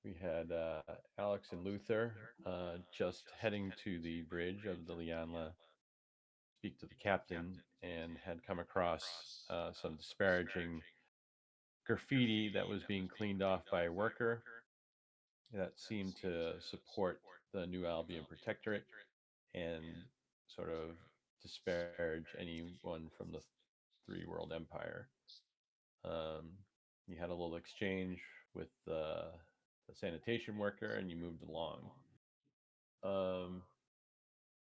We had Alex and Luther just heading to the bridge of the Lianla, speak to the captain, and had come across some disparaging graffiti that was being cleaned off by a worker that seemed to support the New Albion Protectorate and sort of disparage anyone from the Three World Empire. Um, you had a little exchange with the sanitation worker, and you moved along. Um,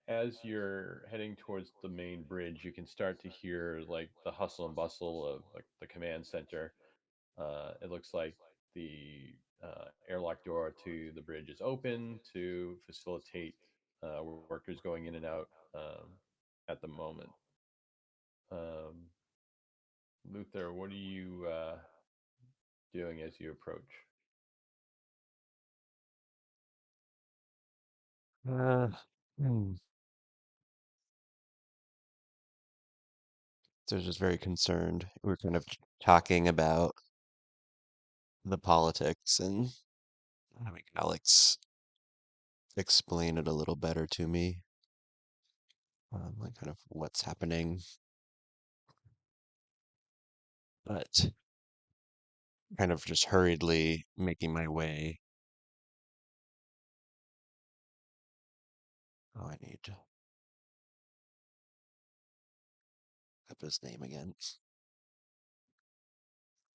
as you're heading towards the main bridge, you can start to hear like the hustle and bustle of like the command center. It looks like the airlock door to the bridge is open to facilitate workers going in and out at the moment. Um, Luther, what are you doing as you approach? Uh, hmm. So I was just very concerned. We were kind of talking about the politics and having Alex explain it a little better to me, like kind of what's happening. But kind of just hurriedly making my way. Oh, I need to have his name again.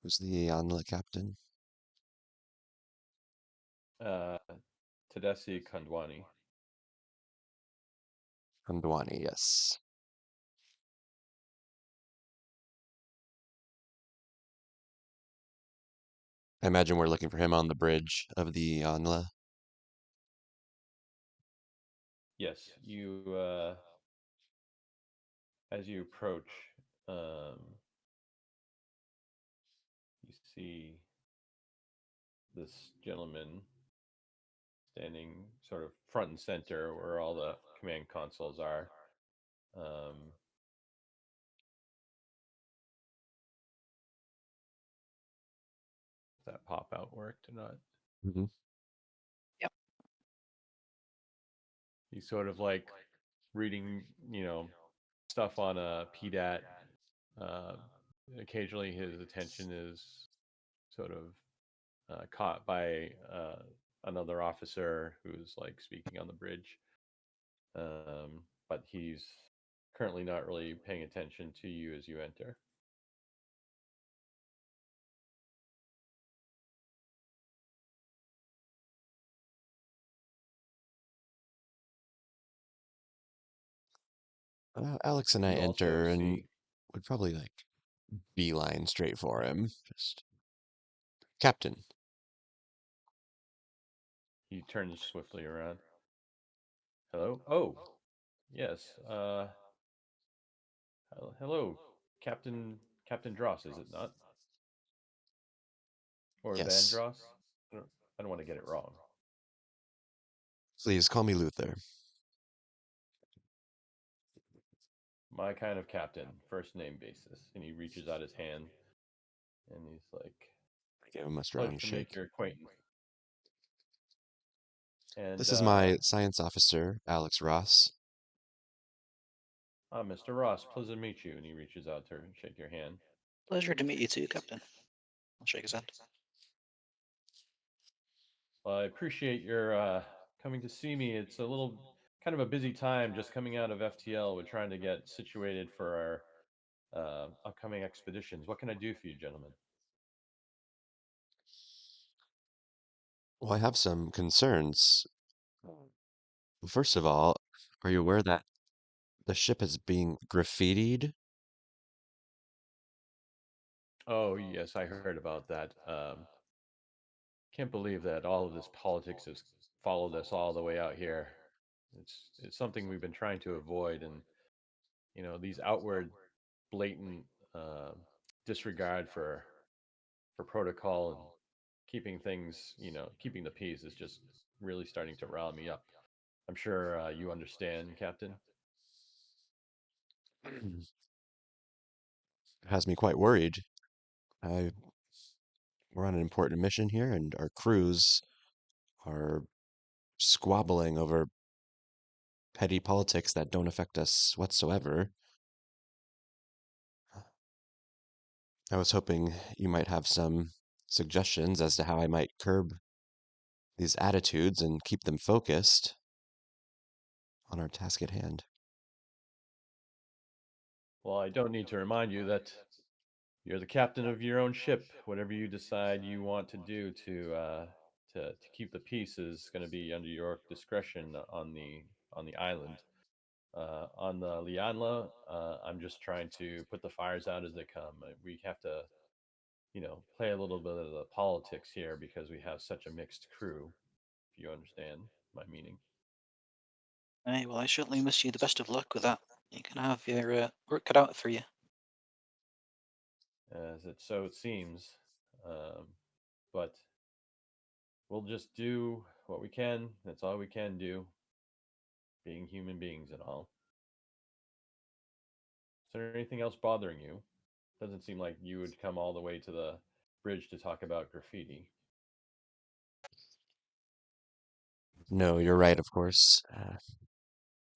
Who's the Yanla captain? Uh, Tedesi Kandwani. Kandwani, yes. I imagine we're looking for him on the bridge of the Yanla. Yes, you as you approach, um, you see this gentleman standing sort of front and center where all the command consoles are. Um, if that pop out worked or not. Hmm. Yep. He's sort of like reading, stuff on a PDAT. Uh, Occasionally, his attention is sort of caught by another officer who's like speaking on the bridge. But he's currently not really paying attention to you as you enter. Alex and I You also enter and see would probably like beeline straight for him. Just, Captain. he turns swiftly around. Hello? Oh, yes. Hello, Captain Dross, is it not? Or Van Yes. Dross? I don't want to get it wrong. Please call me Luther. My kind of captain, first name basis. And he reaches out his hand and he's like, I gave him a strong pleasure to make shake. your acquaintance. And This is my science officer, Alex Ross. Mr. Ross, pleasure to meet you. And he reaches out to her and shake your hand. Pleasure to meet you too, Captain. I'll shake his hand. Well, I appreciate your coming to see me. It's a little kind of a busy time just coming out of FTL. We're trying to get situated for our upcoming expeditions. What can I do for you, gentlemen? Well, I have some concerns. First of all, are you aware that the ship is being graffitied? Oh, yes, I heard about that. Can't believe that all of this politics has followed us all the way out here. It's something we've been trying to avoid, and these outward, blatant uh, disregard for protocol and keeping things, keeping the peace is just really starting to rile me up. I'm sure you understand, Captain. It has me quite worried. I We're on an important mission here, and our crews are squabbling over petty politics that don't affect us whatsoever. I was hoping you might have some suggestions as to how I might curb these attitudes and keep them focused on our task at hand. Well, I don't need to remind you that you're the captain of your own ship. Whatever you decide you want to do to keep the peace is going to be under your discretion on the island. On the Lianla, I'm just trying to put the fires out as they come. We have to, play a little bit of the politics here because we have such a mixed crew. If you understand my meaning. Hey, well, I certainly wish you the best of luck with that. You can have your work cut out for you. As it seems. Um, but we'll just do what we can. That's all we can do, being human beings and all. Is there anything else bothering you? Doesn't seem like you would come all the way to the bridge to talk about graffiti. No, you're right, of course.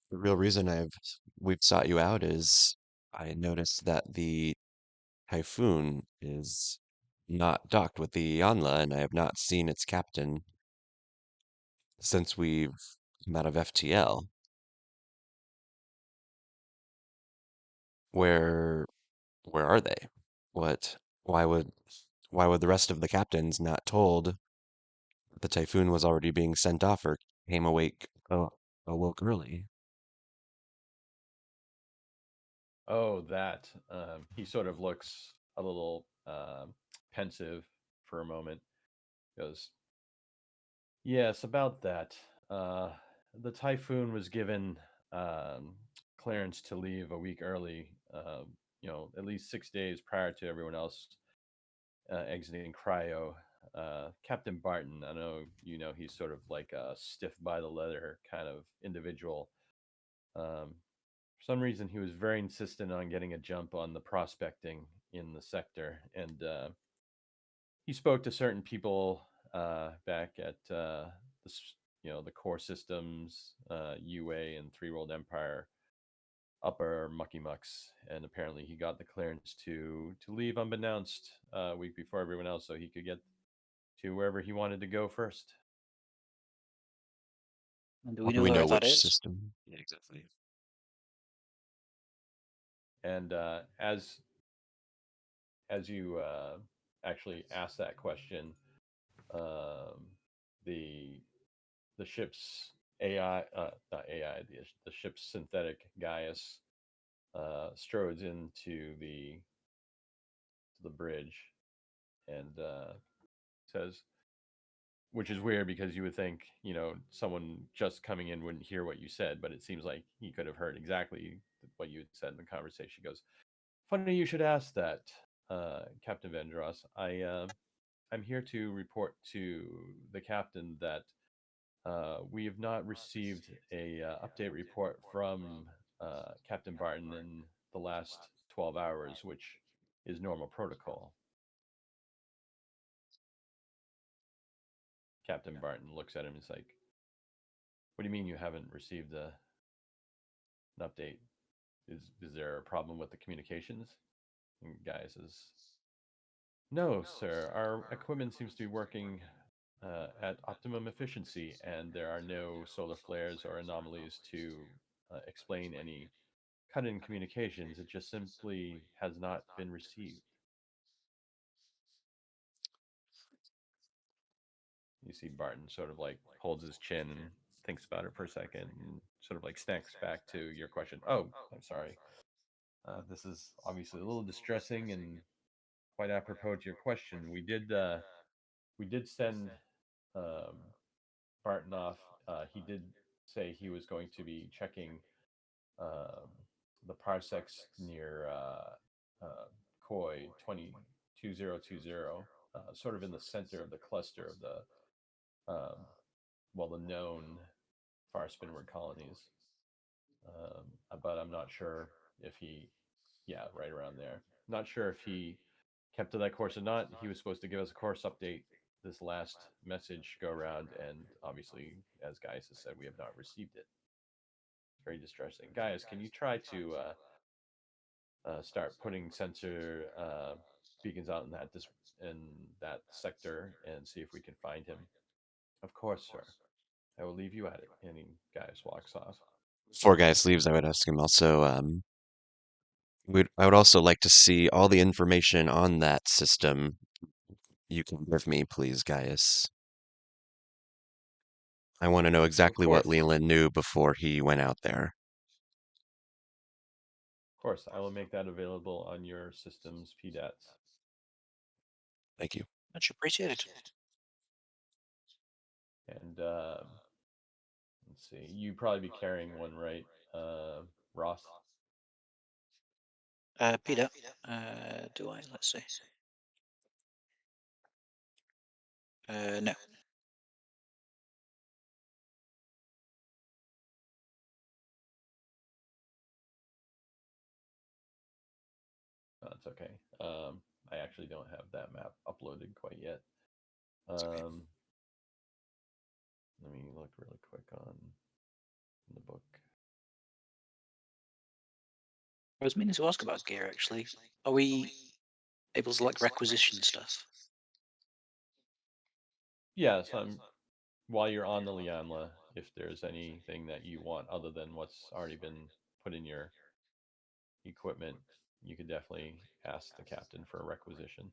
The real reason we've sought you out is I noticed that the Typhoon is not docked with the Yanla, and I have not seen its captain since we've come out of FTL. Where where are they? What why would why would the rest of the captains not told that the Typhoon was already being sent off or came awoke early? Oh, that. He sort of looks a little pensive for a moment. Goes, yes, about that. Uh, the Typhoon was given um, clearance to leave a week early, at least 6 days prior to everyone else exiting cryo. Captain Barton, I know he's sort of like a stiff by the letter kind of individual. For some reason, he was very insistent on getting a jump on the prospecting in the sector, and he spoke to certain people back at the core systems, UA, and Three World Empire upper mucky mucks, and apparently he got the clearance to leave unbeknownst a week before everyone else, so he could get to wherever he wanted to go first. And do How we do know we where know that which is? system? Yeah, exactly. And as you actually ask that question, um, the the ship's AI, not AI, the ship's synthetic Gaius strodes into the bridge and says, which is weird because you would think someone just coming in wouldn't hear what you said, but it seems like he could have heard exactly what you had said in the conversation. He goes, "Funny you should ask that, Captain Vendros. I'm here to report to the captain that we have not received a update report from Captain Barton in the last 12 hours, which is normal protocol." Captain Barton looks at him and is like, "What do you mean you haven't received an update? Is there a problem with the communications?" And guy says, "No, sir. Our equipment seems to be working at optimum efficiency, and there are no solar flares or anomalies to explain any cut in communications. It just simply has not been received." You see Barton sort of like holds his chin and thinks about it for a second and sort of like snacks back to your question. "Oh, I'm sorry. This is obviously a little distressing and quite apropos to your question. We did send um, Barton off. He did say he was going to be checking um, the parsecs near Koi 22020, sort of in the center of the cluster of the known far spinward colonies. But I'm not sure if yeah, right around there. Not sure if he kept to that course or not. He was supposed to give us a course update this last message go around, and obviously, as Gaius has said, we have not received it. It's very distressing. Gaius, can you try to start putting sensor beacons out in in that sector and see if we can find him? Of course, sir. I will leave you at it. And Gaius walks off. Before Gaius leaves, I would ask him also, I would also like to see all the information on that system you can give me, please, Gaius. I want to know Of exactly what course, Leland knew before he went out there. of course, I will make that available on your system's PDATs. Thank you. Much appreciated. And let's see, you probably be carrying one, right, Ross? Peter, do I? Let's see. No. That's okay. I actually don't have that map uploaded quite yet. It's okay. Let me look really quick on the book. I was meaning to ask about gear actually. Are we able to like requisition stuff? Yes, while you're on the Lianla, if there's anything that you want other than what's already been put in your equipment, you could definitely ask the captain for a requisition.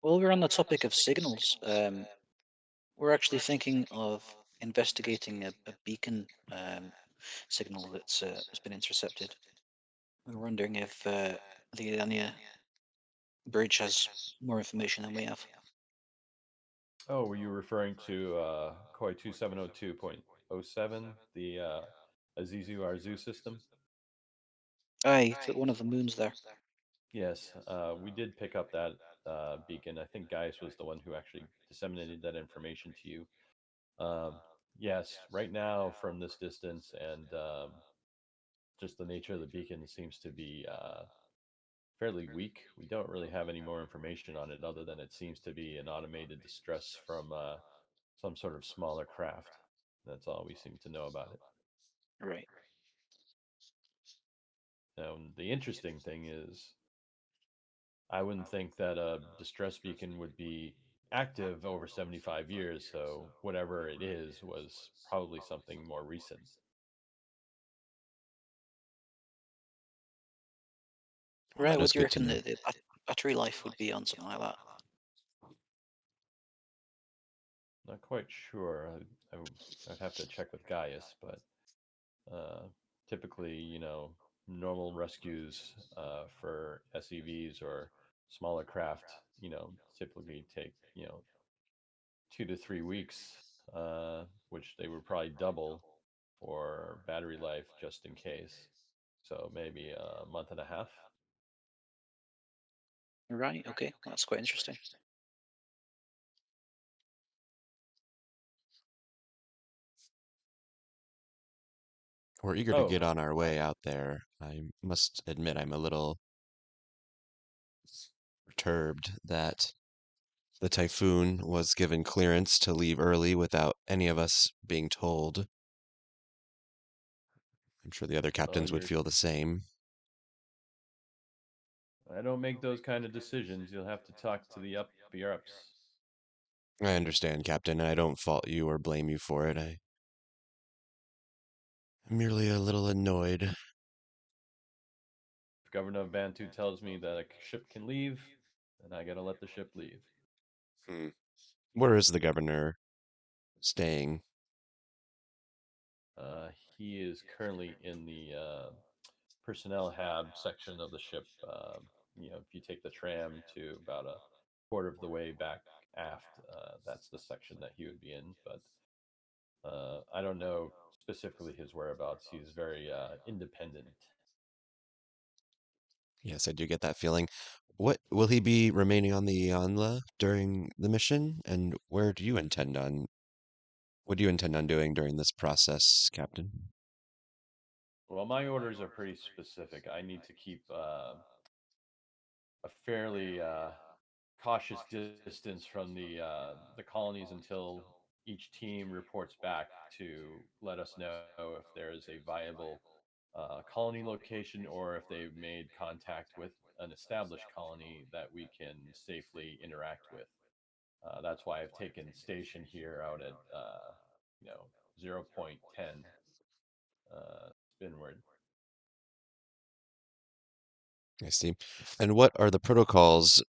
While we're on the topic of signals, we're actually thinking of investigating a beacon signal that's has been intercepted. We're wondering if the Ilania bridge has more information than we have. Oh, were you referring to Koi 2702.07, the Azizu Arzu system? Aye, to one of the moons there. Yes, we did pick up that beacon. I think Gaius was the one who actually disseminated that information to you. Um, yes, right now from this distance and just the nature of the beacon seems to be fairly weak. We don't really have any more information on it other than it seems to be an automated distress from some sort of smaller craft. That's all we seem to know about it. Right. Now, the interesting thing is, I wouldn't think that a distress beacon would be active over 75 years, so whatever it is was probably something more recent. Well, Right, that what is do you good to reckon know. the battery life would be on something like that? Not quite sure. I'd have to check with Gaius, but uh, typically, normal rescues for SEVs or smaller craft, typically take, 2 to 3 weeks, which they would probably double for battery life just in case. So maybe a month and a half. Right, okay, well, that's quite interesting. We're eager to Oh, get on our way out there. I must admit I'm a little perturbed that the Typhoon was given clearance to leave early without any of us being told. I'm sure the other well, captains would feel the same. I don't make those kind of decisions. You'll have to talk to the upper ups. I understand, Captain, and I don't fault you or blame you for it. I'm merely a little annoyed. If Governor of Bantu tells me that a ship can leave, then I gotta let the ship leave. Hmm. Where is the governor staying? Uh, he is currently in the personnel hab section of the ship. If you take the tram to about a quarter of the way back aft, that's the section that he would be in. But I don't know specifically his whereabouts. He's very independent. Yes, I do get that feeling. What will he be remaining on the Yanla during the mission? And what do you intend on doing during this process, Captain? Well, my orders are pretty specific. I need to keep a fairly cautious distance from the colonies until each team reports back to let us know if there is a viable colony location or if they've made contact with an established colony that we can safely interact with. That's why I've taken station here out at you know 0.10 spinward. I see. And what are the protocols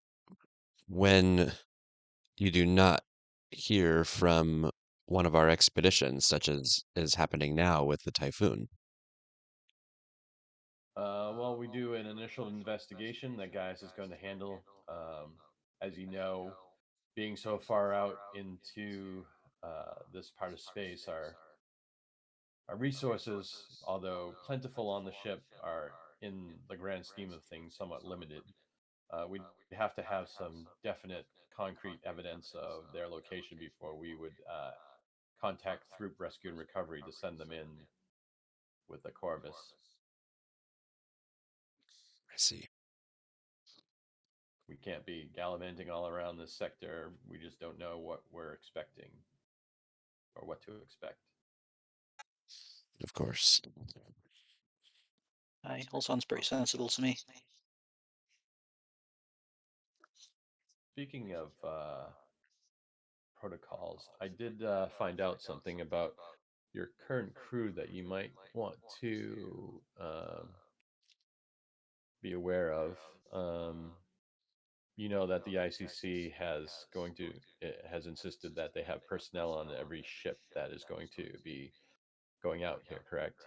when you do not hear from one of our expeditions, such as is happening now with the typhoon? Well, we do an initial investigation that Gaius is going to handle. As you know, being so far out into this part of space, our resources, although plentiful on the ship, are in the grand scheme of things somewhat limited. We have to have some definite, concrete evidence of their location before we would contact Throop Rescue and Recovery to send them in with the Corvus. I see. We can't be gallivanting all around this sector. We just don't know what we're expecting or what to expect. Of course. Aye, all sounds pretty sensible to me. Speaking of protocols, I did find out something about your current crew that you might want to be aware of. You know that the ICC has insisted that they have personnel on every ship that is going to be going out here, correct?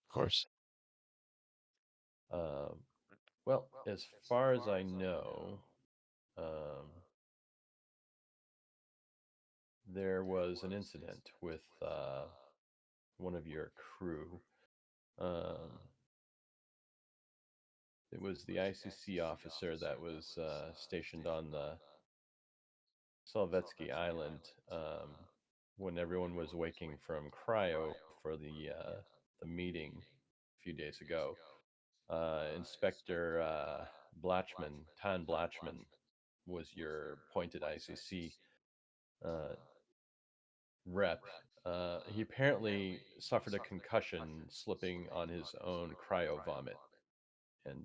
Of course. Um, well, as far as I know, um, there was an incident with one of your crew. Um, it was the ICC officer that was stationed on the Solvetsky Island when everyone was waking from cryo for the meeting a few days ago. Inspector Blatchman, Tan Blatchman, was your appointed ICC uh, rep. He apparently suffered a concussion slipping on his own cryo vomit and,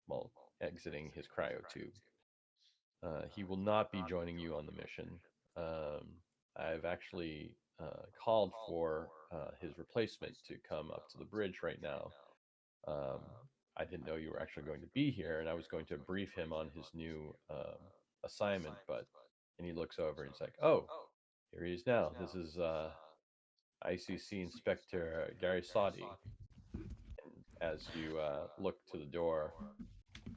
well, exiting his cryo tube. He will not be joining you on the mission. Um, I've actually called for his replacement to come up to the bridge right now. Um, I didn't know you were actually going to be here, and I was going to brief him on his new assignment. And he looks over and he's like, "Oh, here he is now. This is ICC Inspector Gary Soddy." As you look to the door,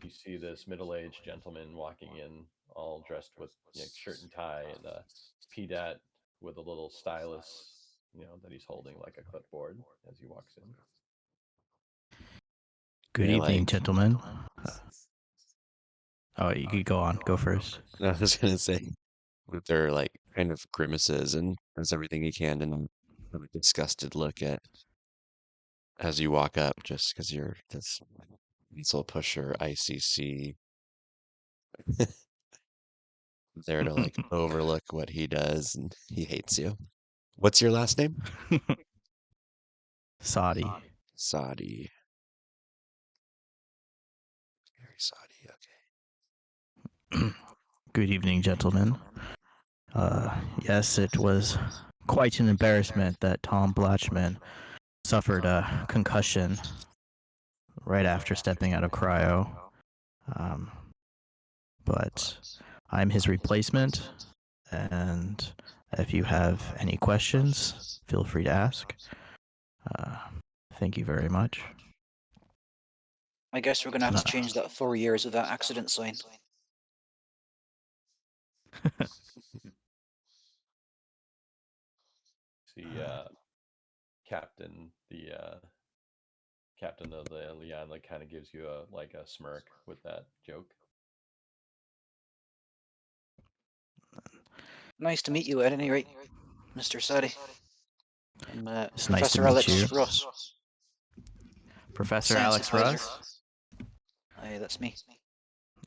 you see this middle-aged gentleman walking in, all dressed with shirt and tie and a PDAT with a little stylus, that he's holding like a clipboard as he walks in. Good They're evening, like, gentlemen. Oh, you could go on. Go first. I was gonna say that they're like kind of grimaces and does everything he can and have a disgusted look at as you walk up, just because you're this pencil pusher ICC there to like overlook what he does, and he hates you. What's your last name? Saudi. Saudi. Very Saudi. Okay. Good evening, gentlemen. Yes, it was quite an embarrassment that Tom Blatchman suffered a concussion right after stepping out of cryo. Um, but I'm his replacement, and if you have any questions, feel free to ask. Uh, thank you very much. I guess we're going to have to change that 4 years of that accident sign. See, captain, the captain of the Liana kind of gives you a smirk with that joke. Nice to meet you at any rate, Mr. Sadi. I'm It's nice to Professor meet Alex you. Ross. Professor Science Alex advisor. Ross? Aye, that's me.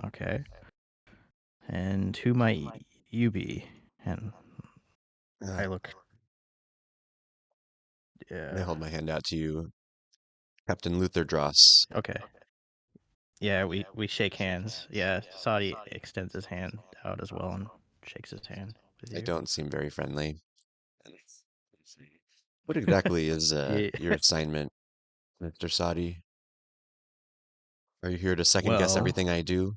Okay. And who might you be? And I Uh, look. I hold my hand out to you, Captain Luther Dross. Okay. Yeah, we shake hands. Yeah, Saudi extends his hand out as well and shakes his hand with I you. don't seem very friendly. What exactly is Yeah. your assignment, Mr. Saudi? Are you here to second guess Well, everything I do,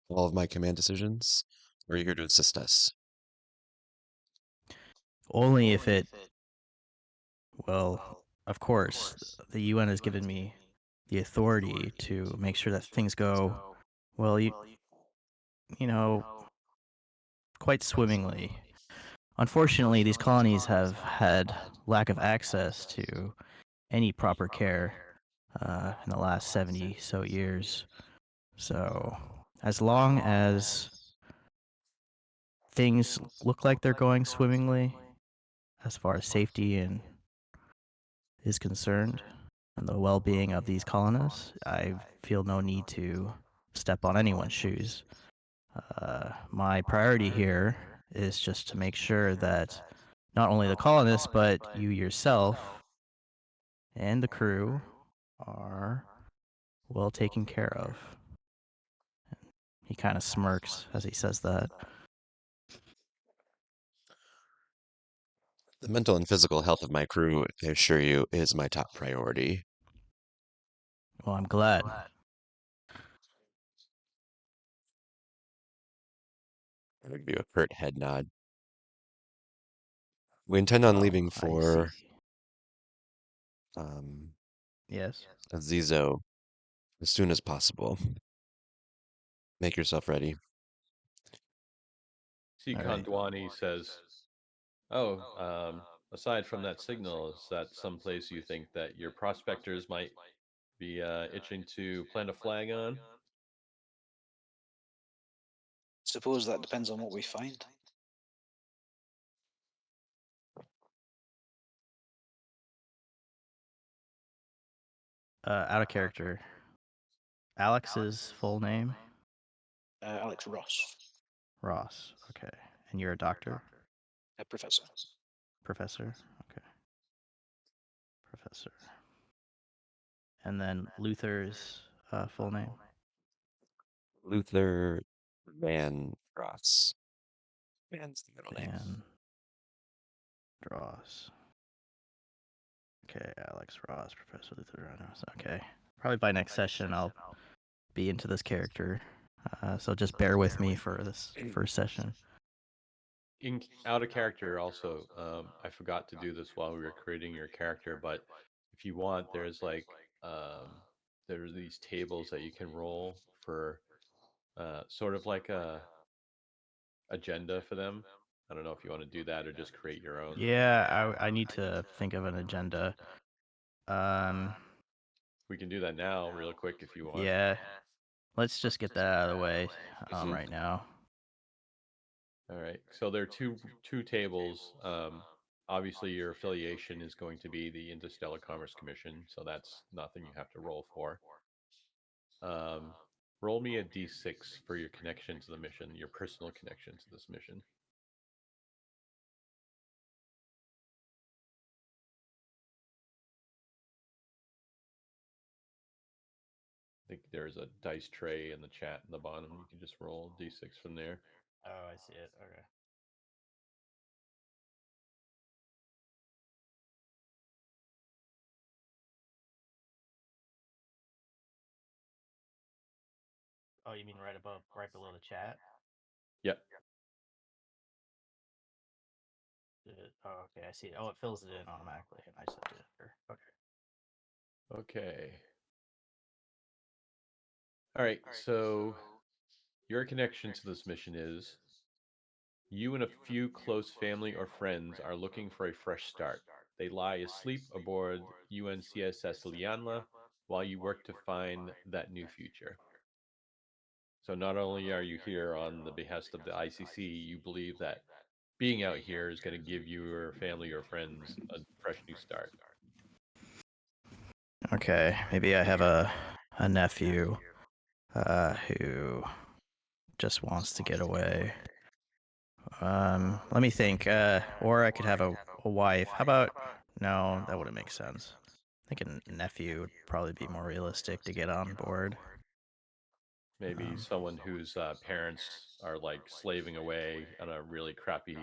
all of my command decisions? Or are you here to assist us? only if it. Well, of course, the UN has given me the authority to make sure that things go, well, you know, quite swimmingly. Unfortunately, these colonies have had lack of access to any proper care in the last 70 so years. So, as long as things look like they're going swimmingly, as far as safety and is concerned, and the well-being of these colonists, I feel no need to step on anyone's shoes. My priority here is just to make sure that not only the colonists, but you yourself and the crew are well taken care of. He kind of smirks as he says that. The mental and physical health of my crew, I assure you, is my top priority. Well, I'm glad. I give you a curt head nod. We intend on leaving I for see. um, Yes. Azizo as soon as possible. Make yourself ready. See, All right. Kondwani says, "Oh, aside from that signal, is that someplace you think that your prospectors might be itching to plant a flag on?" Suppose that depends on what we find. Out of character. Alex's full name? Alex Ross, Ross. Okay. And you're a doctor? a professor. Professor? Okay. Professor. And then Luther's full name? Luther Van Ross. Van's the middle name. Van Dross. Okay, Alex Ross, Professor Luther Ross. Okay. Probably by next session I'll be into this character. So just bear with me for this first session. Out of character, also, I forgot to do this while we were creating your character, but if you want, um, there's these tables that you can roll for sort of like a agenda for them. I don't know if you want to do that or just create your own. Yeah, I need to think of an agenda. We can do that now, real quick, if you want. Yeah. Let's just get that out of the way Mhm. right now. All right. So there are two tables. Obviously, your affiliation is going to be the Interstellar Commerce Commission, so that's nothing you have to roll for. Um, roll me a d6 for your connection to the mission, your personal connection to this mission. I think there's a dice tray in the chat in the bottom. You can just roll d6 from there. Oh, I see it. Okay. Oh, you mean right below the chat? Yep. Oh, okay, I see it. Oh, it fills it in automatically, and I set it for. Okay. Okay. All right. So your connection to this mission is you and a few close family or friends are looking for a fresh start. They lie asleep aboard UNCSS Lianla while you work to find that new future. So not only are you here on the behest of the ICC, you believe that being out here is going to give you or family or friends a fresh new start. Okay, maybe I have a nephew who just wants to get away. Let me think. Or I could have a wife. How about no? That wouldn't make sense. I think a nephew would probably be more realistic to get on board. Maybe someone whose parents are like slaving away on a really crappy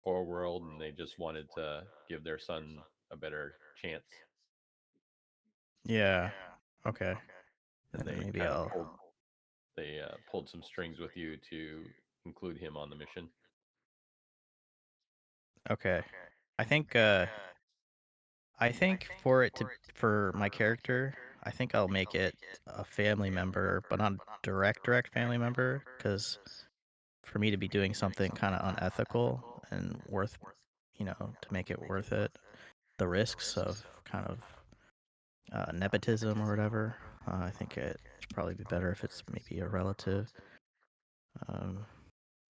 poor world, and they just wanted to give their son a better chance, Yeah. Okay. and Then they maybe kind of I'll. pulled some strings with you to include him on the mission. Okay. I think. I think for my character, I think I'll make it a family member, but not direct family member, because for me to be doing something kind of unethical and worth, to make it worth it, the risks of kind of nepotism or whatever, I think it'd probably be better if it's maybe a relative. Um,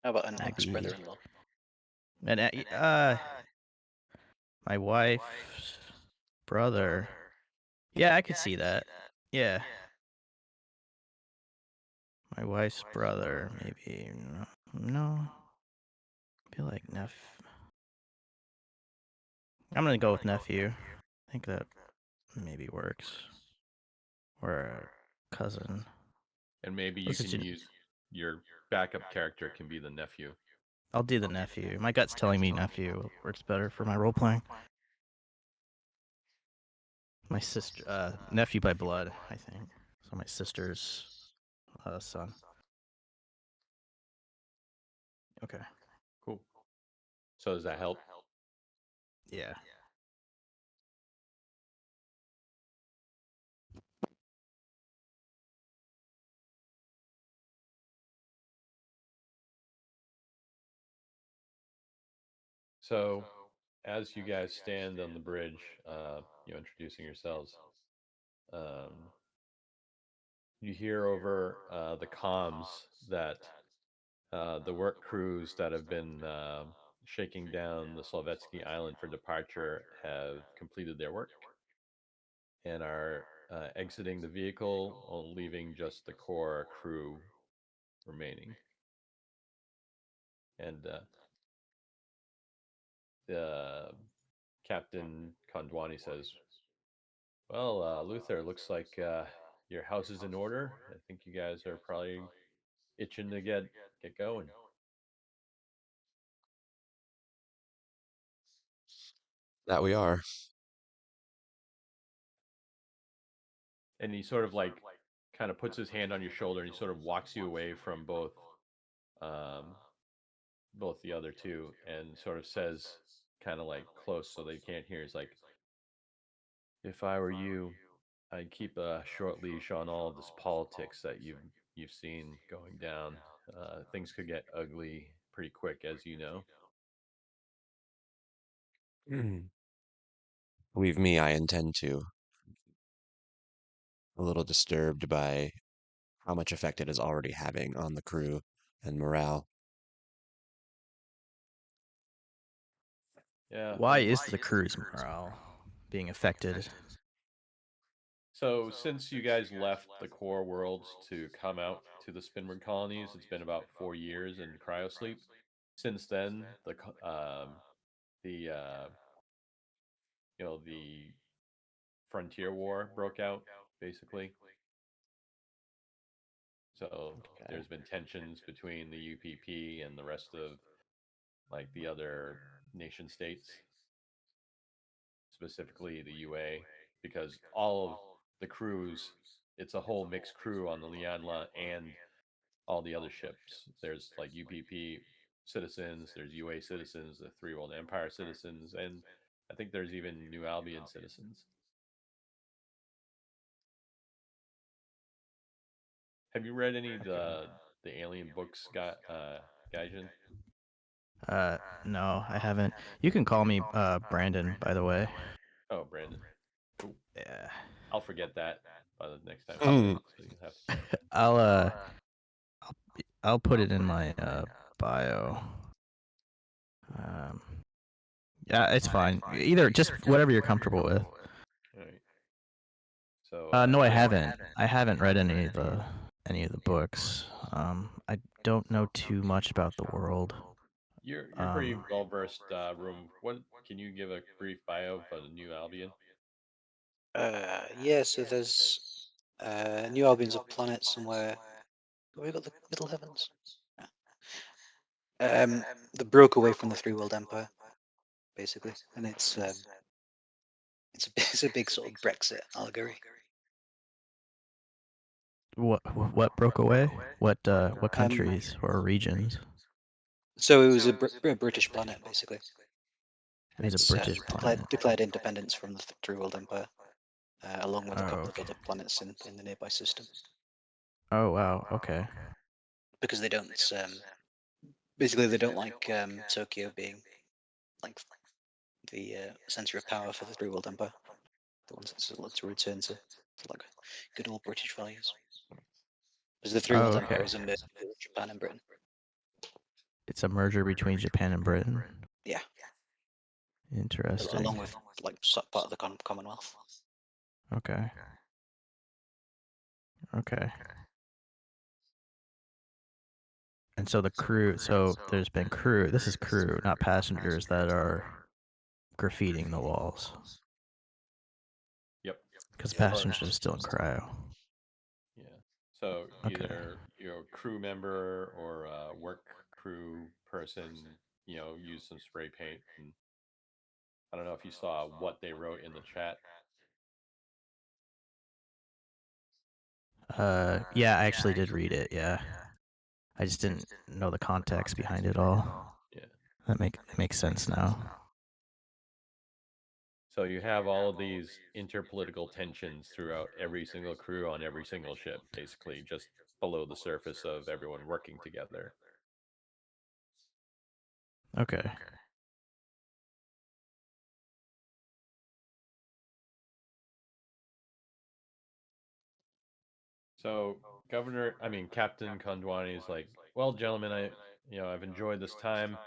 How about an maybe, ex-brother-in-law? and my wife's brother. Yeah, I could see that. Yeah, my wife's brother, maybe. No, I feel like I'm gonna go with nephew. I think that maybe works. Or a cousin. And maybe you Let's can just use your backup character can be the nephew. I'll do the nephew. My gut's telling me nephew works better for my role playing. My sister, nephew by blood, I think. So my sister's son. Okay. Cool. So does that help? Yeah. So as you guys stand on the bridge, introducing yourselves, um, you hear over the comms that the work crews that have been shaking down the Slovetsky Island for departure have completed their work and are exiting the vehicle, leaving just the core crew remaining. And the Captain Kondwani says, "Well, Luther, looks like your house is in order. I think you guys are probably itching to get going." That we are. And he sort of like kind of puts his hand on your shoulder and he sort of walks you away from um, both the other two and sort of says, kind of like close so they can't hear. He's like, "If I were you, I'd keep a short leash on all of this politics that you've seen going down. Things could get ugly pretty quick, as you know." Believe me, I intend to. A little disturbed by how much effect it is already having on the crew and morale. Yeah. Why is the crew's morale being affected? So since you guys left the core worlds to come out to the Spinward colonies, it's been about 4 years in cryosleep. Since then, the the frontier war broke out basically. So Okay. there's been tensions between the UPP and the rest of like the other nation states, specifically the UA, because all of the crews, it's a whole mixed crew on the Lianla and all the other ships. There's like UPP citizens, there's UA citizens, the Three World Empire citizens, and I think there's even New Albion citizens. Have you read any of the alien books, Gaijin? No, I haven't. You can call me Brandon, by the way. Oh, Brandon. Cool. Yeah. I'll forget that by the next time we play. Mm. So you have to change. I'll put it in my bio. Um, yeah, it's fine. Either just whatever you're comfortable with. All right. So No, I yeah. haven't. I haven't read any of the books. I don't know too much about the world. You're pretty well versed, Room. What can you give a brief bio for the New Albion? Yeah, so there's New Albion's a planet somewhere. Have we got the Middle Heavens? That broke away from the Three World Empire, basically, and it's it's a big sort of Brexit allegory. What broke away? What countries or regions? So it was a British planet, basically. It was a It's British planet. declared independence from the Three World Empire, along with a Oh, couple of okay. other planets in the nearby system, Oh wow. Okay. because they don't basically they don't like Tokyo being like the center of power for the Three World Empire. The ones that look to return to like good old British values. Because the Three Oh, World okay. Empire is a merger of Japan and Britain. It's a merger between Japan and Britain. Yeah, Interesting. along with like part of the Commonwealth. Okay. Okay. And so the crew. So there's been crew. This is crew, not passengers, that are graffitiing the walls. Yep. Because Yeah. passengers are still in cryo. Yeah. So Okay. either you're a crew member or a work crew person, use some spray paint. And I don't know if you saw what they wrote in the chat. Yeah, I actually did read it. Yeah, I just didn't know the context behind it all. Yeah. That makes sense now. So you have all of these interpolitical tensions throughout every single crew on every single ship, basically just below the surface of everyone working together. Okay. So Captain Kondwani is like, well, gentlemen, I've enjoyed this time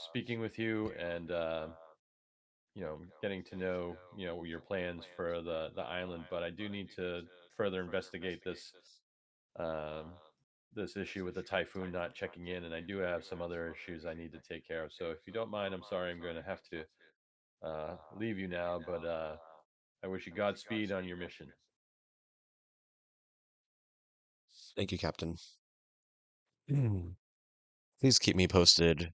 speaking with you and getting to know your plans for the island, but I do need to further investigate um, this issue with the typhoon not checking in, and I do have some other issues I need to take care of. So if you don't mind, I'm sorry, I'm going to have to leave you now, but I wish you Godspeed on your mission. Thank you, Captain. Please keep me posted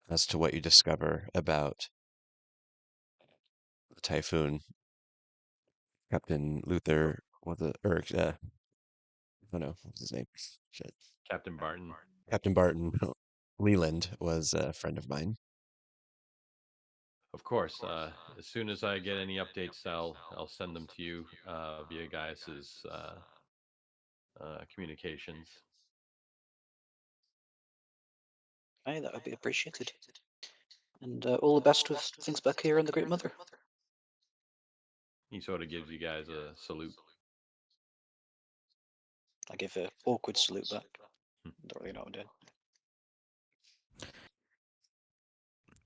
as to what you discover about the typhoon. Captain Luther was oh no, what's his name? Shit. Captain Barton. Captain Barton Leland was a friend of mine. Of course. As soon as I get any updates, I'll send them to you via Gaius's communications. Aye, that would be appreciated. And all the best with things back here and the Great Mother. He sort of gives you guys a salute. I give an awkward salute back. Don't really know what I'm doing.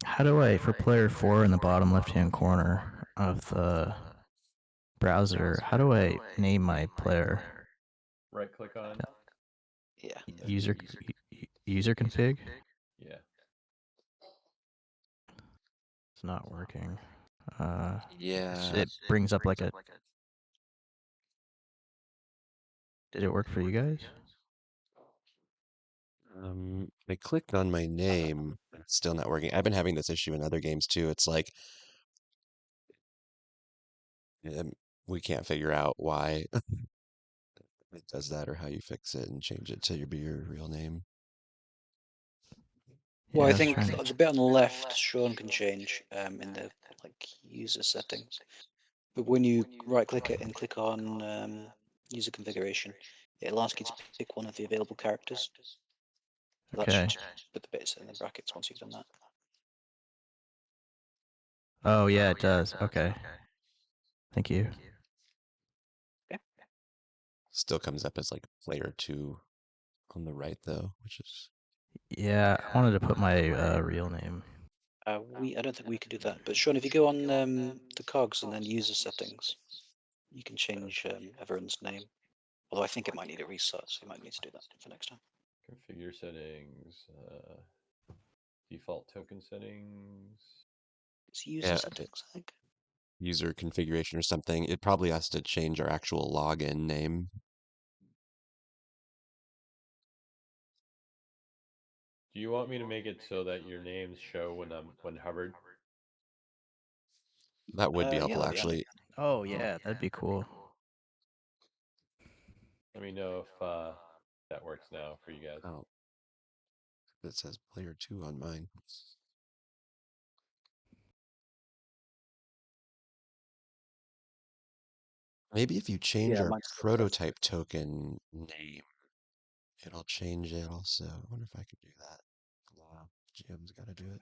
How do I, for player 4 in the bottom left-hand corner of the browser, how do I name my player? Right click on. Yeah. User config? Yeah. It's not working. Yeah. It brings up like a. Did it work for you guys? I clicked on my name. It's still not working. I've been having this issue in other games too. It's like we can't figure out why it does that or how you fix it and change it to your real name. Well, Yeah, I was think trying to. the bit on the left, Sean can change in the like user settings. But when you right-click it and click on user configuration, it'll ask you to pick one of the available characters. That Okay. should put the bits in the brackets once you've done that. Oh yeah, it does. Okay. Thank you. Okay. Still comes up as like player 2 on the right though, which is Yeah, I wanted to put my real name. I don't think we could do that. But Sean, if you go on the cogs and then user settings, you can change everyone's name. Although I think it might need a restart, so you might need to do that for next time. Configure settings, default token settings. It's user Yeah, settings, I think. user configuration or something. It probably has to change our actual login name. Do you want me to make it so that your names show when hovered? That would be Yeah, helpful, that'd be handy. actually. Oh yeah, that'd be cool. Let me know if that works now for you guys. Oh, it says player 2 on mine. Maybe if you change Yeah, our mine's still default. prototype token name, it'll change it also. I wonder if I could do that. Wow, GM's got to do it.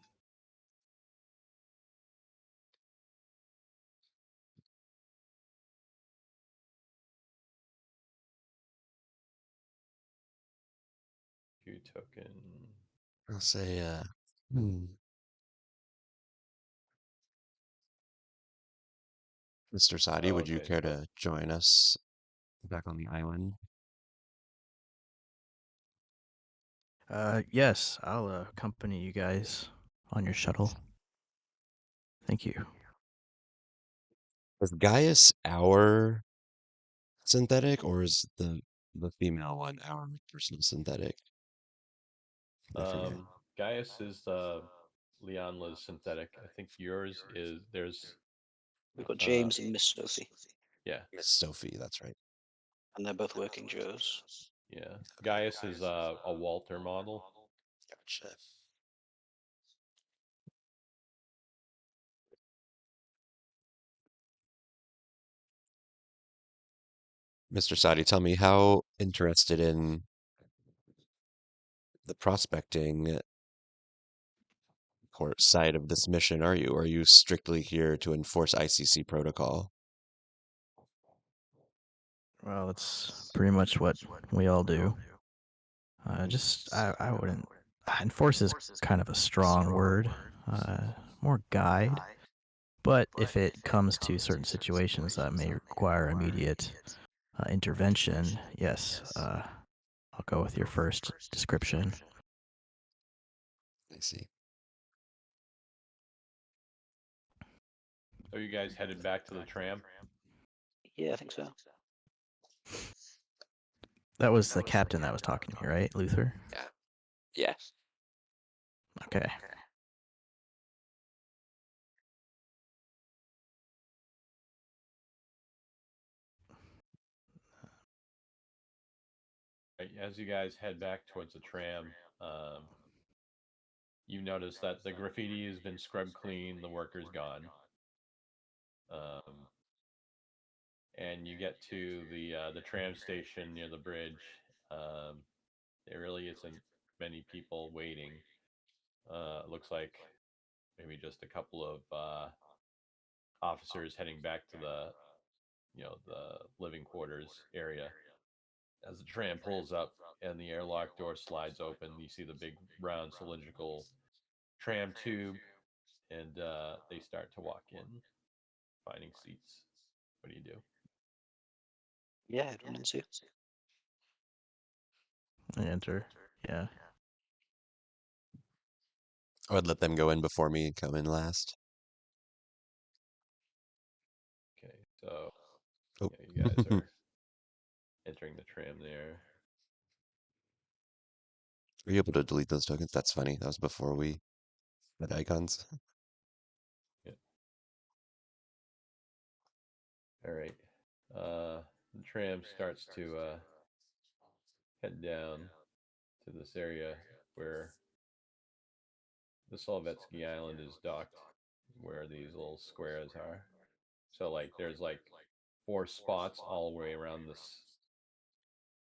View token. I'll say, Mr. Sadi, Oh, would you okay. care So to join us back on the island? Yes, I'll accompany you guys on your shuttle. Thank you. Is Gaius our synthetic, or is the female one our personal synthetic? I forget. Gaius is Leonla's synthetic. I think yours is We've got uh James and Miss Sophie, yeah, Miss Sophie, that's right. and they're both working Joes. yeah. Gaius is a Walter model. Gotcha. Mr. Sadi, tell me how interested in the prospecting side of this mission are you? Are you strictly here to enforce ICC protocol? Well, it's pretty much what we all do. I wouldn't. Enforce is kind of a strong word. More guide. But if it comes to certain situations that may require immediate intervention, yes, I'll go with your first description. I see. So you guys headed back to the tram? Yeah, I think so. That was the captain that was talking to me, right, Luther? Yeah. Yeah. Okay. Right, as you guys head back towards the tram, you notice that the graffiti has been scrubbed clean, the worker's gone. And you get to the tram station near the bridge. Um, there really isn't many people waiting. It looks like maybe just a couple of officers heading back to the living quarters area. As the tram pulls up and the airlock door slides open, you see the big round cylindrical tram tube, and they start to walk in, finding seats. What do you do? Yeah, everyone in suit. I enter. Yeah. I would let them go in before me and come in last. Okay, so Oh. yeah, you guys are entering the tram there. Are you able to delete those tokens? That's funny. That was before we had icons. Yeah. All right. The tram starts to head down to this area where the Solvetsky Island is docked, where these little squares are. So like there's like 4 spots all the way around this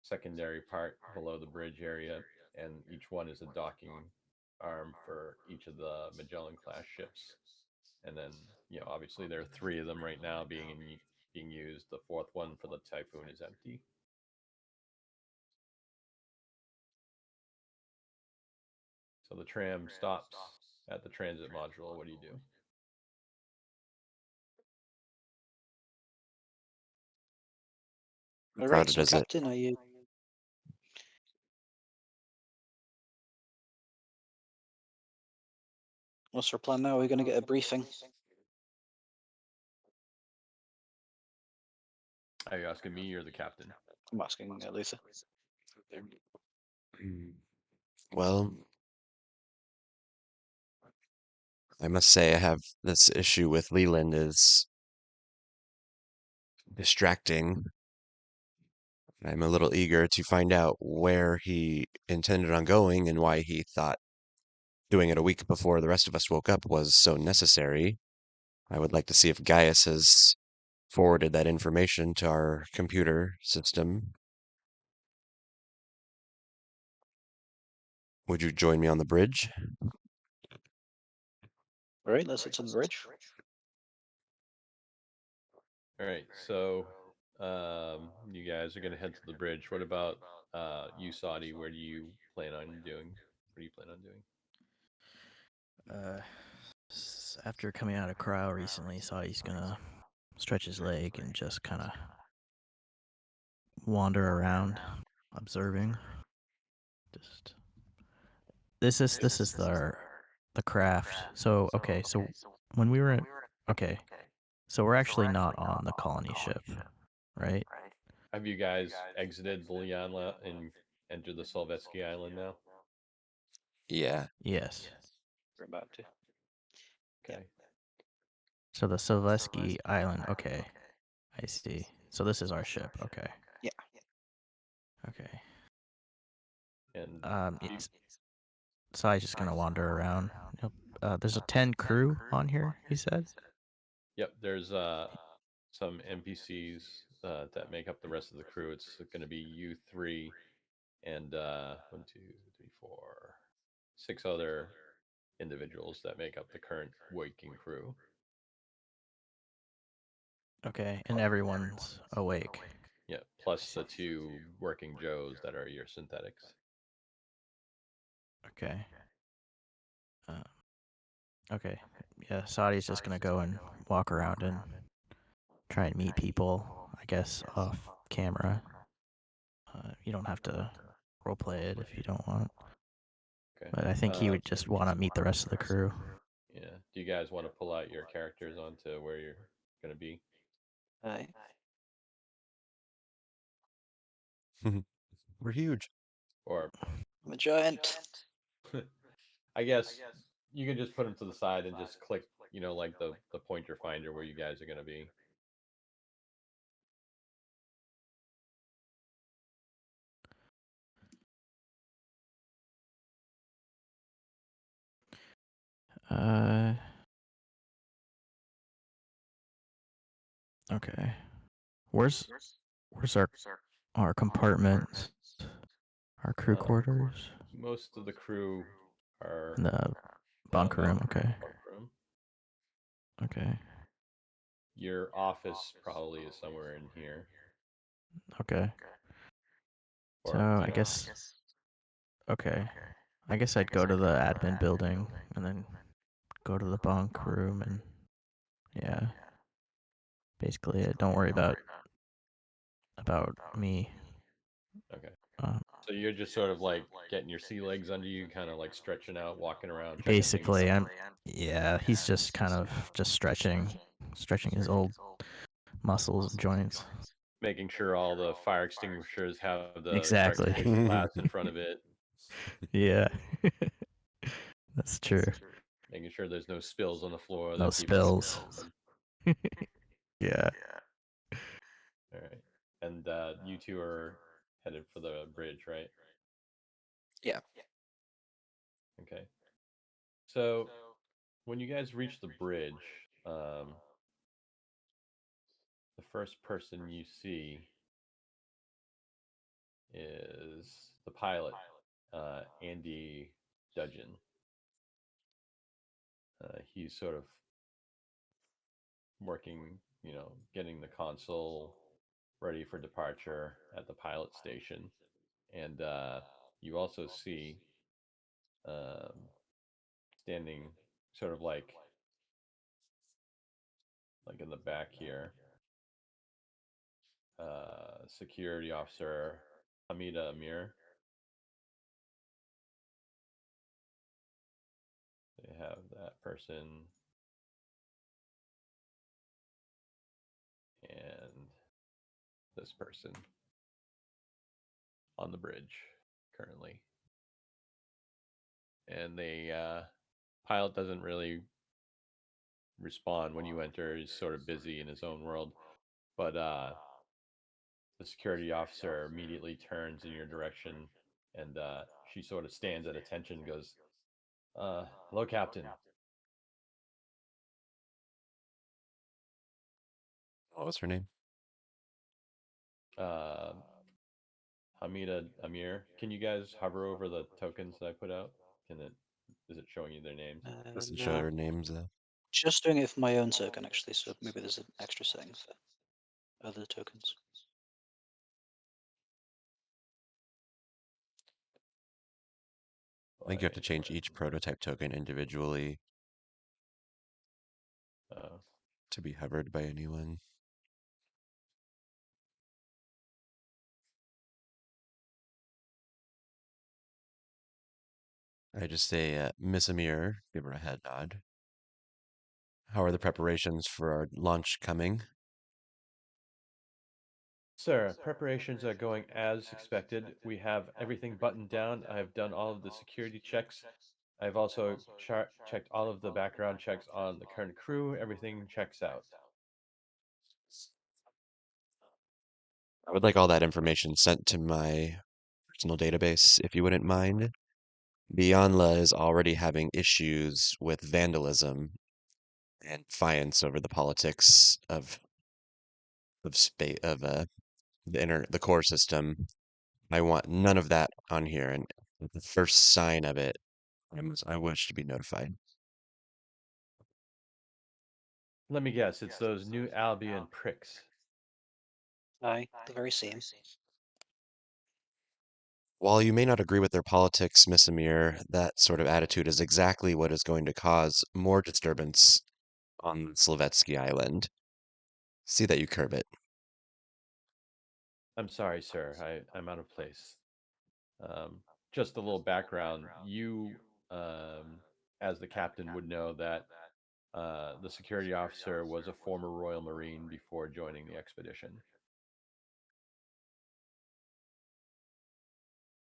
secondary part below the bridge area, and each one is a docking arm for each of the Magellan class ships. And then, obviously there are 3 of them right now being used. The 4th one for the Typhoon is empty. So the tram stops at the transit module. What do you do? All right, Crowded so is it? Captain, are you? What's our plan now? Are we going to get a briefing? Are you asking me or the captain? I'm asking Luther. Well, I must say I have this issue with Leland is distracting. I'm a little eager to find out where he intended on going and why he thought doing it a week before the rest of us woke up was so necessary. I would like to see if Gaius has forwarded that information to our computer system. Would you join me on the bridge? All right, let's head to the bridge. All right, so you guys are gonna head to the bridge. What about you, Saudi? Where do you plan on doing? What do you plan on doing? After coming out of Crow recently, saw he's gonna stretch his leg and just kind of wander around, observing. Just this is the craft. So okay, so when we were in, okay, so we're actually not on the colony ship, right? Have you guys exited Bulyanla and entered the Solvetsky Island now? Yeah. Yes. We're about to. Okay. So the Silveski Island. Okay, I see. So this is our ship. Okay. Yeah. Okay. And So I just gonna wander around. Yep. There's a 10 crew on here. He said. yep, there's some NPCs that make up the rest of the crew. It's going to be you three and 1, 2, 3, 4, 6 other individuals that make up the current working crew. Okay, and everyone's awake. Yeah, plus the 2 working Joes that are your synthetics. Okay. Okay. Yeah, Saudi's just gonna go and walk around and try and meet people. I guess off camera. You don't have to roleplay it if you don't want. Okay. But I think he would just want to meet the rest of the crew. Yeah. Do you guys want to pull out your characters onto where you're going to be? Aye. We're huge. Or I'm a giant. I guess you can just put them to the side and just click, like the pointer finder where you guys are going to be. Okay. Where's our compartments? Our crew quarters? Most of the crew are In the bunker room. Okay. bunk room. Okay. Your office probably is somewhere in here. Okay. So Or I guess. Okay. I guess I'd go to the admin building and then go to the bunk room and yeah. Basically it. Don't worry about me. okay. Um, So you're just sort of like getting your sea legs under you, kind of like stretching out, walking around, checking things basically out. yeah, he's just kind of just stretching his old muscles and joints. Making sure all the fire extinguishers have the shark Exactly. spray glass in front of it. Yeah. That's true. Making sure there's no spills on the floor No that people can spills. Yeah. All right. And you two are headed for the bridge, right? Yeah. Okay. So when you guys reach the bridge, the first person you see is the pilot, Andy Dudgeon. He's sort of working, getting the console ready for departure at the pilot station. And you also see um, standing sort of like in the back here. Security officer Hamida Amir. They have that person and this person on the bridge currently. And the pilot doesn't really respond when you enter. He's sort of busy in his own world. But the security officer immediately turns in your direction, and she sort of stands at attention and goes, hello, Captain. What was her name? Uh, Hamida Amir. Can you guys hover over the tokens that I put out? Is it showing you their names? Doesn't show No, her names. just doing it for my own token actually. So maybe there's an extra setting for other tokens. I think you have to change each prototype token individually Uh, to be hovered by anyone. I just say, Miss Amir, give her a head nod. How are the preparations for our launch coming? Sir, preparations are going as expected. We have everything buttoned down. I have done all of the security checks. I've also checked all of the background checks on the current crew. Everything checks out. I would like all that information sent to my personal database, if you wouldn't mind. Beyondla is already having issues with vandalism and defiance over the politics of the core system. I want none of that on here, and at the first sign of it, I wish to be notified. Let me guess, it's those new Albion pricks. Aye, the very same. While you may not agree with their politics, Miss Amir, that sort of attitude is exactly what is going to cause more disturbance on Slavetsky Island. See that you curb it. I'm sorry, sir. I'm out of place. Um, just a little background. You, as the captain, would know that the security officer was a former Royal Marine before joining the expedition.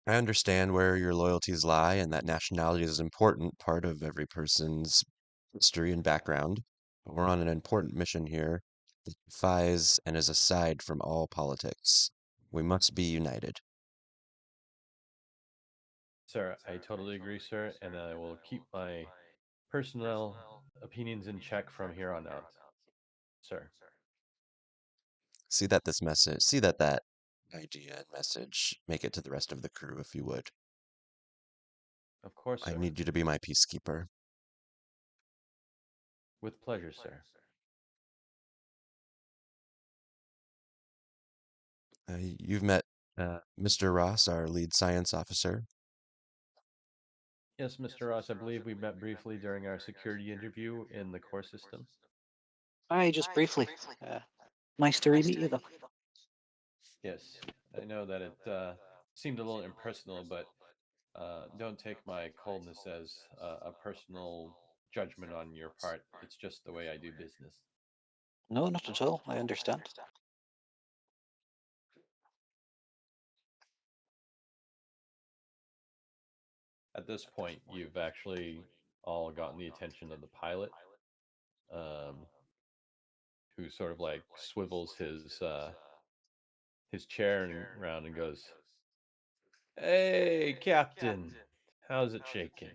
I understand where your loyalties lie and that nationality is an important part of every person's history and background. But we're on an important mission here that defies and is aside from all politics. We must be united. Sir, I totally agree, sir, and I will keep my personal opinions in check from here on out, sir. See that that idea and message make it to the rest of the crew, if you would. Of course, I sir. need you to be my peacekeeper. With pleasure, sir. You've met Mr. Ross, our lead science officer. Yes, Mr. Ross, I believe we met briefly during our security interview in the core system. Aye, just briefly. Nice to re-meet you though. Yes, I know that it seemed a little impersonal, but don't take my coldness as a personal judgment on your part. It's just the way I do business. No, not at all. I understand. At this point, you've actually all gotten the attention of the pilot, um, who sort of like swivels his chair around and goes, "Hey, Captain, how's it shaking?"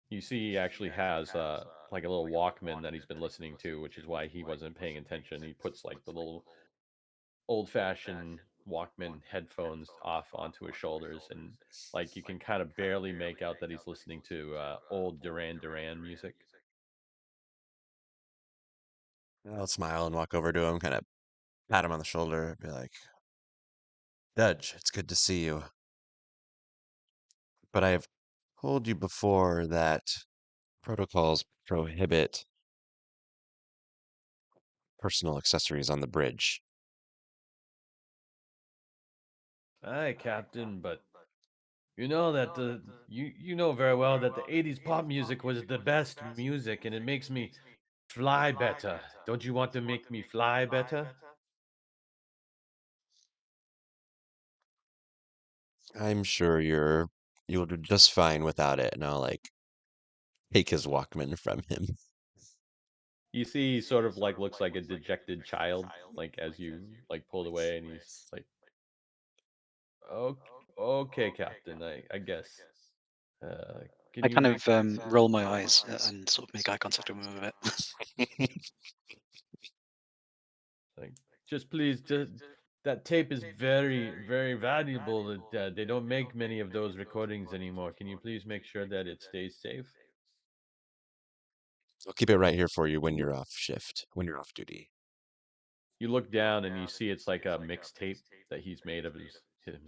You see, he actually has like a little Walkman that he's been listening to, which is why he wasn't paying attention. He puts like the little old-fashioned Walkman headphones off onto his shoulders, and like you can kind of barely make out that he's listening to old Duran Duran music. I'll smile and walk over to him, kind of pat him on the shoulder, be like, Judge, it's good to see you. But I have told you before that protocols prohibit personal accessories on the bridge. Aye, Captain, but you know that you know very well that the 80s pop music was the best music and it makes me fly better. Don't you want to make me fly better? I'm sure you'll do just fine without it. And I'll like take his Walkman from him. You see he sort of like looks like a dejected child, like as you like pulled away and he's like, okay, okay, Captain, I guess. Uh, can I you kind make of roll my eyes and sort of make eye contact with him a bit. like just please just that tape is very very valuable. They don't make many of those recordings anymore. Can you please make sure that it stays safe? I'll keep it right here for you when you're off shift, when you're off duty. You look down and you see it's like a mixtape that he's made of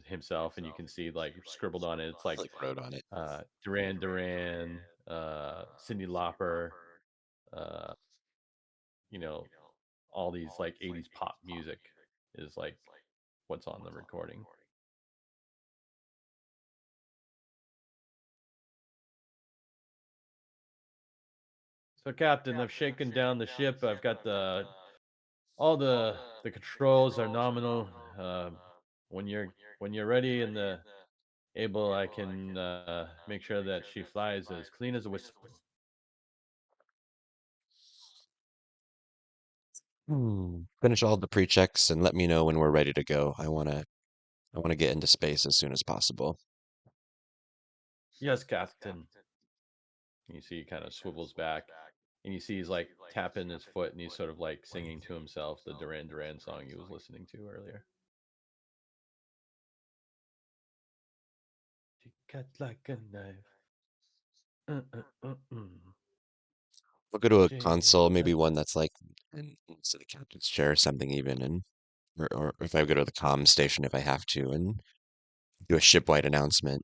himself, and you can see like scribbled on it. It's I like like wrote on it. Duran Duran, Cyndi Lauper, uh, you know, all these like 80s pop music is like what's on the recording. So, Captain, I've shaken down the ship. I've got all the controls are nominal. When you're ready and able, I can make sure that she flies as clean as a whistle. Finish all the pre-checks and let me know when we're ready to go. I wanna get into space as soon as possible. Yes, Captain. You see, he kind of swivels back, and you see he's like tapping his foot, and he's sort of like singing to himself the Duran Duran song he was listening to earlier. She cut like a knife. We'll go to a Jane. console, maybe one that's like next to the captain's chair or something even, and or if I go to the comm station if I have to, and do a shipwide announcement.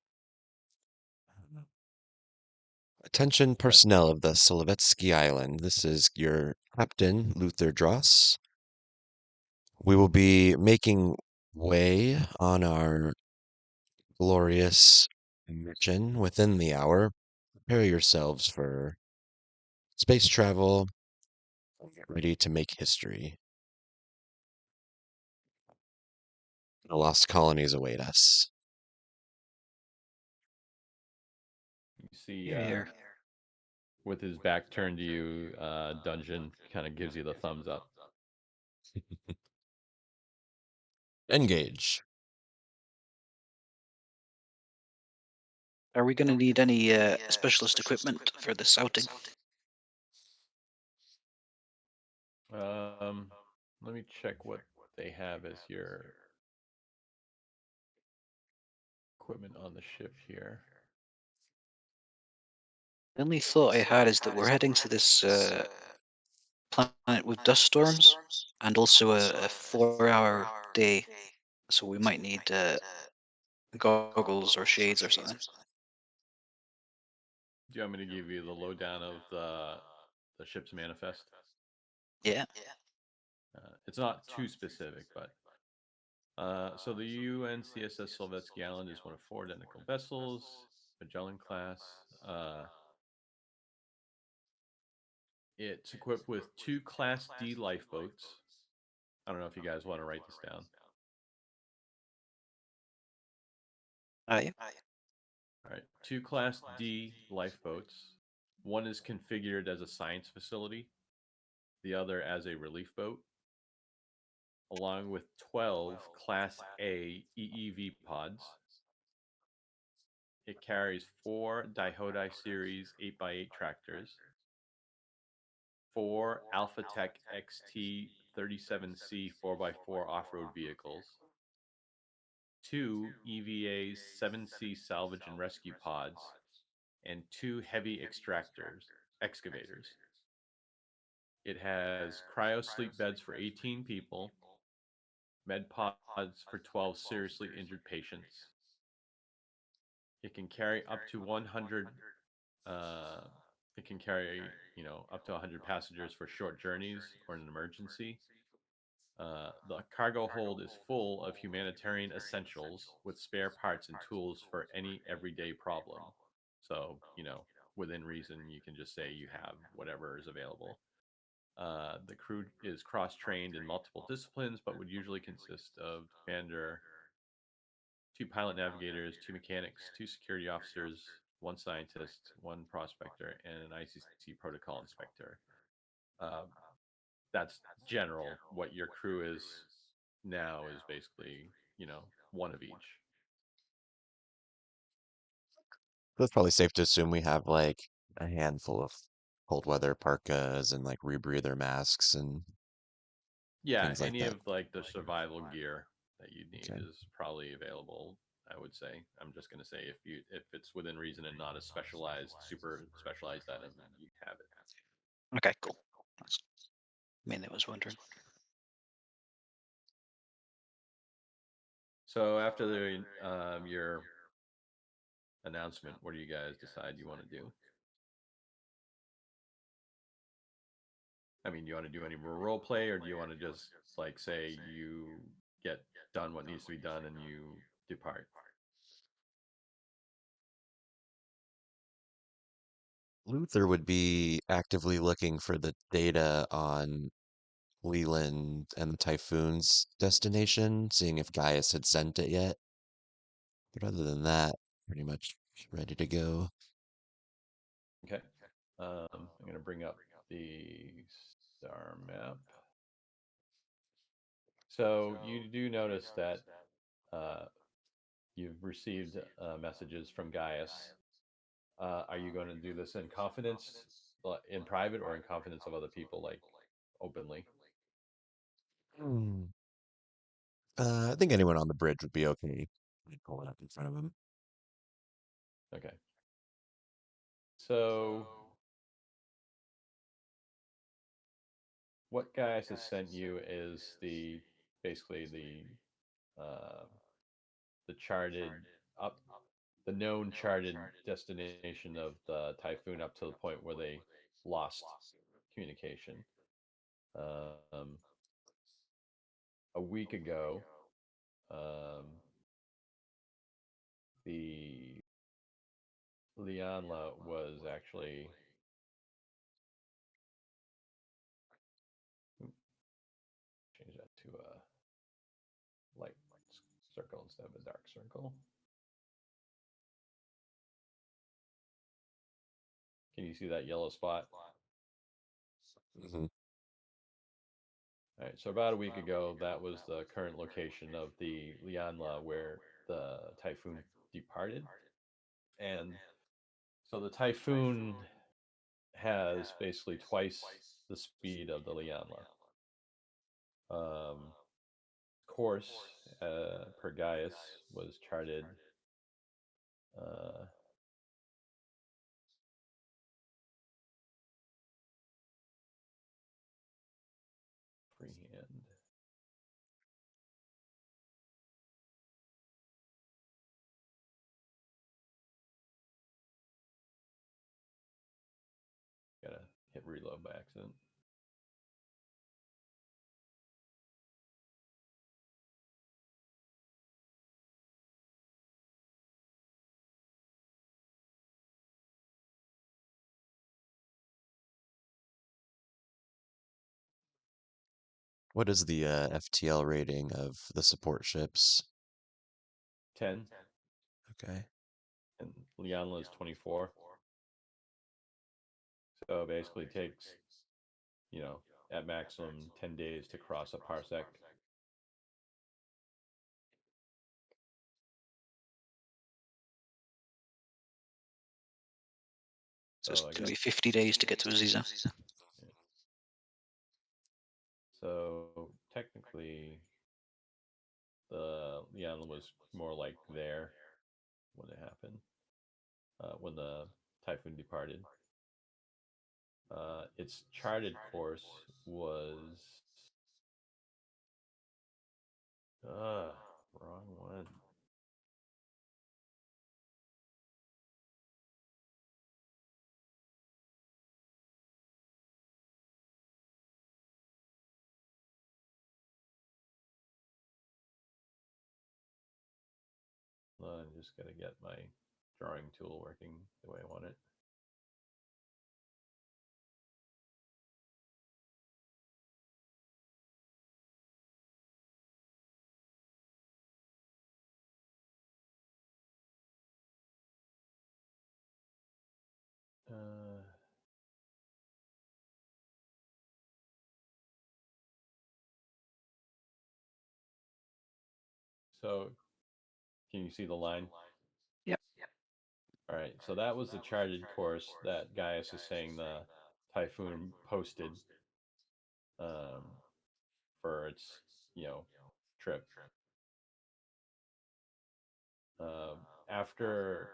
Attention Right. personnel of the Solovetsky Island. This is your captain, Luther Dross. We will be making way on our glorious mission within the hour. Prepare yourselves for space travel and get ready to make history. The lost colonies await us. You see, Here, here. with his back turned to you, Dungeon kind of gives you the thumbs up. Engage. Are we going to need any specialist equipment for this outing? Um, Let me check what they have as your equipment on the ship here. The only thought I had is that we're heading to this planet with dust storms and also a 4-hour day, so we might need goggles or shades or something. Do you want me to give you the lowdown of the ship's manifest? Yeah. It's not too specific, but so the UNCSS Solvetsky Island is one of four identical vessels, Magellan class. It's equipped with two Class D lifeboats. I don't know if you guys want to write this down. Yeah. All right, two Class D lifeboats. One is configured as a science facility, the other as a relief boat, along with 12 Class A EEV pods. It carries four Daihodai Series 8x8 tractors, four AlphaTech XT 37C 4x4 off road vehicles, two EVA 7C salvage and rescue pods, and two heavy excavators. It has cryo sleep beds for 18 people, med pods for 12 seriously injured patients. It can carry up to 100. Uh, it can carry, up to 100 passengers for short journeys or an emergency. The cargo hold is full of humanitarian essentials with spare parts and tools for any everyday problem. So, within reason, you can just say you have whatever is available. The crew is cross trained in multiple disciplines, but would usually consist of commander, two pilot navigators, two mechanics, two security officers, one scientist, one prospector, and an ICC protocol inspector. Uh, that's general. What your crew is now is basically, one of each. It's probably safe to assume we have like a handful of cold weather parkas and like rebreather masks and Yeah, things like any that. of like the survival gear that you need Okay. is probably available. I would say. I'm just gonna say if it's within reason and not a specialized, super specialized item, then you have it. Okay, cool. That's mainly what I was wondering. So after the your announcement, what do you guys decide you want to do? I mean, do you want to do any more role play, or do you want to just like say you get done what needs to be done and you depart? Luther would be actively looking for the data on Leland and the Typhoon's destination, seeing if Gaius had sent it yet. But other than that, pretty much ready to go. Okay. I'm gonna bring up the star map. So you do notice that uh, you've received messages from Gaius. Are you going to do this in confidence, in private, or in confidence of other people, like openly? Hmm. I think anyone on the bridge would be okay. I'd pull it up in front of him. Okay. So what Gaius has sent you is basically the charted up the known charted destination of the typhoon up to the point where they lost communication. Um, a week ago, um, the Lianla was actually change that to a light circle instead of a dark circle. Can you see that yellow spot? Hmm. All right, so about a week ago, that was the current location of the Lianla where the typhoon departed. And so the typhoon has basically twice the speed of the Lianla. Course, per Gaius, was charted uh, freehand. Gotta hit reload by accident. What is the FTL rating of the support ships? 10, Okay. and Lianla is 24. So basically takes, at maximum 10 days to cross a parsec. So it's So I going to guess, be 50 days to get to Aziza. yeah. So technically, the Lianla was more like there when it happened, when the typhoon departed. Its charted course was Wrong one. I'm just gonna get my drawing tool working the way I want it. Uh, so, can you see the line? Yep. All right, so that was the charted course that Gaius is saying the Typhoon posted um, for its, trip. After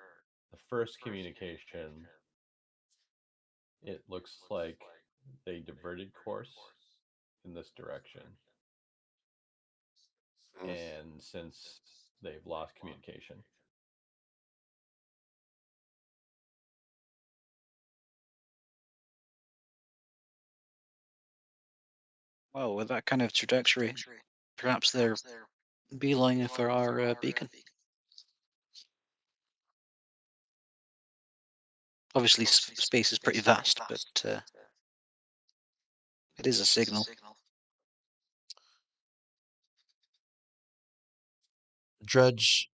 the first communication, it looks like they diverted course in this direction. Mm. And since they've lost communication. Well, with that kind of trajectory, perhaps they're beelining for our beacon. Obviously, space is pretty vast, but it is a signal. Drudge,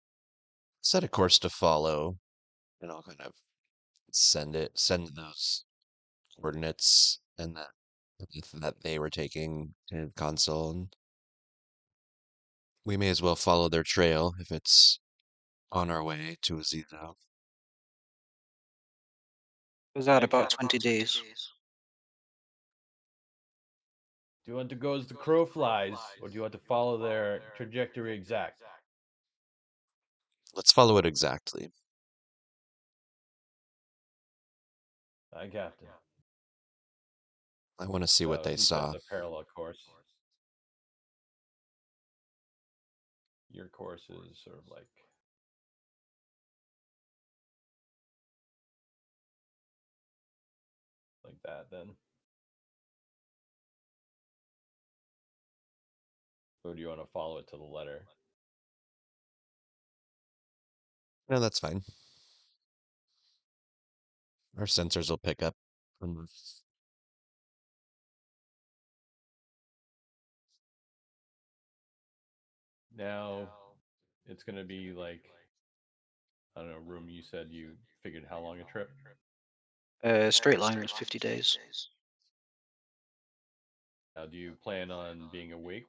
set a course to follow, and I'll kind of send those coordinates and that they were taking to console, and we may as well follow their trail if it's on our way to Azizo. It was out I about got 20 days. Do you want to go as the crow flies, or do you want to follow their trajectory exact? Let's follow it exactly. Aye, Captain. I want to see what So they he sets saw. a parallel course. Your course is sort of like that then. Or do you want to follow it to the letter? No, that's fine. Our sensors will pick up. Now, it's going to be like, I don't know, Room, you said you figured how long a trip? Straight line was 50 days. Now, do you plan on being awake?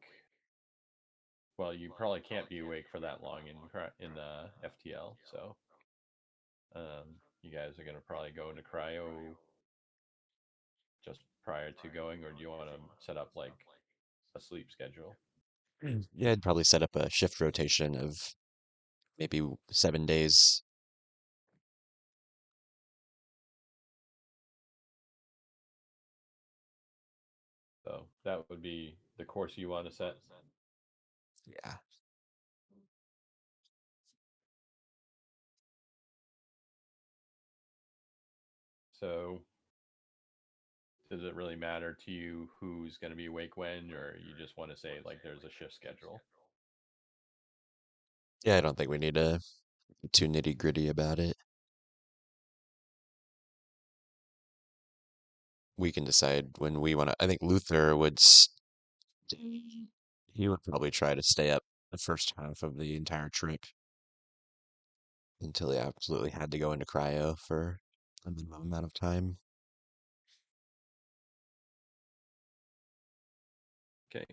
Well, you probably can't be awake for that long in FTL, so you guys are going to probably go into cryo just prior to going, or do you want to set up like a sleep schedule? Yeah, I'd probably set up a shift rotation of maybe 7 days. So that would be the course you want to set. Yeah. So does it really matter to you who's going to be awake when, or you just want to say like there's a shift schedule? Yeah, I don't think we need to be too nitty-gritty about it. We can decide when we want to. I think Luther would he would probably try to stay up the first half of the entire trip until he absolutely had to go into cryo for a minimum amount of time. Okay.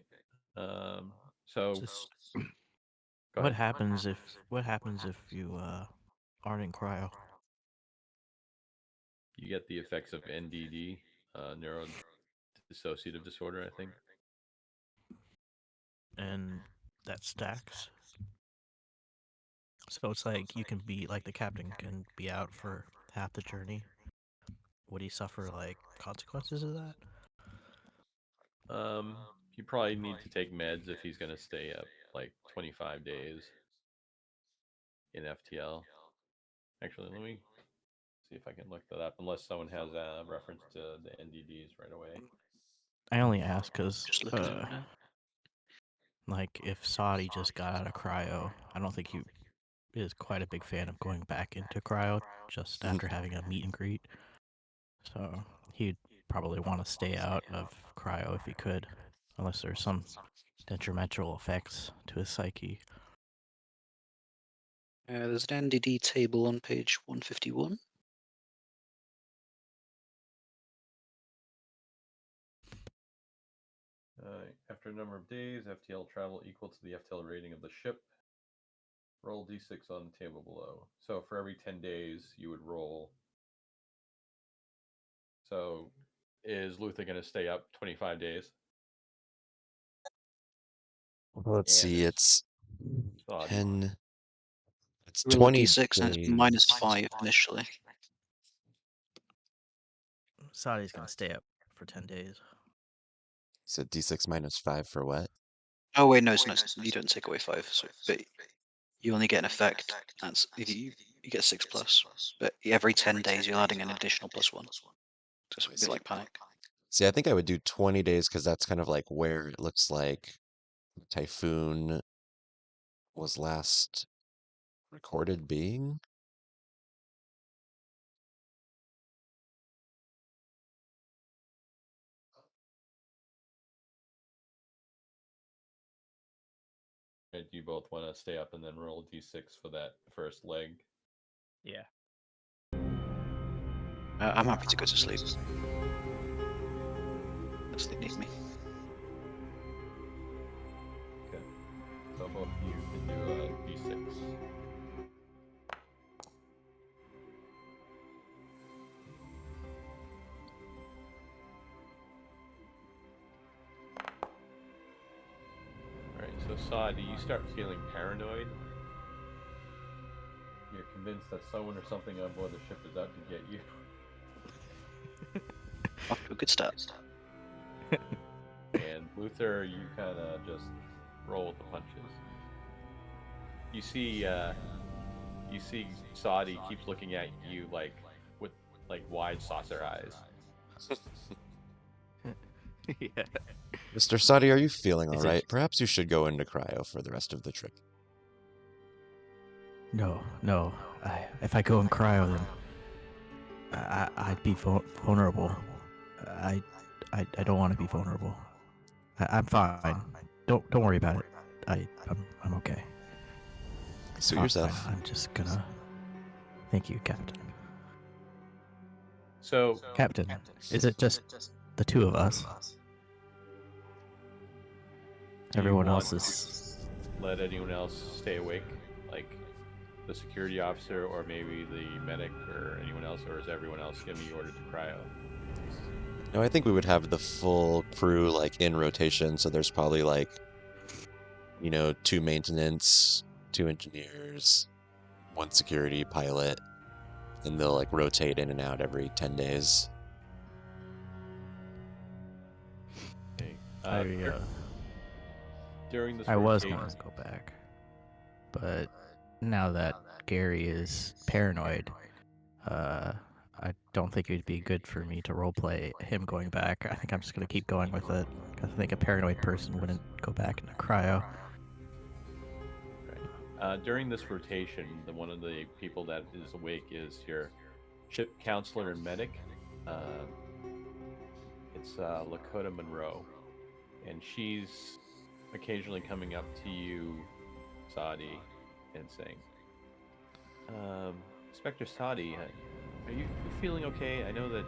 So Just go what ahead. happens if you aren't in cryo? You get the effects of NDD, neurodissociative disorder, I think. And that stacks. So it's like you can be like the captain can be out for half the journey. Would he suffer like consequences of that? You probably need to take meds if he's going to stay up like 25 days in FTL. Actually, let me see if I can look that up, unless someone has a reference to the NDDs right away. I only ask because, Just looking at it now. like, if Saudi just got out of cryo, I don't think he is quite a big fan of going back into cryo just after having a meet and greet. So he'd probably want to stay out of cryo if he could, unless there's some detrimental effects to his psyche. There's an NDD table on page 151. After a number of days, FTL travel equal to the FTL rating of the ship. Roll d6 on the table below. So for every 10 days, you would roll. So is Luther going to stay up 25 days? Let's And see, is it's Saudi. 10. It's Roll a 20 d6 and it's days. -5 initially. Saudi's gonna stay up for 10 days. So d6 minus 5 for what? Oh wait, no, you don't take away 5, so, but you only get an effect. That's you get 6 plus, but every 10 days you're adding an additional +1. Just a bit like panic. See, I think I would do 20 days because that's kind of like where it looks like Typhoon was last recorded being. Do you both want to stay up and then roll d6 for that first leg? Yeah. I'm happy to go to sleep. Unless they need me. Okay. So both of you can do a d6. Alright, so Saudi, you start feeling paranoid. You're convinced that someone or something on board the ship is out to get you. Off to a good start. And Luther, you kind of just roll with the punches. You see Saudi keeps looking at you like with like wide saucer eyes. Yeah. Mr. Sadi, are you feeling all Is it right? Perhaps you should go into cryo for the rest of the trip. No. If I go in cryo, then I'd be vulnerable. I don't want to be vulnerable. I'm fine. Don't worry about it. I'm okay. Suit Fine. yourself. I'm just gonna. Thank you, Captain. So Captain, is it just the two of us? do you Everyone want else is. to let anyone else stay awake, like the security officer or maybe the medic or anyone else, or is everyone else going to be ordered to cryo? No, I think we would have the full crew like in rotation, so there's probably like, 2 maintenance, 2 engineers, 1 security pilot, and they'll like rotate in and out every 10 days. Okay. During this I was rotation, gonna go back, but now that Gary is paranoid, I don't think it'd be good for me to roleplay him going back. I think I'm just gonna keep going with it because I think a paranoid person wouldn't go back into cryo. during this rotation, one of the people that is awake is your ship counselor and medic. It's Lakota Monroe, and she's occasionally coming up to you, Saudi, and saying, Inspector Saudi, are you feeling okay? I know that,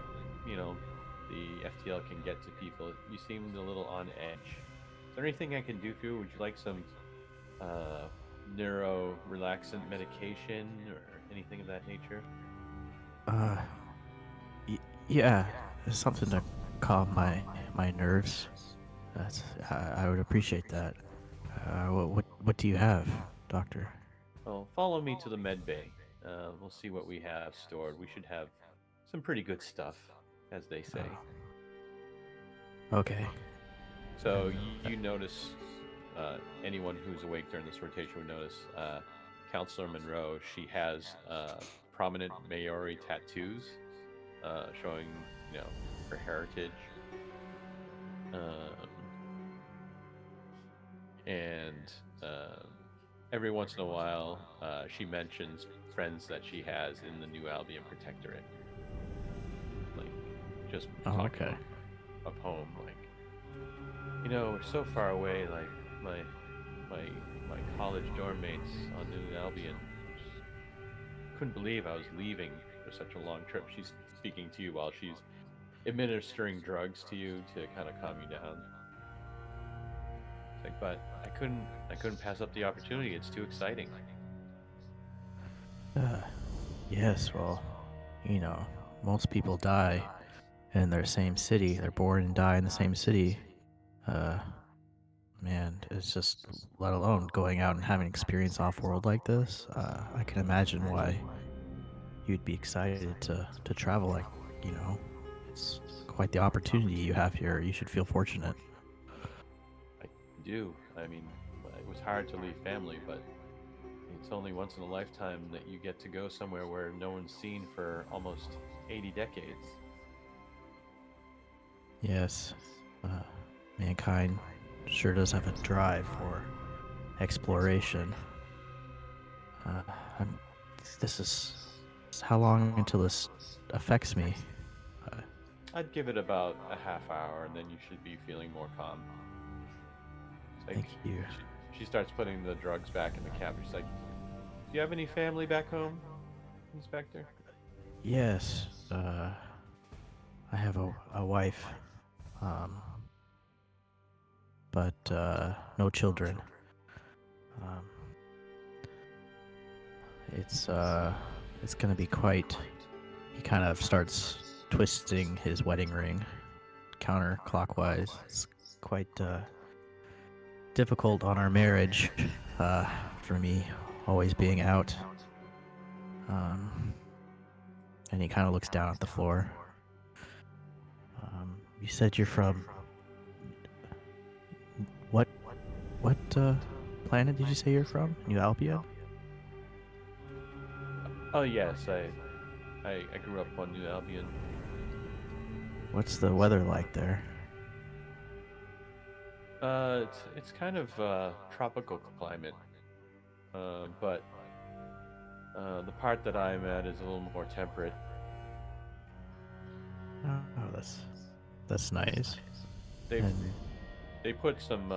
the FTL can get to people. You seemed a little on edge. Is there anything I can do for you? Would you like some neuro relaxant medication or anything of that nature? Yeah, something to calm my nerves. I would appreciate that. What do you have, Doctor? Well, follow me to the med bay. We'll see what we have stored. We should have some pretty good stuff, as they say. Okay. So you notice anyone who's awake during this rotation would notice Counselor Monroe, she has prominent Maori tattoos showing, her heritage. Um, and every once in a while, she mentions friends that she has in the New Albion Protectorate. Like, just Oh, talking okay. of home, like, we're so far away, like, my my college dorm mates on New Albion. Just couldn't believe I was leaving for such a long trip. She's speaking to you while she's administering drugs to you to kind of calm you down. It's like, but I couldn't pass up the opportunity. It's too exciting. Yes, well, most people die in their same city. They're born and die in the same city. Man, it's just, let alone going out and having an experience off-world like this. I can imagine why you'd be excited to travel. Like, it's quite the opportunity you have here. You should feel fortunate. I do. I mean, it was hard to leave family, but it's only once in a lifetime that you get to go somewhere where no one's seen for almost 80 decades. Yes, mankind sure does have a drive for exploration. I'm, this is how long until this affects me? I'd give it about a half hour, and then you should be feeling more calm. It's like Thank you. she starts putting the drugs back in the cap. She's like, "Do you have any family back home, Inspector?" Yes, I have a wife, but no children. Um, it's gonna be quite. He kind of starts twisting his wedding ring counterclockwise. It's quite difficult on our marriage, for me always being out. And he kind of looks down at the floor. You said you're from what planet did you say you're from? New Albion? Oh yes, I grew up on New Albion. What's the weather like there? It's kind of tropical climate, but the part that I'm at is a little more temperate. Oh, that's nice. They've And they put some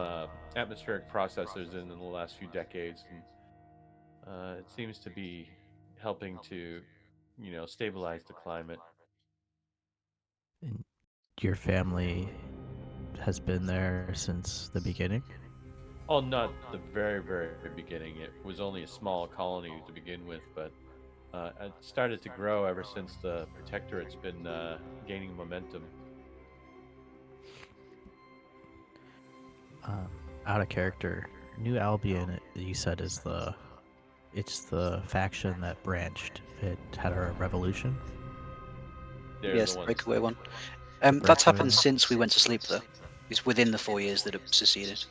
atmospheric processors in the last few decades, and it seems to be helping to, stabilize the climate. and your family has been there since the beginning? Oh, not the very, very beginning. It was only a small colony to begin with, but it started to grow ever since the protectorate's been gaining momentum. Out of character, New Albion, you said, it's the faction that branched. It had a revolution. They're Yes, the the ones. breakaway one. The That's breakaway happened one? since we went to sleep, though. It's within the 4 years that it seceded.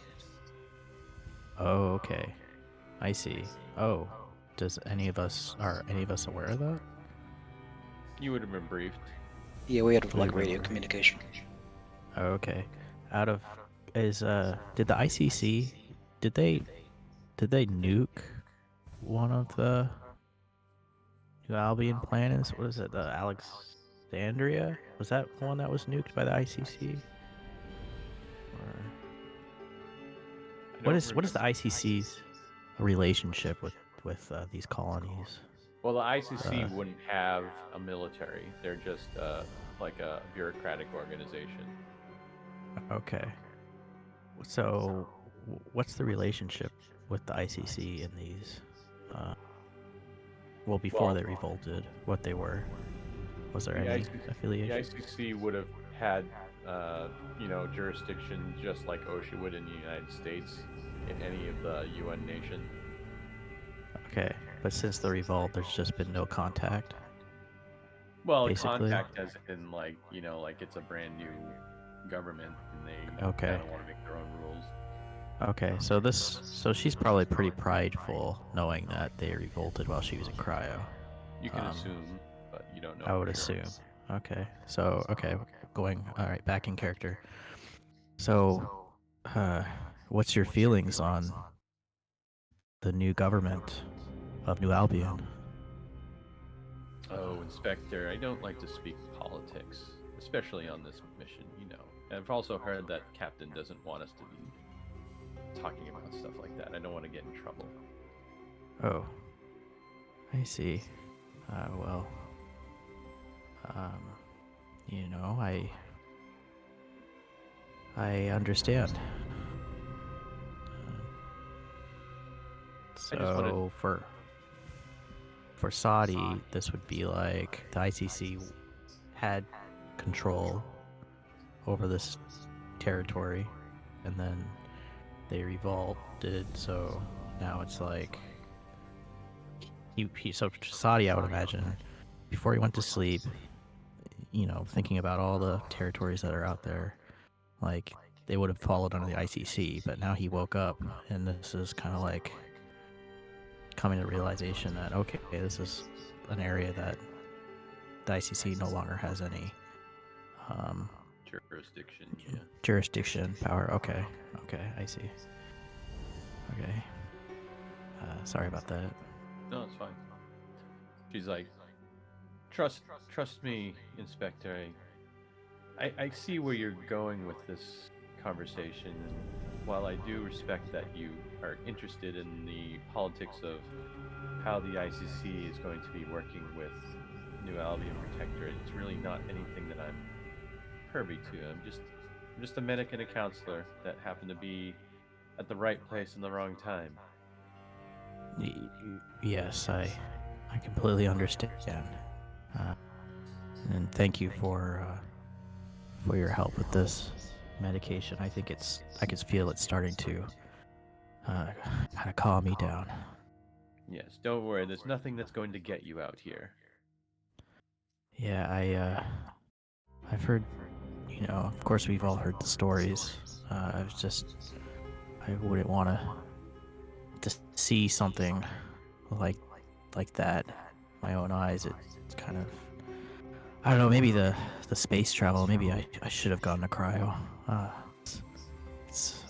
Oh, okay. I see. Oh, are any of us aware of that? You would have been briefed. Yeah, we had We've like been radio briefed. communication. Oh, okay. Out of did the ICC did they nuke one of the New Albion planets? What is it? The Alexandria? Was that one that was nuked by the ICC? Or I don't what is the remember. ICC's relationship with these colonies? Well, the ICC Uh, wouldn't have a military. They're just like a bureaucratic organization. Okay. So, what's the relationship with the ICC in these? Well, before Well, they revolted, what they were? Was there the any ICC, the affiliation? ICC would have had, jurisdiction just like OSHA would in the United States in any of the UN nation. Okay, but since the revolt, there's just been no contact, Well, basically. contact as in like it's a brand new government and they Okay. kind of want to make their own rules. Okay, so she's probably pretty prideful, knowing that they revolted while she was in cryo. You can Um, assume, but you don't know I would for sure. assume. Okay, so going all right, back in character. So, uh, what's your feelings on the new government of New Albion? Oh, Inspector, I don't like to speak politics, especially on this mission, you know. I've also heard that Captain doesn't want us to be talking about stuff like that. I don't want to get in trouble. Oh, I see. Well, um, you know, I understand. I just wanted. So for Saudi, this would be like the ICC had control over this territory, and then they revolted. So now it's like so Saudi, I would imagine, before he went to sleep, you know, thinking about all the territories that are out there, like they would have followed under the ICC, but now he woke up, and this is kind of like coming to the realization that okay, this is an area that the ICC no longer has any Jurisdiction, yeah. jurisdiction power. Okay, I see. Okay, sorry about that. No, it's fine. She's like, trust me, Inspector. I see where you're going with this conversation, and while I do respect that you are interested in the politics of how the ICC is going to be working with New Albion Protectorate, it's really not anything that I'm privy to. I'm just a medic and a counselor that happen to be at the right place in the wrong time. Yes, I completely understand, and thank you for your help with this medication. I think I can feel it starting to kind of calm me down. Yes, don't worry. There's nothing that's going to get you out here. Yeah, I've heard, you know, of course we've all heard the stories. I wouldn't want to see something like that. My own eyes. It's kind of, I don't know. Maybe the space travel. Maybe I should have gone to cryo. It's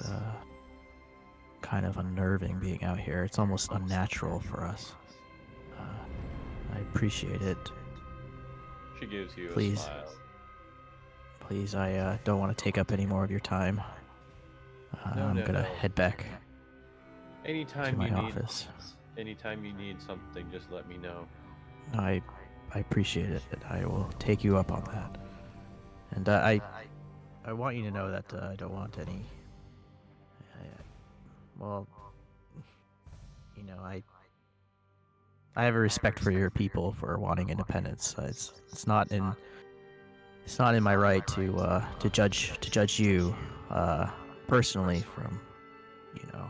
kind of unnerving being out here. It's almost unnatural for us. I appreciate it. She gives you Please. a smile. Please, I don't want to take up any more of your time. I'm gonna head back to Anytime my you need, office. anytime you need something, just let me know. I appreciate it. I will take you up on that. And I want you to know that I don't want any. Well, you know, I have a respect for your people for wanting independence. It's not in my right to judge you personally from, you know,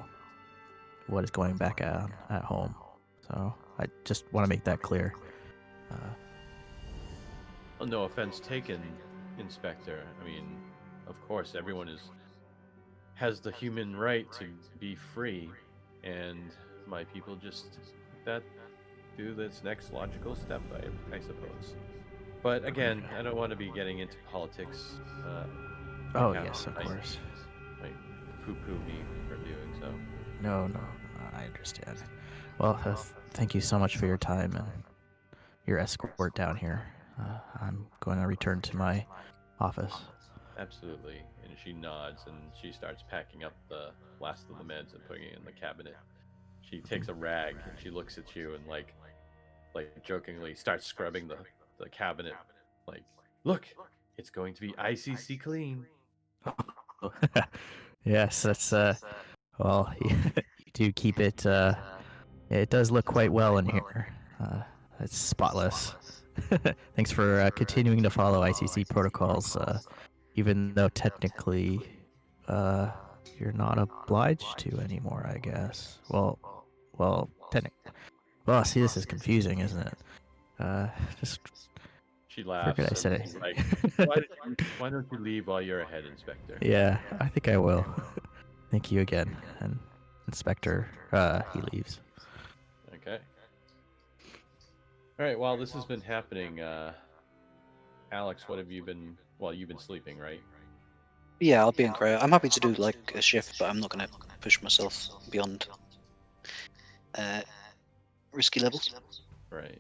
what is going back at home. So I just want to make that clear. Well, no offense taken, Inspector. I mean, of course, everyone has the human right to be free, and my people just do this next logical step, I suppose. But again, I don't want to be getting into politics. Oh yes, of course. Might poo-poo me for doing so. No, I understand. Well, thank you so much for your time and your escort down here. I'm going to return to my office. Absolutely. And she nods and she starts packing up the last of the meds and putting it in the cabinet. She takes a rag and she looks at you and like jokingly starts scrubbing the cabinet. Like, look, it's going to be ICC clean. Yes, that's well, you do keep it. It does look quite well in here. It's spotless. Thanks for continuing to follow ICC protocols, even though technically you're not obliged to anymore, I guess. Well, technically. Well, see, this is confusing, isn't it? Just She laughs. Forget I said and it. Like, why don't you leave while you're ahead, Inspector? Yeah, I think I will. Thank you again. And Inspector, he leaves. Okay. All right. While this has been happening, Alex, what have you been? Well, you've been sleeping, right? Yeah, I'll be in cryo. I'm happy to do like a shift, but I'm not going to push myself beyond uh, risky levels. Right.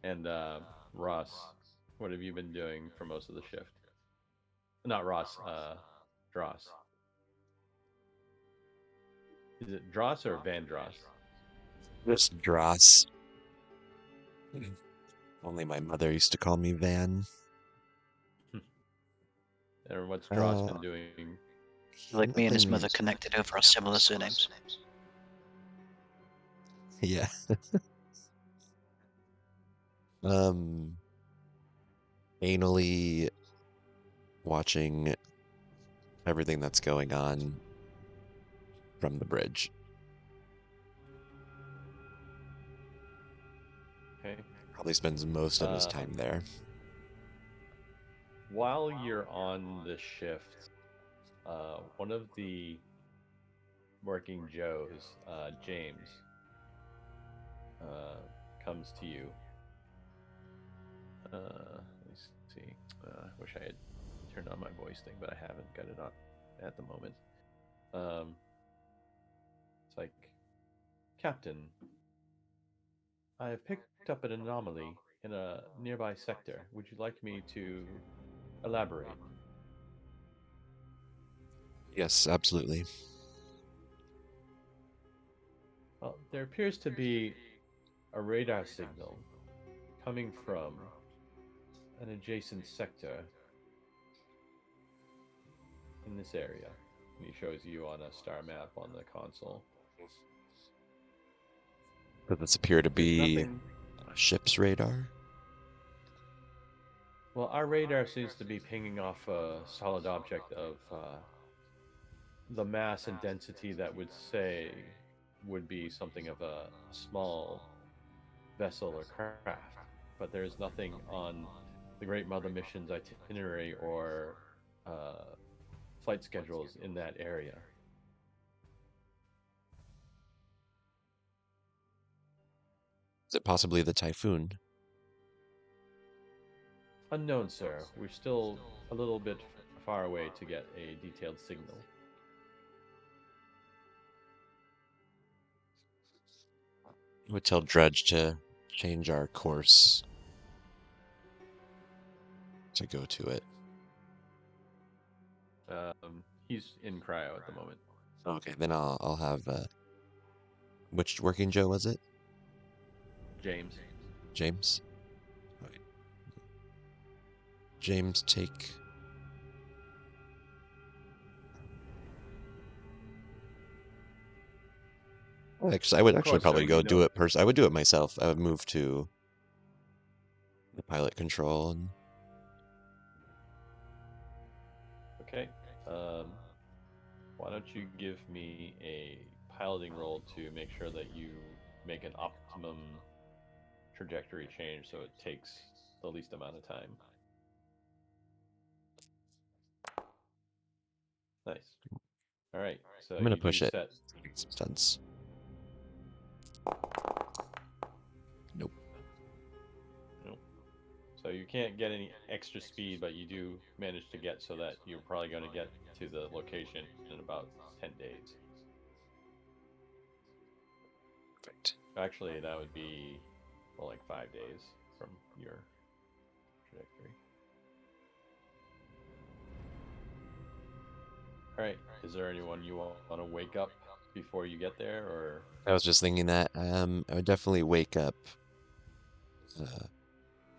And Ross, what have you been doing for most of the shift? Not Ross. Dross. Is it Dross or Vandross? Just Dross. Only my mother used to call me Van. Or what's Dross Uh, been doing? Like me and his nothing. mother connected over our similar surnames. Yeah. Anally watching everything that's going on from the bridge. Okay. Probably spends most of his Uh, time there. while you're on the shift, one of the working Joes, James, uh, comes to you. Let me see. I wish I had turned on my voice thing, but I haven't got it on at the moment. It's like, Captain, I have picked up an anomaly in a nearby sector. Would you like me to elaborate? Yes, absolutely. Well, there appears to be a radar signal coming from an adjacent sector in this area. And he shows you on a star map on the console. Does this appear to There's be nothing. a ship's radar? Well, our radar seems to be pinging off a solid object of the mass and density that would say would be something of a small vessel or craft. But there is nothing on the Great Mother mission's itinerary or flight schedules in that area. Is it possibly the Typhoon? Unknown, sir. We're still a little bit far away to get a detailed signal. I would tell Dredge to change our course to go to it. He's in cryo at the moment. Okay, then I'll have which working Joe was it? James. James? Right. James, take. Actually, I would Of actually course, sir. probably We go do know. it I would do it myself. I would move to the pilot control and Okay. Why don't you give me a piloting roll to make sure that you make an optimum trajectory change so it takes the least amount of time. Nice. All right. So I'm gonna you do push it. set. Make some sense. Nope. Nope. So you can't get any extra speed, but you do manage to get so that you're probably going to get to the location in about 10 days. Perfect. Actually, that would be, well, like 5 days from your trajectory. All right. Is there anyone you want to wake up before you get there, or I was just thinking that I would definitely wake up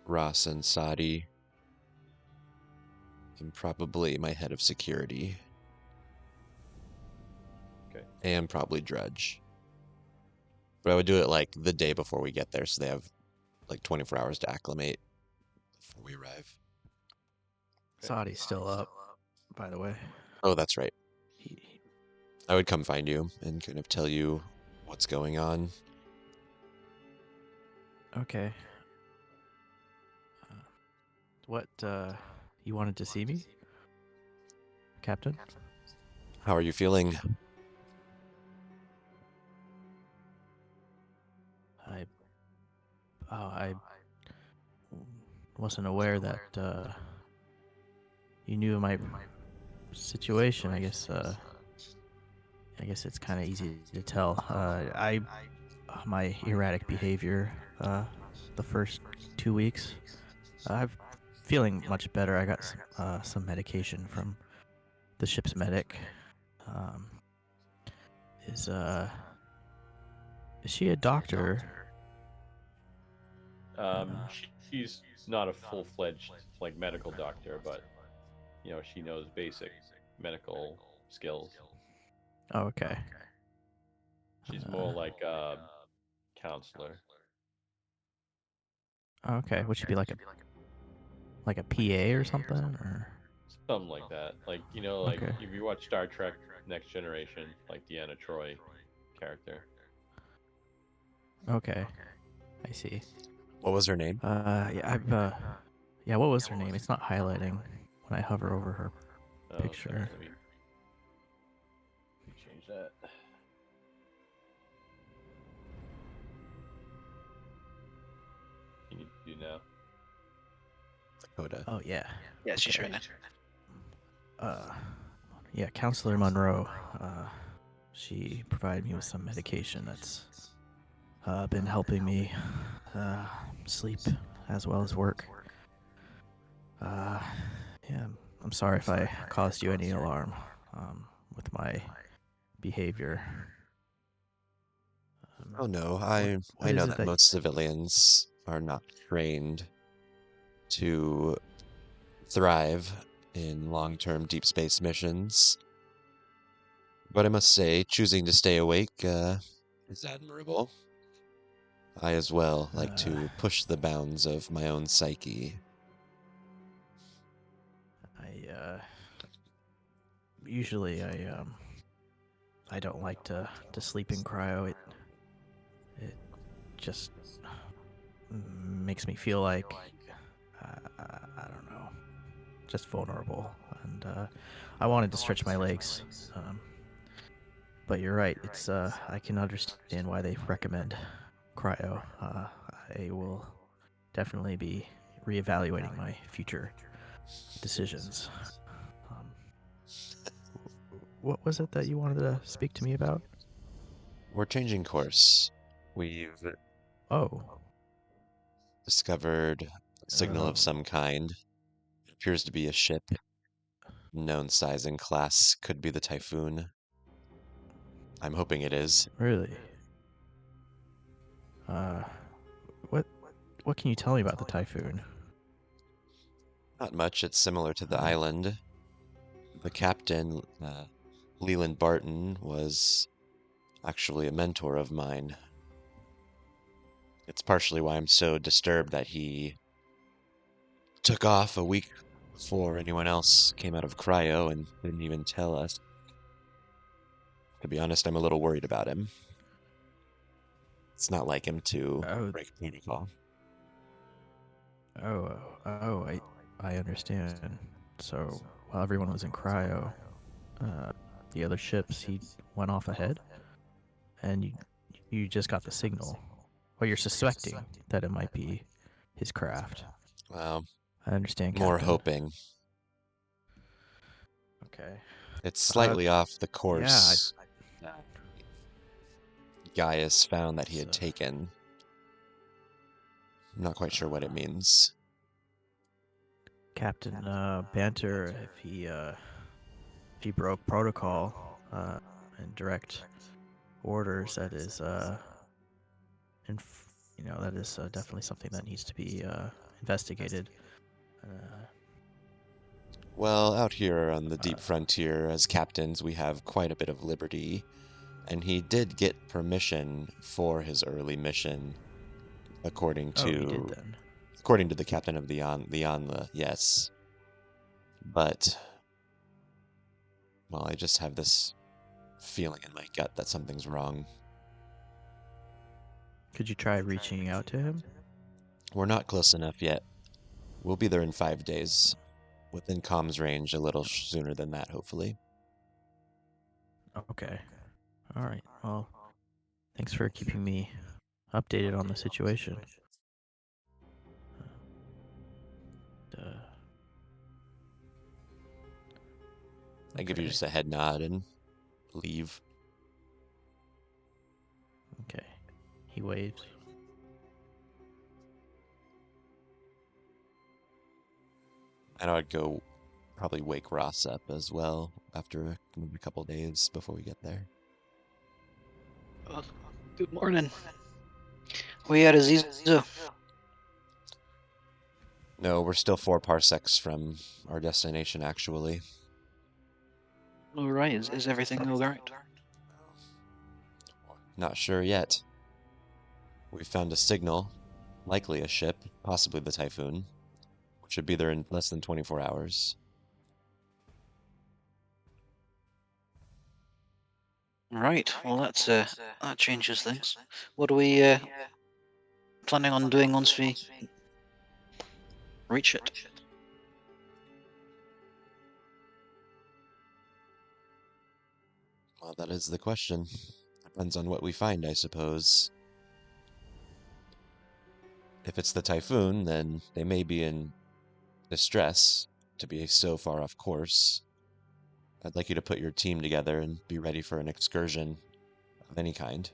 Ross and Sadi and probably my head of security okay? and probably Dredge. But I would do it like the day before we get there so they have like 24 hours to acclimate before we arrive. Okay. Sadi's still up, by the way. Oh, that's right. He, I would come find you and kind of tell you what's going on. okay. What, you wanted to see me? Captain? How are you feeling? I wasn't aware that you knew my situation. I guess it's kind of easy to tell. My erratic behavior, the first 2 weeks, I'm feeling much better. I got some medication from the ship's medic. Um, is uh, is she a doctor? She's not a full-fledged like medical doctor, but she knows basic medical skills. Oh, okay. She's more like a counselor. Okay. Would she be like a PA or something? Or Something like that. Like okay. if you watch Star Trek Next Generation, like Deanna Troy character. Okay. I see. What was her name? Yeah. What was her name? It's not highlighting when I hover over her Oh, sorry, picture. let me change that. Can you do now? Dakota. Oh yeah. Yeah, she's Okay. showing now. Yeah, Counselor Monroe. She provided me with some medication that's been helping me sleep as well as work. Yeah, I'm sorry if I caused you any alarm with my behavior. Oh no, What I is know it that most civilians are not trained to thrive in long-term deep space missions. But I must say, choosing to stay awake is admirable. I as well like to push the bounds of my own psyche. Usually I don't like to sleep in cryo. It just makes me feel like I don't know, just vulnerable. And I wanted to stretch my legs, but you're right. It's I can understand why they recommend cryo. I will definitely be reevaluating my future decisions. What was it that you wanted to speak to me about? We're changing course. We've Oh, discovered a signal of some kind. It appears to be a ship. Known size and class. Could be the Typhoon. I'm hoping it is. really? Uh, what what can you tell me about the Typhoon? Not much. It's similar to the island. The captain, Leland Barton, was actually a mentor of mine. It's partially why I'm so disturbed that he took off a week before anyone else came out of cryo and didn't even tell us. To be honest, I'm a little worried about him. It's not like him to Oh, break protocol. I understand. So while everyone was in cryo, uh, the other ships, he went off ahead, and you just got the signal, or you're suspecting that it might be his craft. Well, I understand, more Captain. hoping. Okay. It's slightly off the Yeah, course Gaius found that he had it's, taken. I'm not quite sure what it means. Captain Banter, if he broke protocol and direct orders, that is that is definitely something that needs to be investigated. Well, out here on the deep frontier, as captains, we have quite a bit of liberty, and he did get permission for his early mission, according Oh, he did to then. according to the captain of the Yanla, yes. But well, I just have this feeling in my gut that something's wrong. Could you try reaching out to him? We're not close enough yet. We'll be there in 5 days, within comms range a little sooner than that, hopefully. Okay. All right. Well, thanks for keeping me updated on the situation. I give you Okay. just a head nod and leave. Okay. He waves. And I'd go probably wake Ross up as well after maybe a couple days before we get there. Oh, good morning. We at Azizo. No, we're still 4 parsecs from our destination, actually. All right. Is everything all right? Not sure yet. We found a signal, likely a ship, possibly the Typhoon, which should be there in less than 24 hours. Right. Well, that changes things. What are we planning on doing once we reach it? Well, that is the question. Depends on what we find, I suppose. If it's the Typhoon, then they may be in distress to be so far off course. I'd like you to put your team together and be ready for an excursion of any kind.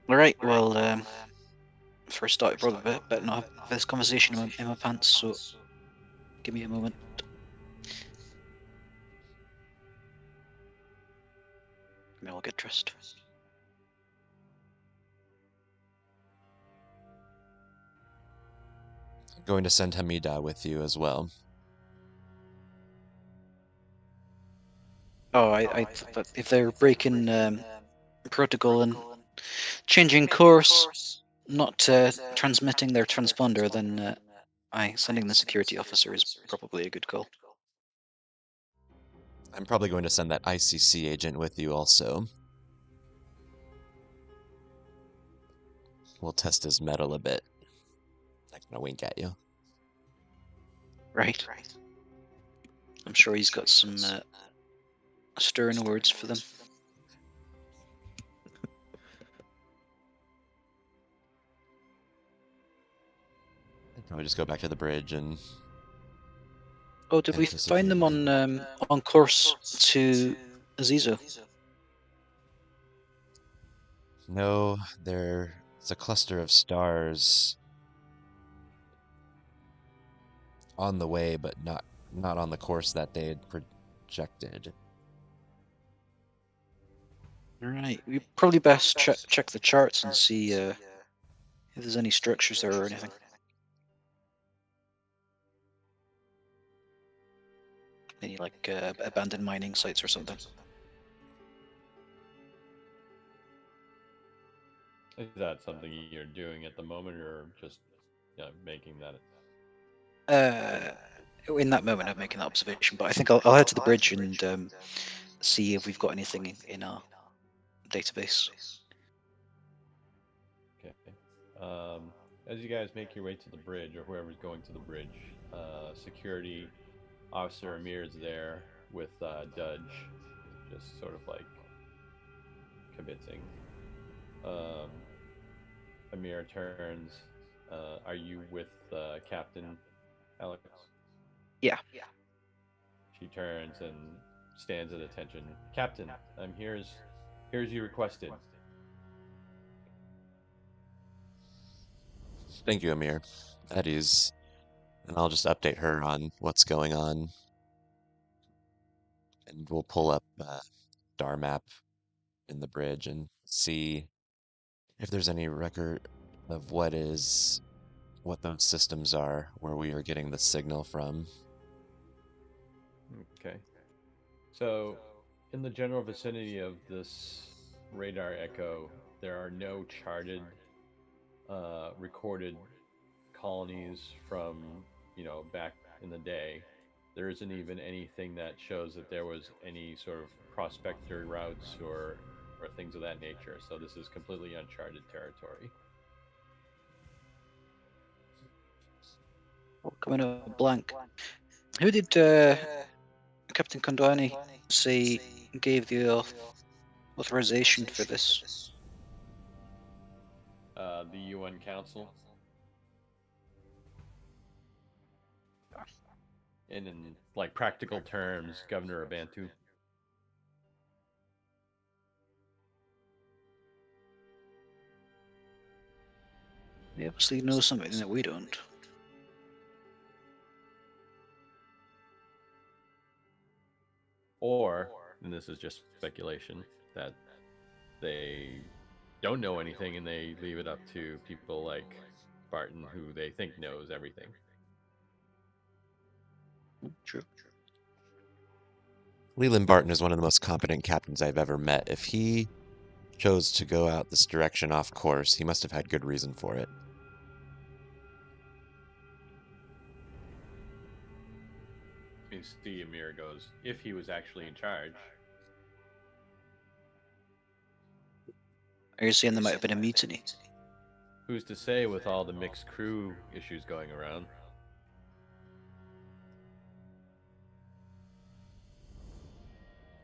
All right. Well, for a start, probably better not have this conversation in my pants. So, give me a moment. Maybe I'll get dressed. I'm going to send Hamida with you as well. Oh, I thought if they're breaking protocol and changing course, not transmitting their transponder, then sending the security officer is probably a good call. I'm probably going to send that ICC agent with you also. We'll test his mettle a bit. I'm gonna wink at you. Right. I'm sure he's got some stirring words for them. I'd probably just go back to the bridge and Oh, did we find them on course to Azizo? no, there's a cluster of stars on the way, but not on the course that they had projected. All right. We probably best check the charts and see if there's any structures there or anything. Any like abandoned mining sites or something. Is that something you're doing at the moment, or just making that? In that moment, I'm making that observation, but I think I'll head to the bridge and see if we've got anything in our database. Okay. As you guys make your way to the bridge, or whoever's going to the bridge, security officer Amir is there with Dudge, just sort of like kibitzing. Amir turns. Are you with Captain Alex? Yeah. She turns and stands at attention. Captain, I'm here's you requested. Thank you, Amir. At ease. And I'll just update her on what's going on. And we'll pull up star map in the bridge and see if there's any record of what those systems are where we are getting the signal from. Okay. So, in the general vicinity of this radar echo, there are no charted, recorded colonies from, back in the day. There isn't even anything that shows that there was any sort of prospector routes or things of that nature. So this is completely uncharted territory. Coming up blank. Who did Captain Kondwani say gave the authorization for this? The UN Council. And in like practical terms, Governor of Bantu. He obviously knows something that we don't. Or, and this is just speculation, that they don't know anything and they leave it up to people like Barton, who they think knows everything. True. Leland Barton is one of the most competent captains I've ever met. If he chose to go out this direction off course, he must have had good reason for it. You see, Amir goes, if he was actually in charge. Are you saying there might have been a mutiny? Who's to say with all the mixed crew issues going around?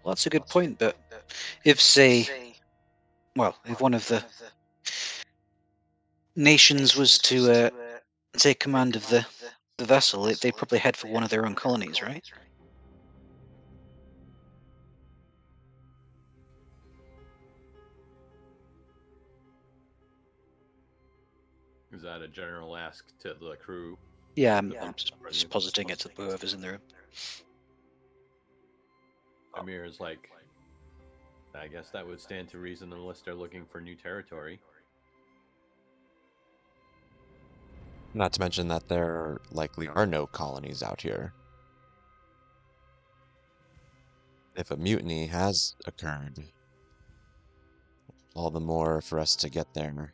Well, that's a good point, but if, say, well, if one of the nations was to take command of the vessel, they'd probably head for one of their own colonies, right? Is that a general ask to the crew? Yeah, I'm just positing it to whoever's in the room. Amir is like, I guess that would stand to reason unless they're looking for new territory. Not to mention that there likely are no colonies out here. If a mutiny has occurred, all the more for us to get there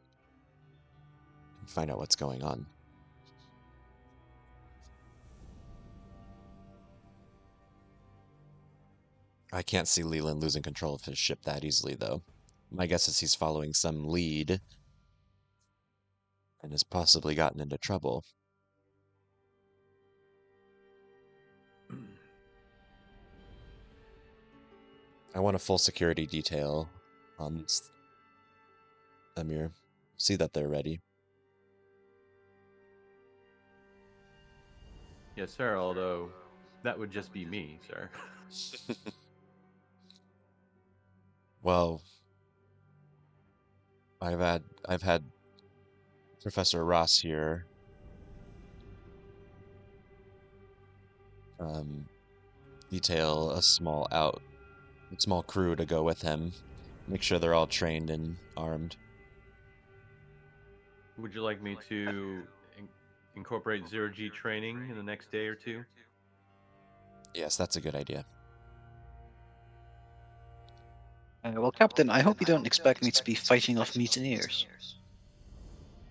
and find out what's going on. I can't see Leland losing control of his ship that easily, though. My guess is he's following some lead and has possibly gotten into trouble. I want a full security detail on Amir. See that they're ready. Yes, sir, although that would just be me, sir. Well, I've had Professor Ross here detail a small crew to go with him. Make sure they're all trained and armed. Would you like me to incorporate zero-G training in the next day or two? Yes, that's a good idea. Well, Captain, I hope you don't expect me to be fighting off mutineers.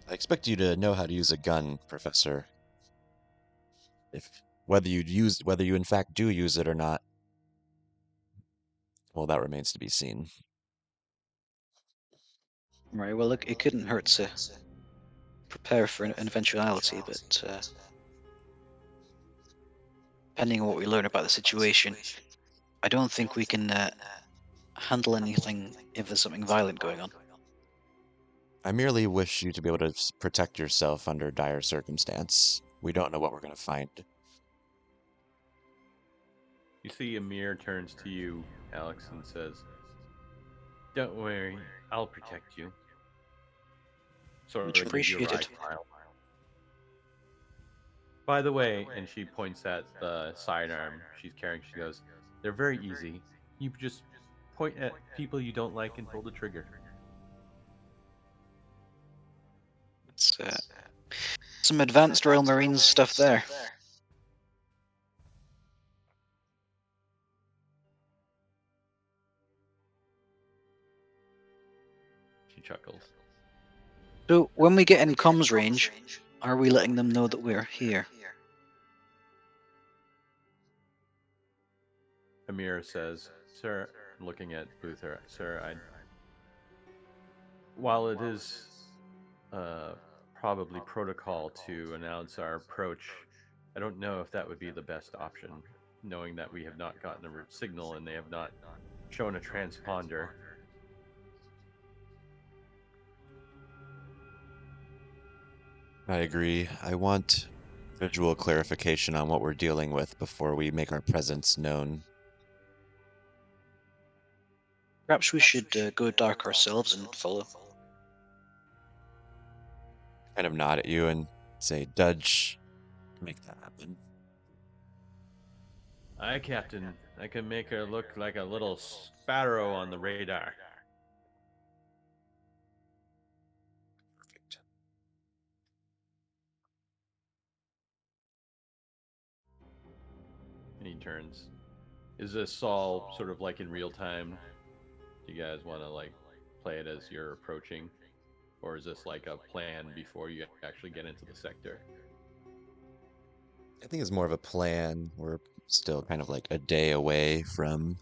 I expect you to know how to use a gun, Professor. Whether you in fact do use it or not, well, that remains to be seen. Right, well, look, it couldn't hurt to prepare for an eventuality, but depending on what we learn about the situation, I don't think we can handle anything if there's something violent going on. I merely wish you to be able to protect yourself under dire circumstance. We don't know what we're going to find. You see, Amir turns to you, Alex, and says, "Don't worry, I'll protect you." Sort Much of gives you a wry appreciated. smile. By the way, and she points at the sidearm she's carrying. She goes, "They're very easy. You just point at people you don't like and pull the trigger." It's some advanced Royal Marines stuff there. She chuckles. So, when we get in comms range, are we letting them know that we're here? Amir says, "Sir," looking at Luther, "Sir, while it is probably protocol to announce our approach, I don't know if that would be the best option, knowing that we have not gotten a signal and they have not shown a transponder." I agree. I want visual clarification on what we're dealing with before we make our presence known. Perhaps we should go dark ourselves and follow. Kind of nod at you and say, Dudge, make that happen. Aye, Captain. I can make her look like a little sparrow on the radar. Perfect. And he turns. Is this all sort of like in real time? Do you guys want to like play it as you're approaching? Or is this like a plan before you actually get into the sector? I think it's more of a plan. We're still kind of like a day away from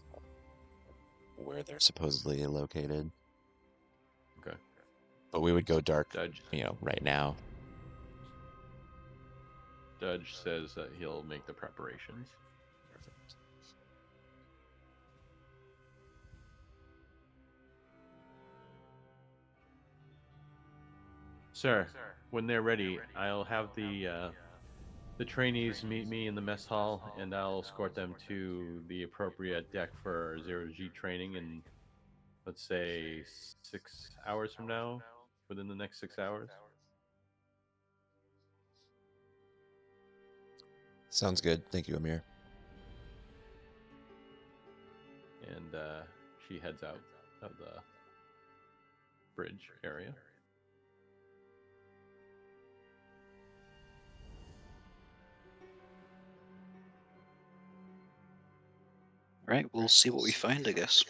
where they're supposedly located. Okay. But we would go dark, Dudge right now. Dudge says that he'll make the preparations. Perfect. Sir, when they're ready, I'll have the trainees meet me in the mess hall, and I'll escort them to the appropriate deck for zero G training in, let's say, 6 hours from now, within the next 6 hours. Sounds good. Thank you, Amir. And she heads out of the bridge area. Right, we'll see what we find, I guess.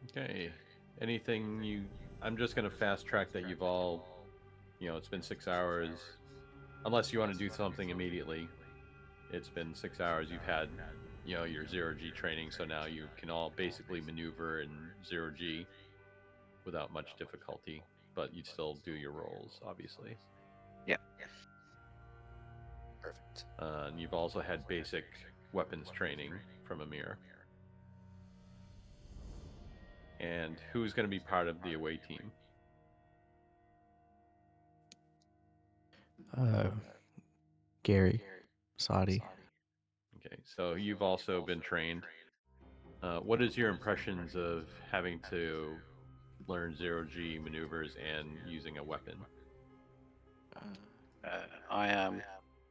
Okay. Anything you... I'm just going to fast track that you've all... it's been 6 hours. Unless you want to do something immediately. It's been 6 hours. You've had, your zero-G training, so now you can all basically maneuver in zero-G without much difficulty. But you'd still do your rolls, obviously. Yeah. Perfect. And you've also had basic weapons training from Amir. And who's going to be part of the away team? Gary, Saudi. Okay, so you've also been trained. What is your impressions of having to learn zero-G maneuvers and using a weapon? I am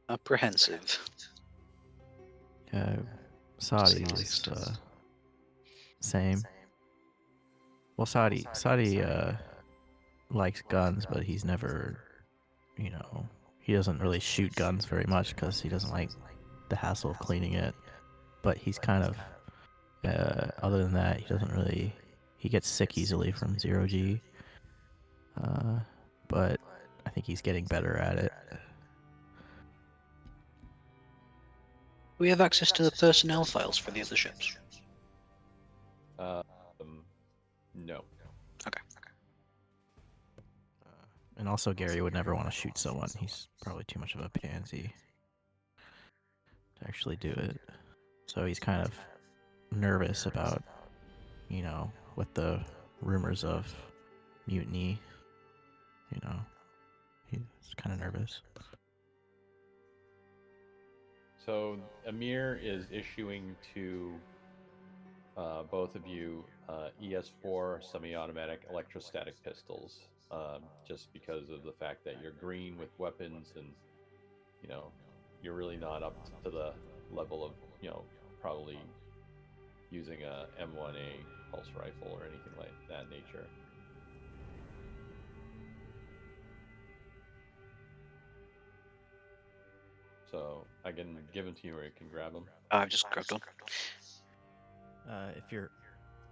apprehensive. Saudi is same. Well, Saudi likes guns, but he's never, he doesn't really shoot guns very much because he doesn't like the hassle of cleaning it. But he's kind of, other than that, he gets sick easily from zero G. But I think he's getting better at it. We have access to the personnel files for the other ships. No. Okay. And also, Gary would never want to shoot someone. He's probably too much of a pansy to actually do it. So he's kind of nervous about, with the rumors of mutiny. He's kind of nervous. So Amir is issuing to both of you ES4 semi-automatic electrostatic pistols, just because of the fact that you're green with weapons, and you're really not up to the level of probably using a M1A pulse rifle or anything like that nature. So I can give them to you, or you can grab them. I've just grabbed one. If you're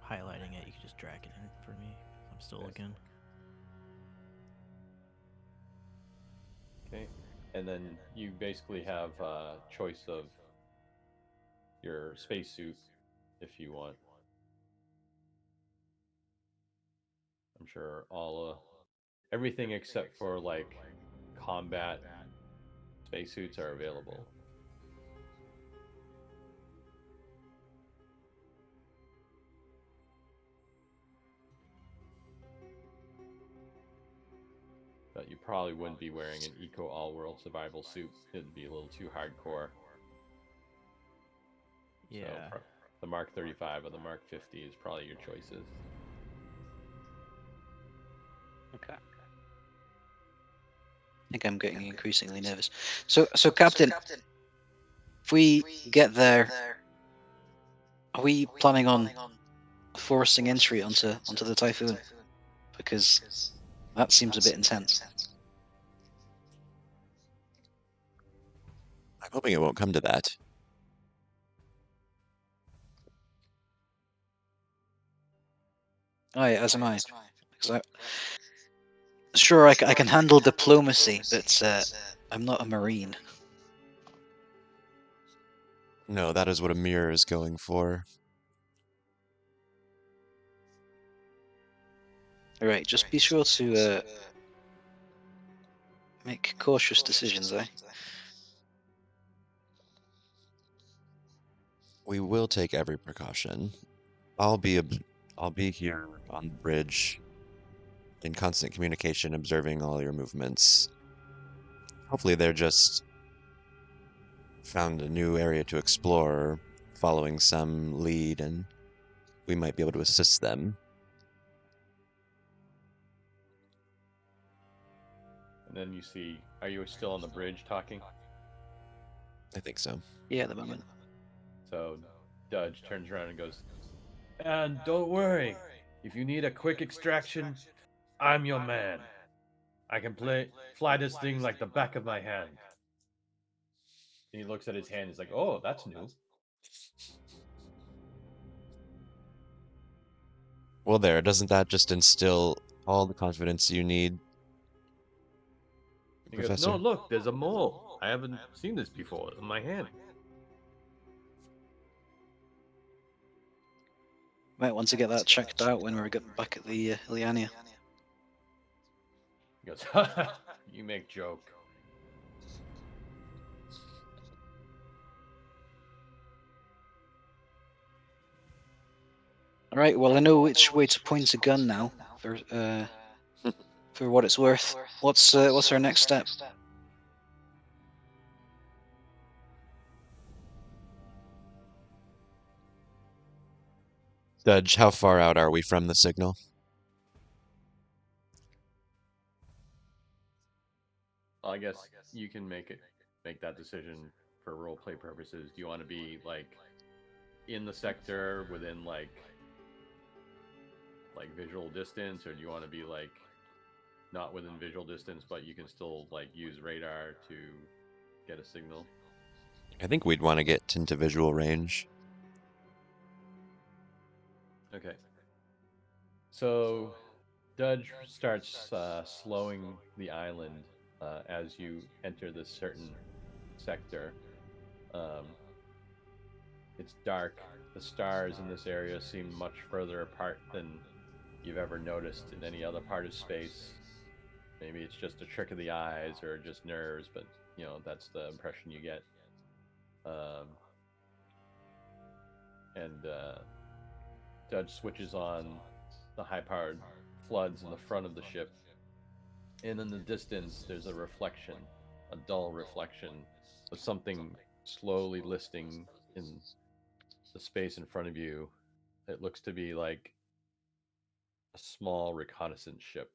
highlighting it, you can just drag it in for me. I'm still looking. Okay, and then you basically have a choice of your spacesuit if you want. I'm sure everything except for like combat spacesuits are available. probably wouldn't be wearing an Eco All-World Survival suit. It'd be a little too hardcore. Yeah. So the Mark 35 or the Mark 50 is probably your choices. Okay. I think I'm getting increasingly nervous. So Captain, if we get there, are we planning on forcing entry onto the Typhoon? Because that seems a bit intense. I'm hoping it won't come to that. Aye, as am I. Because sure, I can handle diplomacy, but I'm not a Marine. No, that is what Amir is going for. Alright, just be sure to make cautious decisions, eh? We will take every precaution. I'll be here on the bridge in constant communication, observing all your movements. Hopefully they're just found a new area to explore, following some lead, and we might be able to assist them. And then you see, are you still on the bridge talking? I think so. Yeah, at the moment. So Dudge turns around and goes, "And don't worry, if you need a quick extraction, I'm your man. I can fly this thing like the back of my hand." And he looks at his hand. He's like, "Oh, that's new." Well, there, doesn't that just instill all the confidence you need, He goes, Professor? "No, look, there's a mole. I haven't seen this before in my hand." Might want to get that checked out when we're back at the Iliania. He goes, "Ha ha, you make joke." Alright, well I know which way to point a gun now, for what it's worth. What's our next step? Dudge, how far out are we from the signal? Well, I guess you can make that decision for roleplay purposes. Do you want to be like in the sector within like visual distance, or do you want to be like not within visual distance, but you can still like use radar to get a signal? I think we'd want to get into visual range. Okay. So Dudge starts slowing the island as you enter this certain sector. Um, it's dark. The stars in this area seem much further apart than you've ever noticed in any other part of space. Maybe it's just a trick of the eyes or just nerves, but that's the impression you get. And Dudge switches on the high-powered floods in the front of the ship, and in the distance there's a reflection, a dull reflection of something slowly listing in the space in front of you. It looks to be like a small reconnaissance ship.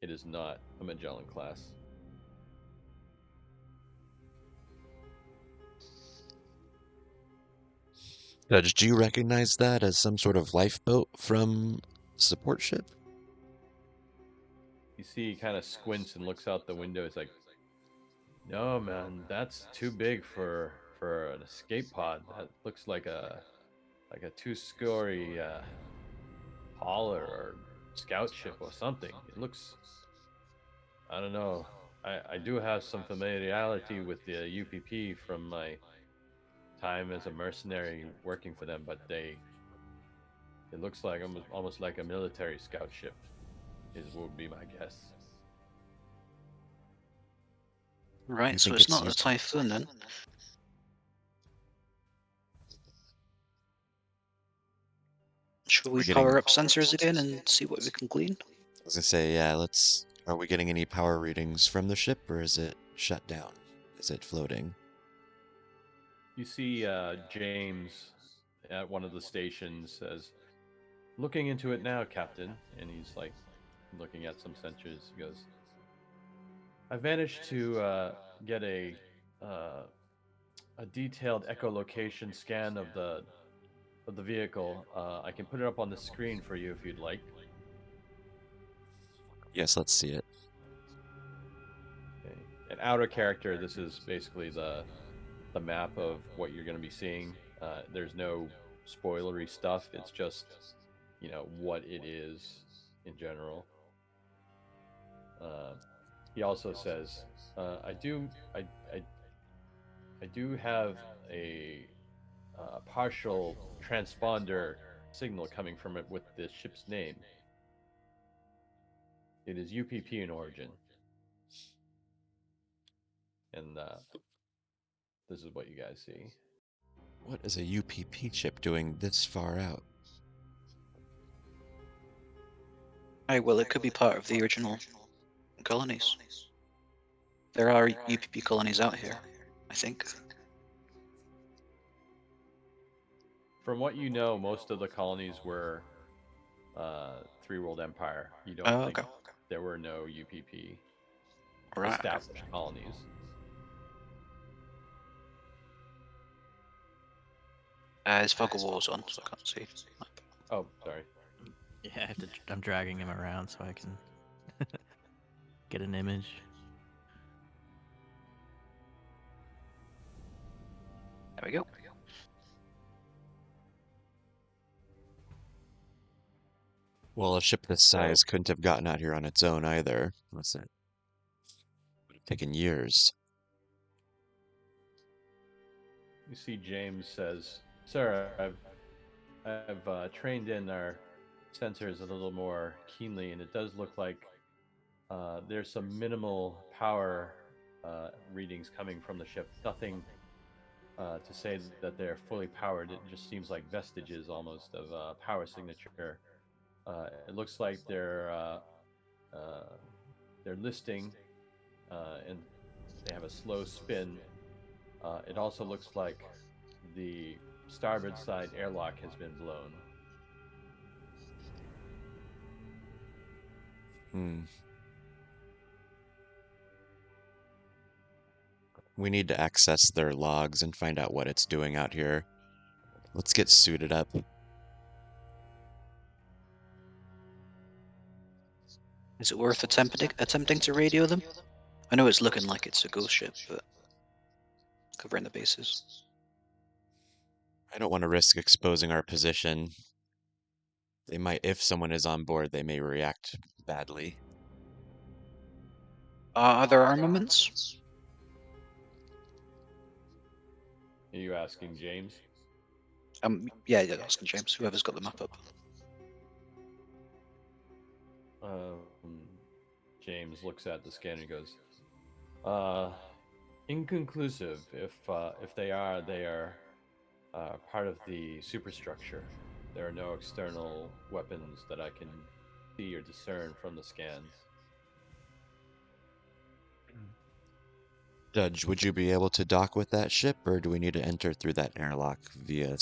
It is not a Magellan class. Dudge, do you recognize that as some sort of lifeboat from support ship? You see, he kind of squints and looks out the window. He's like, "No, man, that's too big for an escape pod. That looks like a two-story hauler or scout ship or something. It looks, I don't know. I do have some familiarity with the UPP from my time as a mercenary working for them, but it looks like almost like a military scout ship, would be my guess." Right, so think it's it's not a Typhoon then. Shall we We're getting- power up sensors again and see what we can glean? I was gonna say, yeah, let's Are we getting any power readings from the ship, or is it shut down? Is it floating? You see James at one of the stations says, "Looking into it now, Captain," and he's like looking at some sensors. He goes, "I've managed to get a detailed echolocation scan of the vehicle. I can put it up on the screen for you if you'd like." Yes, let's see it. Okay. An outer character. This is basically the map of what you're going to be seeing. There's no spoilery stuff. It's just what it is in general. He also says, I do have a partial transponder signal coming from it with the ship's name. It is UPP in origin, and this is what you guys see. What is a UPP chip doing this far out? Well, it could be part of the original colonies. There are UPP colonies out here, I think. From what you know, most of the colonies were Three World Empire. You don't Oh, think okay. there were no UPP Right. established colonies. His fog of war's on, so I can't see. Oh, sorry. Yeah, I'm dragging him around so I can get an image. There we go. Well, a ship this size couldn't have gotten out here on its own either, was it? Would have taken years. You see, James says, "Sir, I've trained in our sensors a little more keenly, and it does look like there's some minimal power readings coming from the ship. Nothing to say that they're fully powered. It just seems like vestiges almost of power signature. It looks like they're listing, and they have a slow spin. It also looks like the starboard side airlock has been blown." Hmm. We need to access their logs and find out what it's doing out here. Let's get suited up. Is it worth attempting to radio them? I know it's looking like it's a ghost ship, but covering the bases. I don't want to risk exposing our position. They might, if someone is on board, they may react badly. Are there armaments? Are you asking James? Yeah, asking James, whoever's got the map up. James looks at the scanner and goes, inconclusive. If they are part of the superstructure. There are no external weapons that I can see or discern from the scans." Judge, would you be able to dock with that ship, or do we need to enter through that airlock via...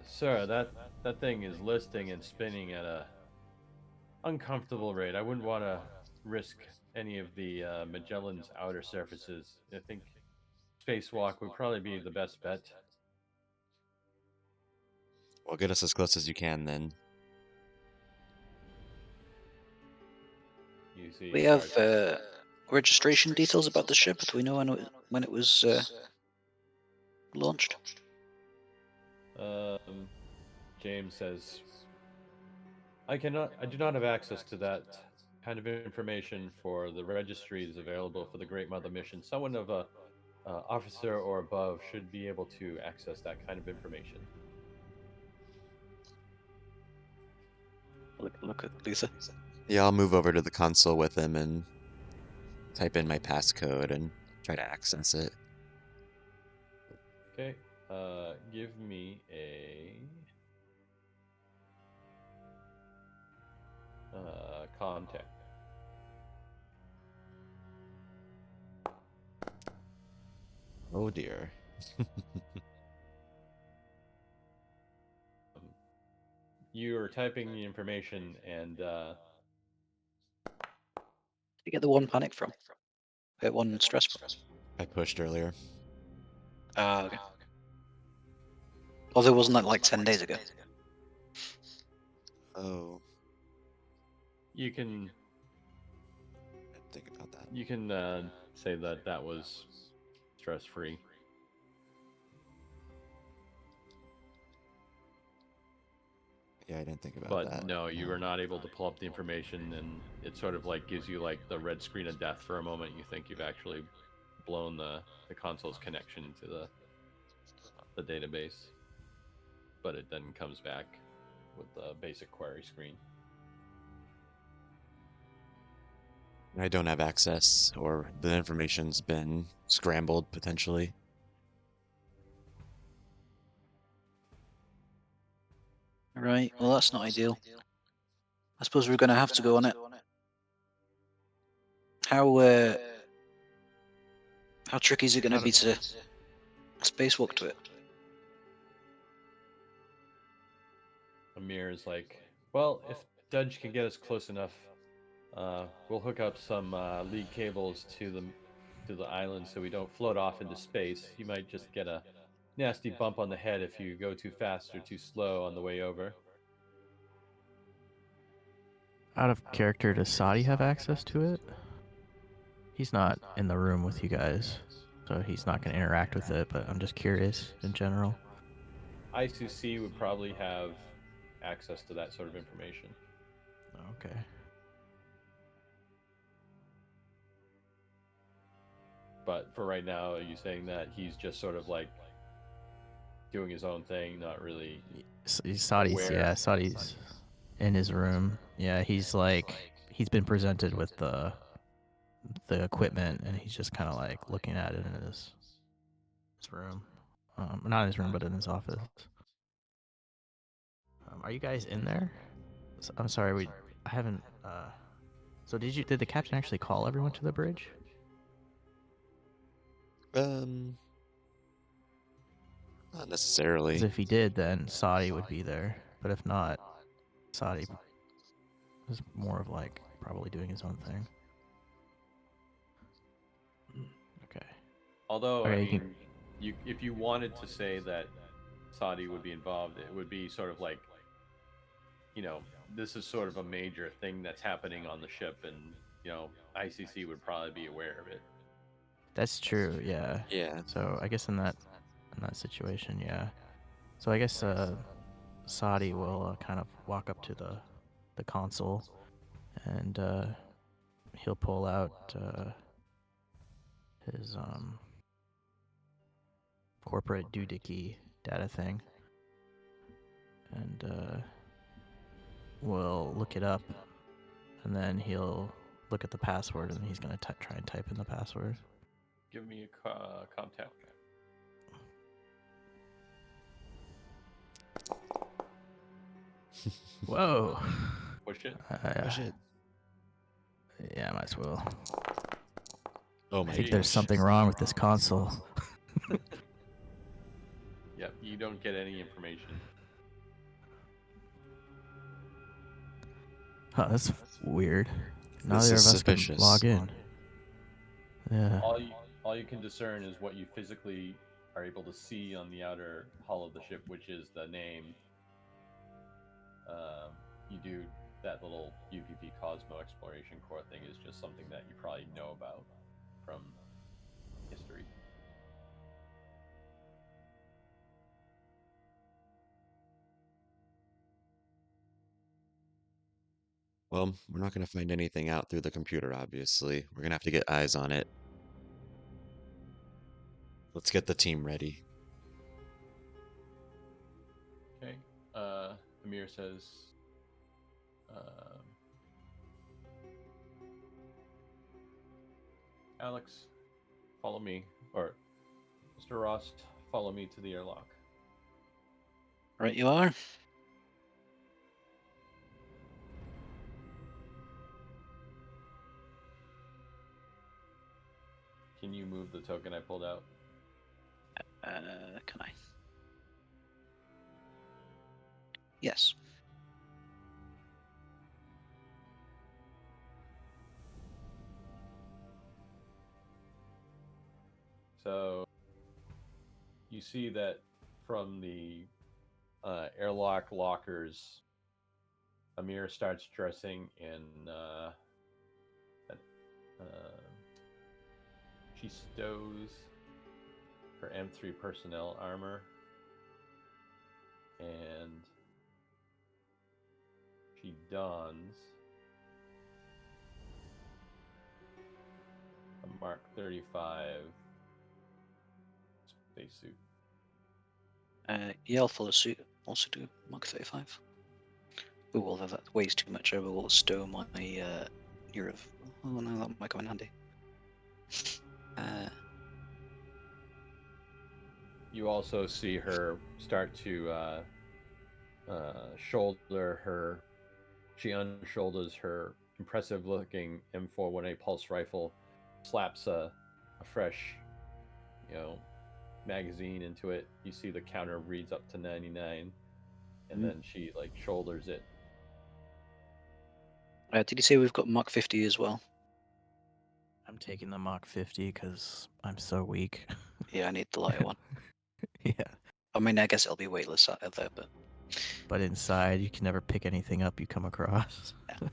Sir, that thing is listing and spinning at a uncomfortable rate. I wouldn't want to risk any of the Magellan's outer surfaces. I think spacewalk would probably be the best bet. Well, get us as close as you can, then. You see, We have registration details about the ship. Do we know when it was launched? James says, I do not have access to that kind of information for the registries available for the Great Mother mission. Someone of a officer or above should be able to access that kind of information." Look at Luther. Yeah, I'll move over to the console with him and type in my passcode and try to access it. Okay, give me a contact. Oh dear. You are typing the information, and You get the one panic from? One stress from? I pushed earlier. Ah, okay. Although wasn't that like 10 days ago? Oh, you can I didn't think about that. say that that was stress-free. Yeah, I didn't think about But that. no, you were not able to pull up the information, and it sort of like gives you like the red screen of death for a moment. You think you've actually blown the console's connection to the database, but it then comes back with the basic query screen. I don't have access, or the information's been scrambled potentially. Right, well that's not ideal. I suppose we're going to have to go on it. How tricky is it going to be to spacewalk to it? Amir is like, well, if Dudge can get us close enough, we'll hook up some lead cables to the island so we don't float off into space. You might just get a nasty bump on the head if you go too fast or too slow on the way over. Out of character, does Sadi have access to it? He's not in the room with you guys, so he's not going to interact with it, but I'm just curious in general. ICC would probably have access to that sort of information. Okay. But for right now, are you saying that he's just sort of like doing his own thing, not really Sadi's, aware? yeah, Sadi's in his room. Yeah, he's he's been presented with the equipment, and he's just kind of like looking at it in his room. Not in his room, but in his office. Are you guys in there? I'm sorry, I haven't. So did the captain actually call everyone to the bridge? Not necessarily. Because if he did, then Sadi would be there. But if not, Sadi is more of like probably doing his own thing. Okay. Although, Okay, I you mean, if you wanted to say that Saudi would be involved, it would be sort of like, this is sort of a major thing that's happening on the ship, and ICC would probably be aware of it. That's true. Yeah. Yeah. So I guess in that situation, yeah. So I guess Sadi will kind of walk up to the console, and he'll pull out his corporate doohickey data thing, and we'll look it up, and then he'll look at the password, and he's gonna try and type in the password. Give me a contact. Whoa! Push it. Oh shit. Yeah, might as well. Oh I my think gosh. there's something wrong with this console. Yep, you don't get any information. Huh, that's weird. This Neither is of us can suspicious. log in. Yeah. All you can discern is what you physically are able to see on the outer hull of the ship, which is the name. You do that little UPP Cosmo Exploration Corps thing is just something that you probably know about from history. Well, we're not going to find anything out through the computer, obviously. We're going to have to get eyes on it. Let's get the team ready. Okay. Amir says, Alex, follow me. Or, Mr. Ross, follow me to the airlock. Right, you are. can you move the token I pulled out? Can I? Yes. So you see that from the airlock lockers, Amir starts dressing in. She stows her M3 personnel armor, and she dons a Mark 35 spacesuit. Yeah, I'll follow suit. Also do Mark 35. Oh, although that weighs too much, I will stow my year of. Oh no, that might come in handy. You also see her start to shoulder her. She unshoulders her impressive-looking M418 pulse rifle, slaps a fresh, magazine into it. You see the counter reads up to 99, and then she shoulders it. Did you say we've got Mark 50 as well? I'm taking the Mach 50 because I'm so weak. Yeah, I need the lighter one. Yeah. I mean, I guess it'll be weightless out there, but But inside, you can never pick anything up you come across. Yeah.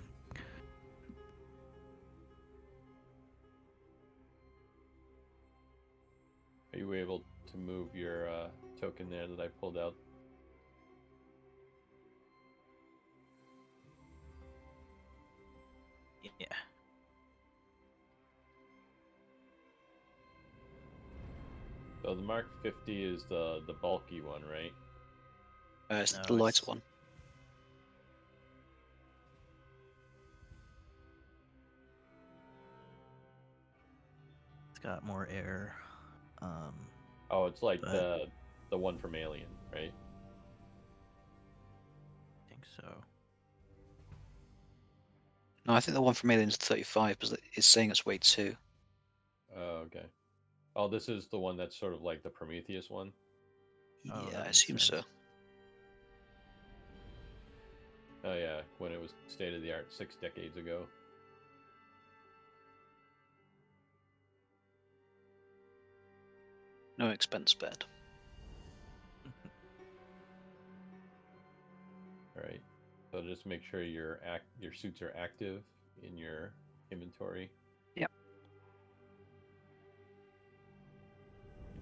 Are you able to move your token there that I pulled out? Yeah. So the Mark 50 is the bulky one, right? it's No, the lighter it's- one. It's got more air. Oh, it's like But- the one from Alien, right? I think so. No, I think the one from Alien's 35, but it's saying it's weight 2. Oh, okay. Oh, this is the one that's sort of like the Prometheus one? Oh, Yeah, that I makes assume so. sense. Oh, yeah, when it was state of the art 6 decades ago. No expense spared. All right. So just make sure your suits are active in your inventory. Yep.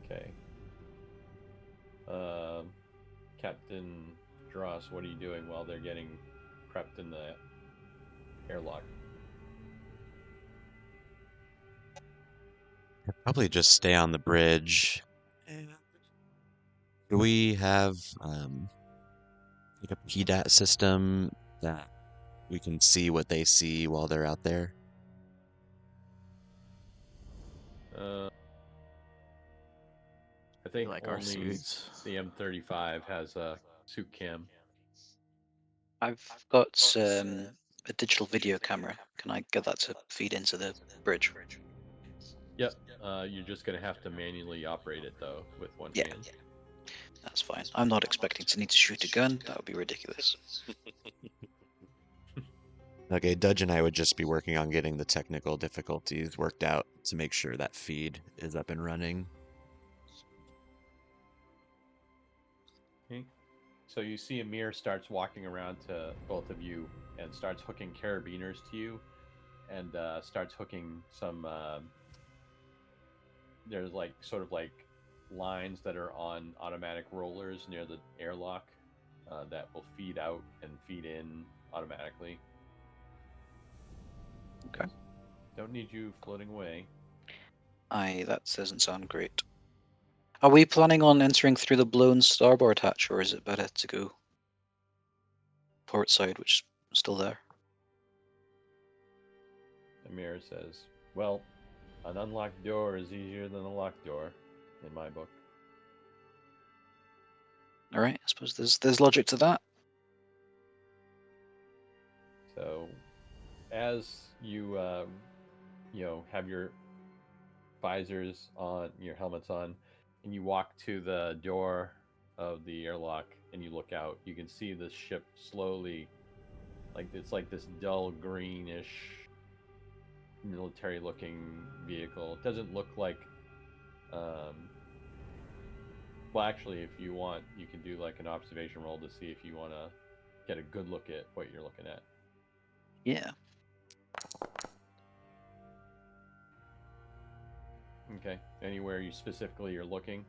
Okay. Captain Dross, what are you doing while they're getting prepped in the airlock? Probably just stay on the bridge. Do we have like a PDAT system that we can see what they see while they're out there? I think Like our only suits. the M35 has a suit cam. I've got a digital video camera. Can I get that to feed into the bridge? Yep. You're just gonna have to manually operate it though with one Yeah. hand. That's fine. I'm not expecting to need to shoot a gun. That would be ridiculous. Okay, Dudge and I would just be working on getting the technical difficulties worked out to make sure that feed is up and running. Okay. So you see Amir starts walking around to both of you and starts hooking carabiners to you, and starts hooking some. There's sort of like lines that are on automatic rollers near the airlock that will feed out and feed in automatically. Okay. Don't need you floating away. That doesn't sound great. Are we planning on entering through the blown starboard hatch, or is it better to go port side, which is still there? Amir says, "Well, an unlocked door is easier than a locked door, in my book." All right. I suppose there's logic to that. So, as you have your visors on, your helmets on, and you walk to the door of the airlock and you look out. You can see the ship slowly, like it's like this dull greenish military looking vehicle. It doesn't look like well, actually, if you want, you can do like an observation roll to see if you want to get a good look at what you're looking at. Yeah. Okay. Anywhere you specifically are looking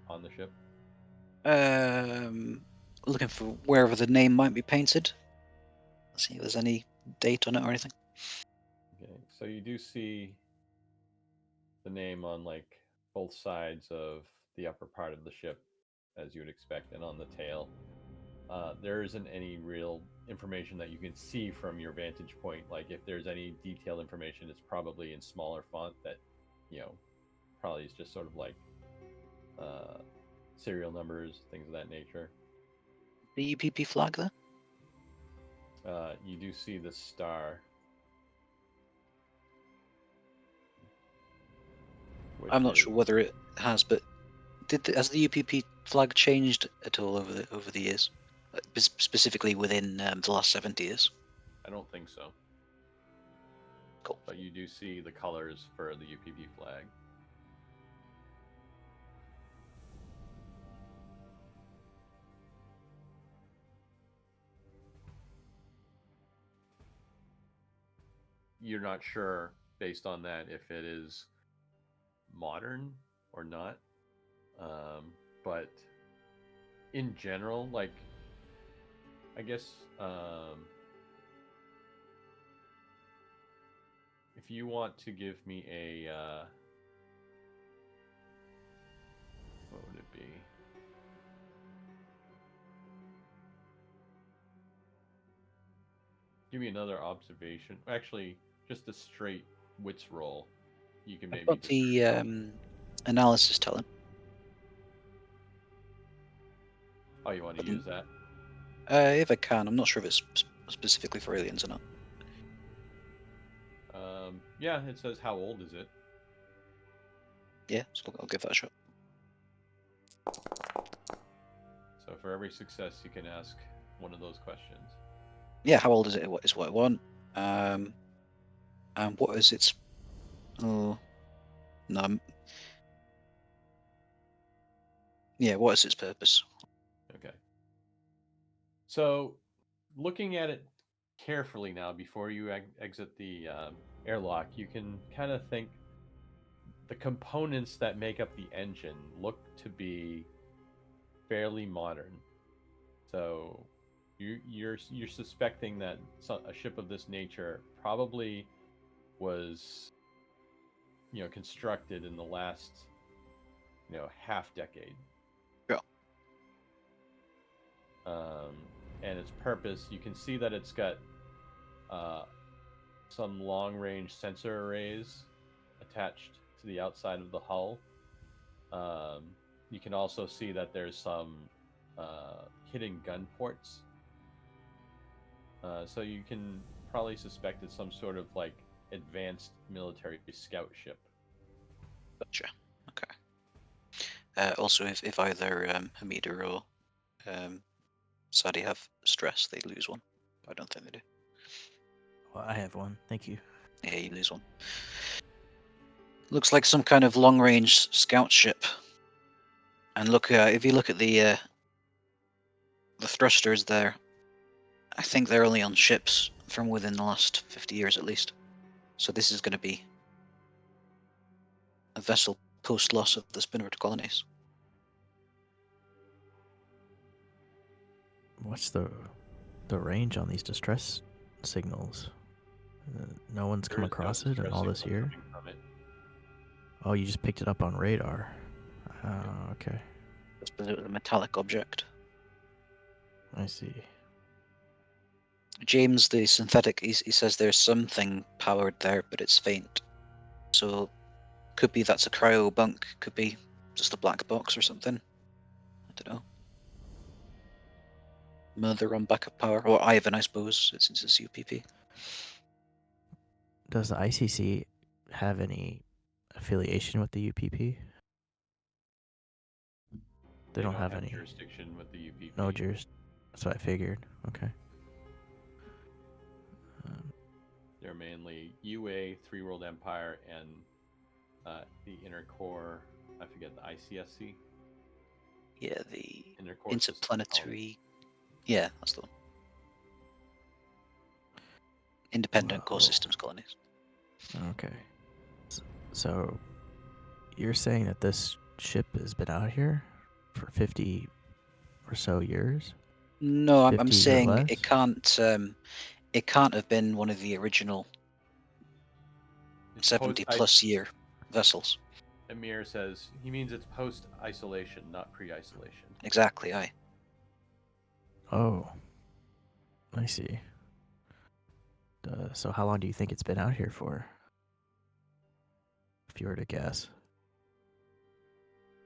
on the ship? Looking for wherever the name might be painted. Let's see if there's any date on it or anything. Okay. So you do see the name on like both sides of the upper part of the ship, as you would expect, and on the tail. There isn't any real information that you can see from your vantage point. Like if there's any detailed information, it's probably in smaller font that, probably is just sort of like serial numbers, things of that nature. The UPP flag there? You do see the star. I'm not sure whether it has, but has the UPP flag changed at all over the years? Specifically within the last 70 years? I don't think so. Cool. But you do see the colors for the UPP flag. You're not sure, based on that, if it is modern or not. But in general, like, I guess if you want to give me a what would it be? Give me another observation. Actually, just a straight wits roll. You can maybe I've got the analysis talent. Oh, you want to use that? If I can. I'm not sure if it's specifically for aliens or not. Yeah, it says how old is it? Yeah, so I'll give that a shot. So for every success, you can ask one of those questions. Yeah, how old is it? What is what I want? And what is its? Oh, no. Yeah, what is its purpose? Okay. So, looking at it carefully now before you exit the airlock, you can kind of think the components that make up the engine look to be fairly modern. So, you're suspecting that a ship of this nature probably was, constructed in the last, half decade. Yeah. And its purpose, you can see that it's got some long-range sensor arrays attached to the outside of the hull. You can also see that there's some hidden gun ports. So you can probably suspect it's some sort of like advanced military scout ship. Gotcha. Okay. Also, if either Hamida or Sadi have stress, they lose one. I don't think they do. Well, I have one. Thank you. Yeah, you lose one. Looks like some kind of long-range scout ship. And look, if you look at the thrusters there, I think they're only on ships from within the last 50 years at least. So this is going to be a vessel post-loss of the Spinrad colonies. What's the range on these distress signals? No one's come There is no across it in distress all this signal year. coming from it. Oh, you just picked it up on radar. Okay. It's a metallic object. I see. James, the synthetic, he says there's something powered there, but it's faint. So could be that's a cryo bunk, could be just a black box or something. I don't know. Mother on backup power, or Ivan, I suppose, since it's UPP. Does the ICC have any affiliation with the UPP? They don't have any jurisdiction with the UPP. No That's what I figured. Okay. They're mainly UA, Three World Empire, and the Inner Core. I forget the ICSC. Yeah, the Inner Core Interplanetary. Yeah, that's the one. Independent core Whoa. systems colonies. Okay. So you're saying that this ship has been out here for 50 or so years? No, I'm 50 or saying less? it can't have been one of the original It's 70 post-ice- plus year vessels. Amir says he means it's post-isolation, not pre-isolation. Exactly, aye. Oh. I see. So how long do you think it's been out here for? If you were to guess.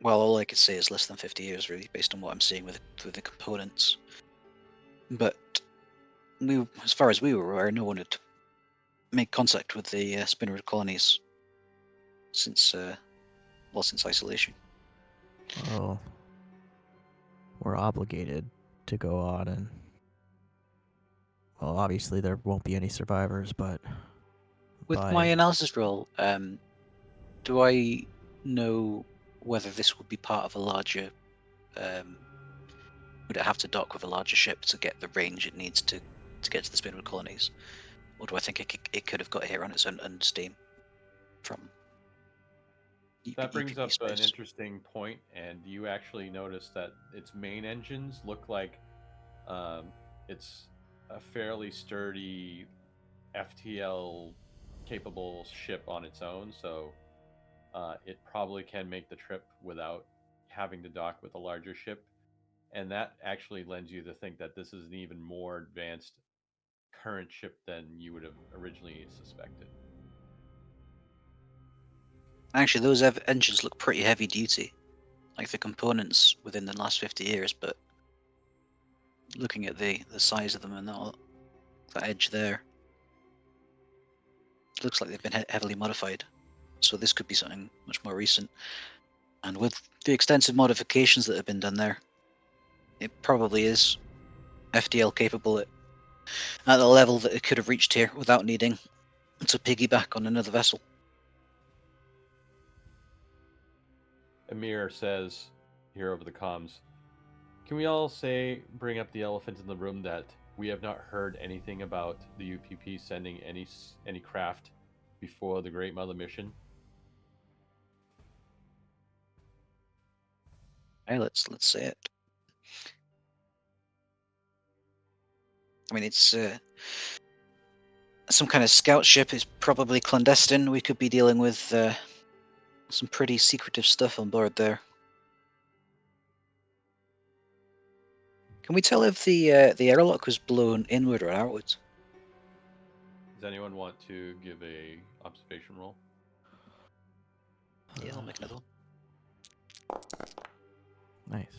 Well, all I could say is less than 50 years, really, based on what I'm seeing with the components. But as far as we were aware, no one had made contact with the Spinrad colonies since isolation. Well, we're obligated to go on and... Well, obviously there won't be any survivors, but... With my analysis roll, do I know whether this would be part of a larger... would it have to dock with a larger ship to get the range it needs to get to the Spinrad colonies? Or do I think it could have got here on its own under steam from... That brings UPP up an space? interesting point, and you actually notice that its main engines look like it's a fairly sturdy FTL capable ship on its own, so it probably can make the trip without having to dock with a larger ship. And that actually lends you to think that this is an even more advanced current ship than you would have originally suspected. Actually, those engines look pretty heavy duty, like the components within the last 50 years, but looking at the size of them and that edge there, it looks like they've been heavily modified. So this could be something much more recent. And with the extensive modifications that have been done there, it probably is FDL capable at the level that it could have reached here without needing to piggyback on another vessel. Amir says here over the comms, can we all bring up the elephant in the room that we have not heard anything about the UPP sending any craft before the Great Mother mission? Hey, let's say it. I mean, it's some kind of scout ship. Is probably clandestine. We could be dealing with some pretty secretive stuff on board there. Can we tell if the airlock was blown inward or outwards? Does anyone want to give a observation roll? Yeah, I'll make another one. Nice.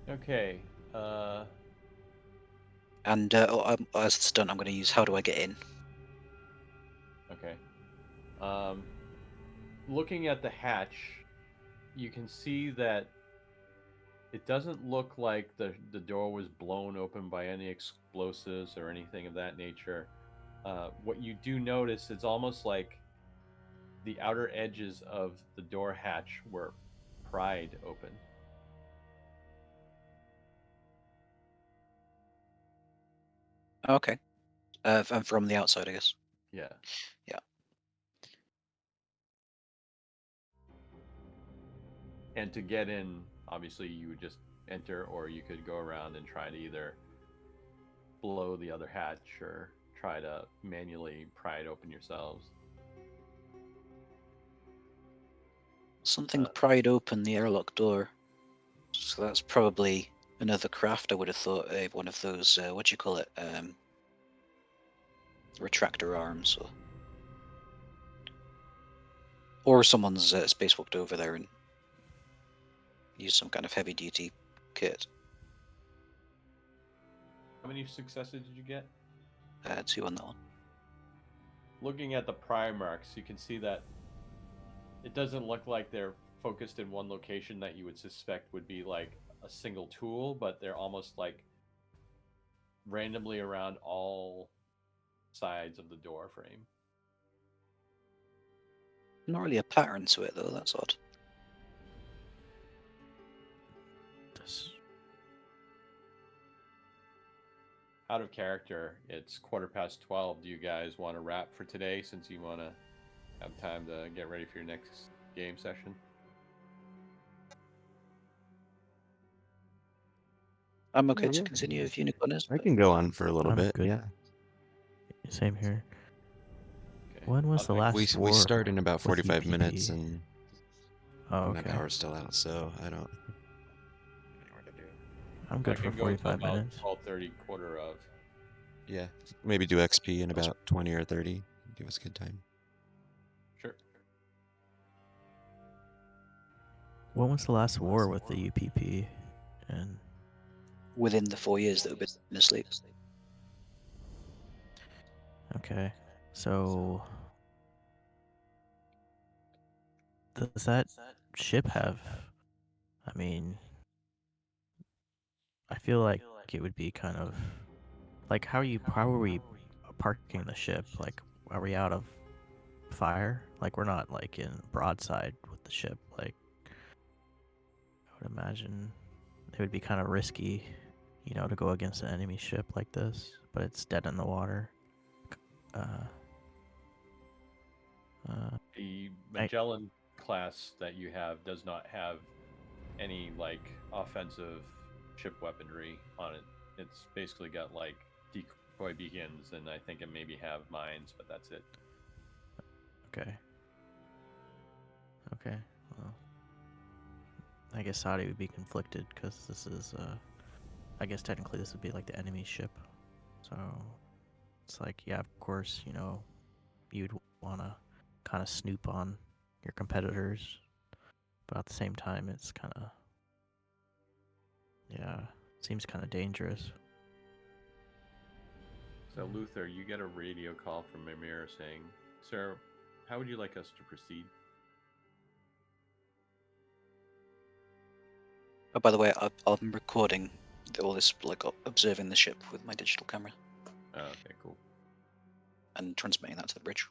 Okay. And as it's done, I'm going to use how do I get in? Okay. Looking at the hatch, you can see that it doesn't look like the door was blown open by any explosives or anything of that nature. What you do notice is almost like the outer edges of the door hatch were pried open. Okay. And from the outside, I guess. Yeah. Yeah. And to get in, obviously, you would just enter, or you could go around and try to either blow the other hatch or try to manually pry it open yourselves. Something pried open the airlock door. So that's probably another craft, I would have thought. One of those, what do you call it? Retractor arms. Or someone's spacewalked over there and used some kind of heavy duty kit. How many successes did you get? 2 on that one. looking at the prime marks, you can see that it doesn't look like they're focused in one location that you would suspect would be like a single tool, but they're almost like randomly around all sides of the door frame. Not really a pattern to it though. That's odd. This, Out of character, it's 12:15. Do you guys want to wrap for today since you want to have time to get ready for your next game session? I'm okay Yeah, to yeah. continue if Unicorn is. I But can go on for a little I'm bit. good. Yeah. Same here. Okay. When was the I'll take- last We war start in about with 45 minutes, UPP? and Oh, my okay. power's still out, so I don't know what to do. I'm I good for can go until 45 about minutes. 12:30, quarter of. Yeah, maybe do XP in about 20 or 30. Give us a good time. Sure. When was the last war with the UPP? And within the 4 years that we've been asleep. okay, so does that ship have? I mean, I feel like it would be kind of like how are we parking the ship? Like, are we out of fire? Like, we're not like in broadside with the ship. Like, I would imagine it would be kind of risky, to go against an enemy ship like this, but it's dead in the water. The Magellan class that you have does not have any like offensive ship weaponry on it. It's basically got like decoy beacons, and I think it maybe have mines, but that's it. Okay. Okay. Well, I guess Saudi would be conflicted because this is, I guess technically this would be like the enemy ship. So it's like, yeah, of course, you'd want to kind of snoop on your competitors, but at the same time, it's kind of, yeah, seems kind of dangerous. So Luther, you get a radio call from Mimir saying, "Sir, how would you like us to proceed?" Oh, by the way, I'm recording all this, like observing the ship with my digital camera Oh, okay, cool. and transmitting that to the bridge.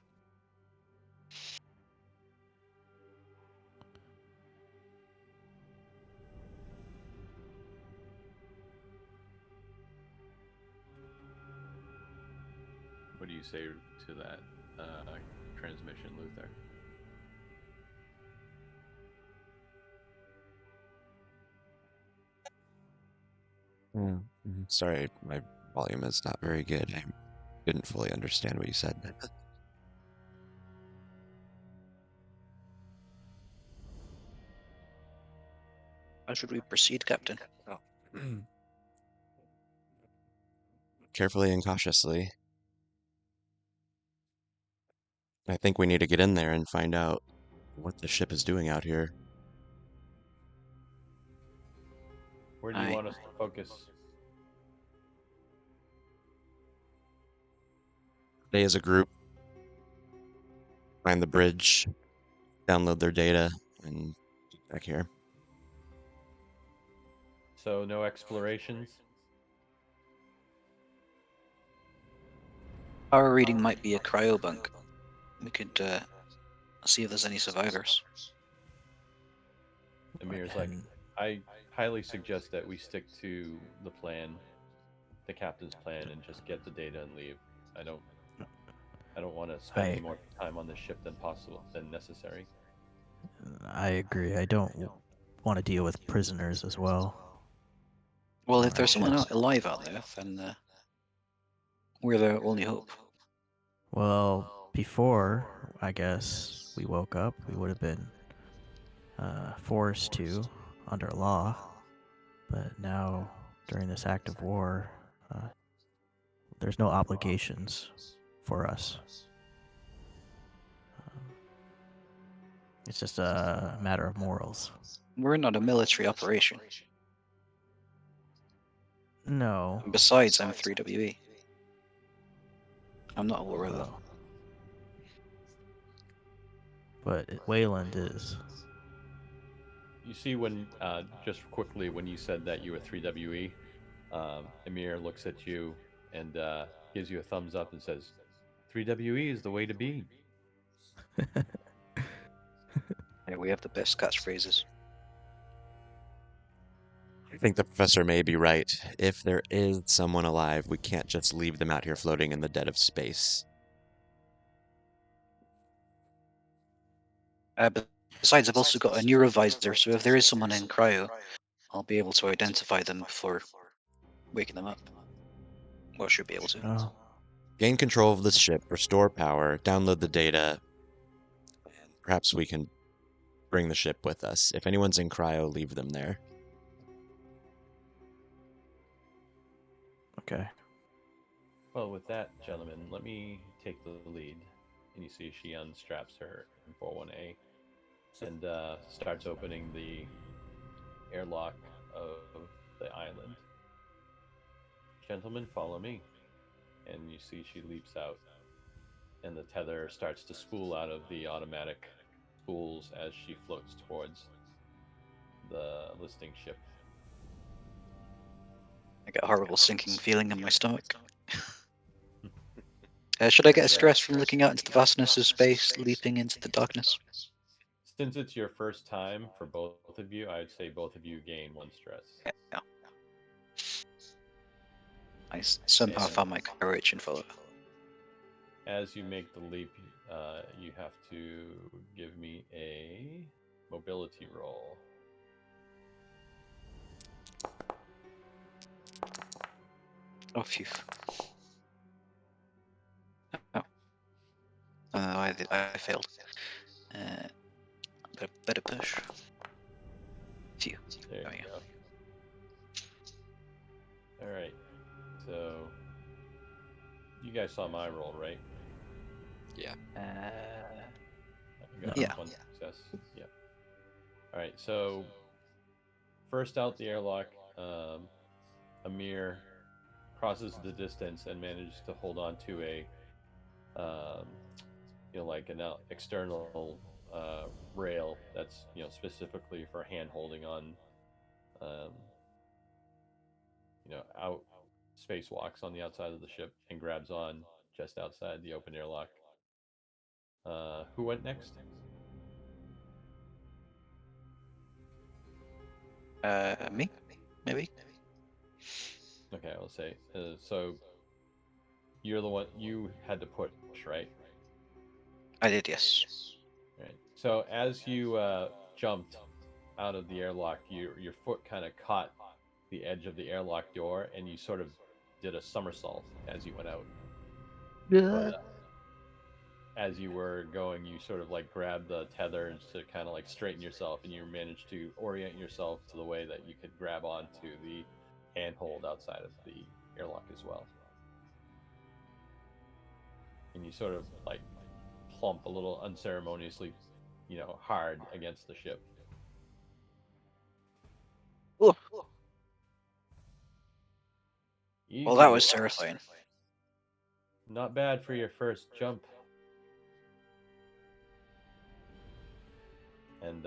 What do you say to that transmission, Luther? Sorry, my volume is not very good. I didn't fully understand what you said. How should we proceed, Captain? Carefully and cautiously. I think we need to get in there and find out what the ship is doing out here. Where do you Aye. want us to focus? They, as a group, find the bridge, download their data, and get back here. So no explorations? Our reading might be a cryobunk. We could see if there's any survivors. Amir's like, And I highly suggest that we stick to the plan, the captain's plan, and just get the data and leave. I don't want to spend any more time on this ship than necessary. I agree. I don't want to deal with prisoners as well. Well, on if our there's someone ship. alive out there, then we're their only hope. Well, before, I guess, we woke up, we would have been forced to, under law. But now, during this act of war, there's no obligations for us. It's just a matter of morals. We're not a military operation. No. And besides, I'm 3WE. I'm not a war rebel. Well, but Wayland is. You see, when just quickly when you said that you were 3WE, Amir looks at you and gives you a thumbs up and says, "3WE is the way to be." Yeah, we have the best catchphrases. I think the professor may be right. If there is someone alive, we can't just leave them out here floating in the dead of space. But besides, I've also got a neurovisor, so if there is someone in cryo, I'll be able to identify them before waking them up. Or should be able to. Oh, Gain control of the ship, restore power, download the data, and perhaps we can bring the ship with us. If anyone's in cryo, leave them there. okay. Well, with that, gentlemen, let me take the lead. And you see she unstraps her M41A and starts opening the airlock of the island. Gentlemen, follow me. And you see she leaps out, and the tether starts to spool out of the automatic spools as she floats towards the listing ship. I get a horrible sinking feeling in my stomach. Should I get a stress from looking out into the vastness of space, leaping into the darkness? Since it's your first time for both of you, I'd say both of you gain 1 stress. Yeah. I somehow And found my courage and follow. as you make the leap, you have to give me a mobility roll. Oh, phew. Oh. I failed. Better push. Phew. There There we you go. go. All right. So you guys saw my roll, right? I got Yeah. 1 success. Yeah. All right. So first out the airlock, Amir crosses the distance and manages to hold on to a, like an external rail that's specifically for hand holding on, um, out spacewalks on the outside of the ship, and grabs on just outside the open airlock. Who went next? Me? Maybe? Okay, I'll say. So you're the one you had to push, right? I did, yes. Right. So as you jumped out of the airlock, your foot kind of caught the edge of the airlock door, and you sort of did a somersault as you went out. But as you were going, you sort of like grabbed the tether to kind of like straighten yourself, and you managed to orient yourself to the way that you could grab onto the handhold outside of the airlock as well. And you sort of like plump a little unceremoniously, hard against the ship. Oh, Easy. well, that was terrifying. Not bad for your first jump. And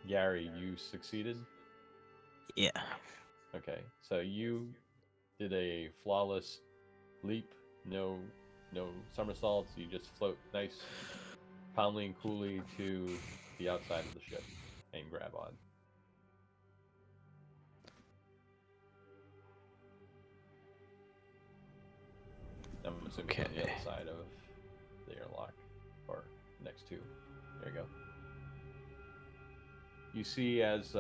Gary, you succeeded? Yeah. Okay, so you did a flawless leap, no somersaults. You just float nice, calmly and coolly to the outside of the ship and grab on. I'm assuming on the other side of the airlock, or next to. There you go. You see, as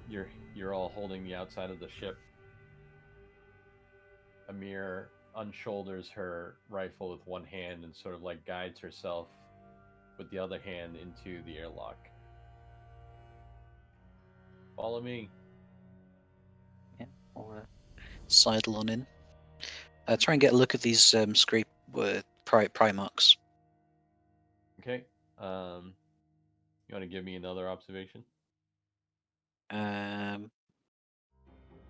you're all holding the outside of the ship, Amir unshoulders her rifle with one hand and sort of like guides herself with the other hand into the airlock. Follow me. Yeah, I'll sidle on in. Try and get a look at these scrape Primarchs. Okay. You want to give me another observation, Um,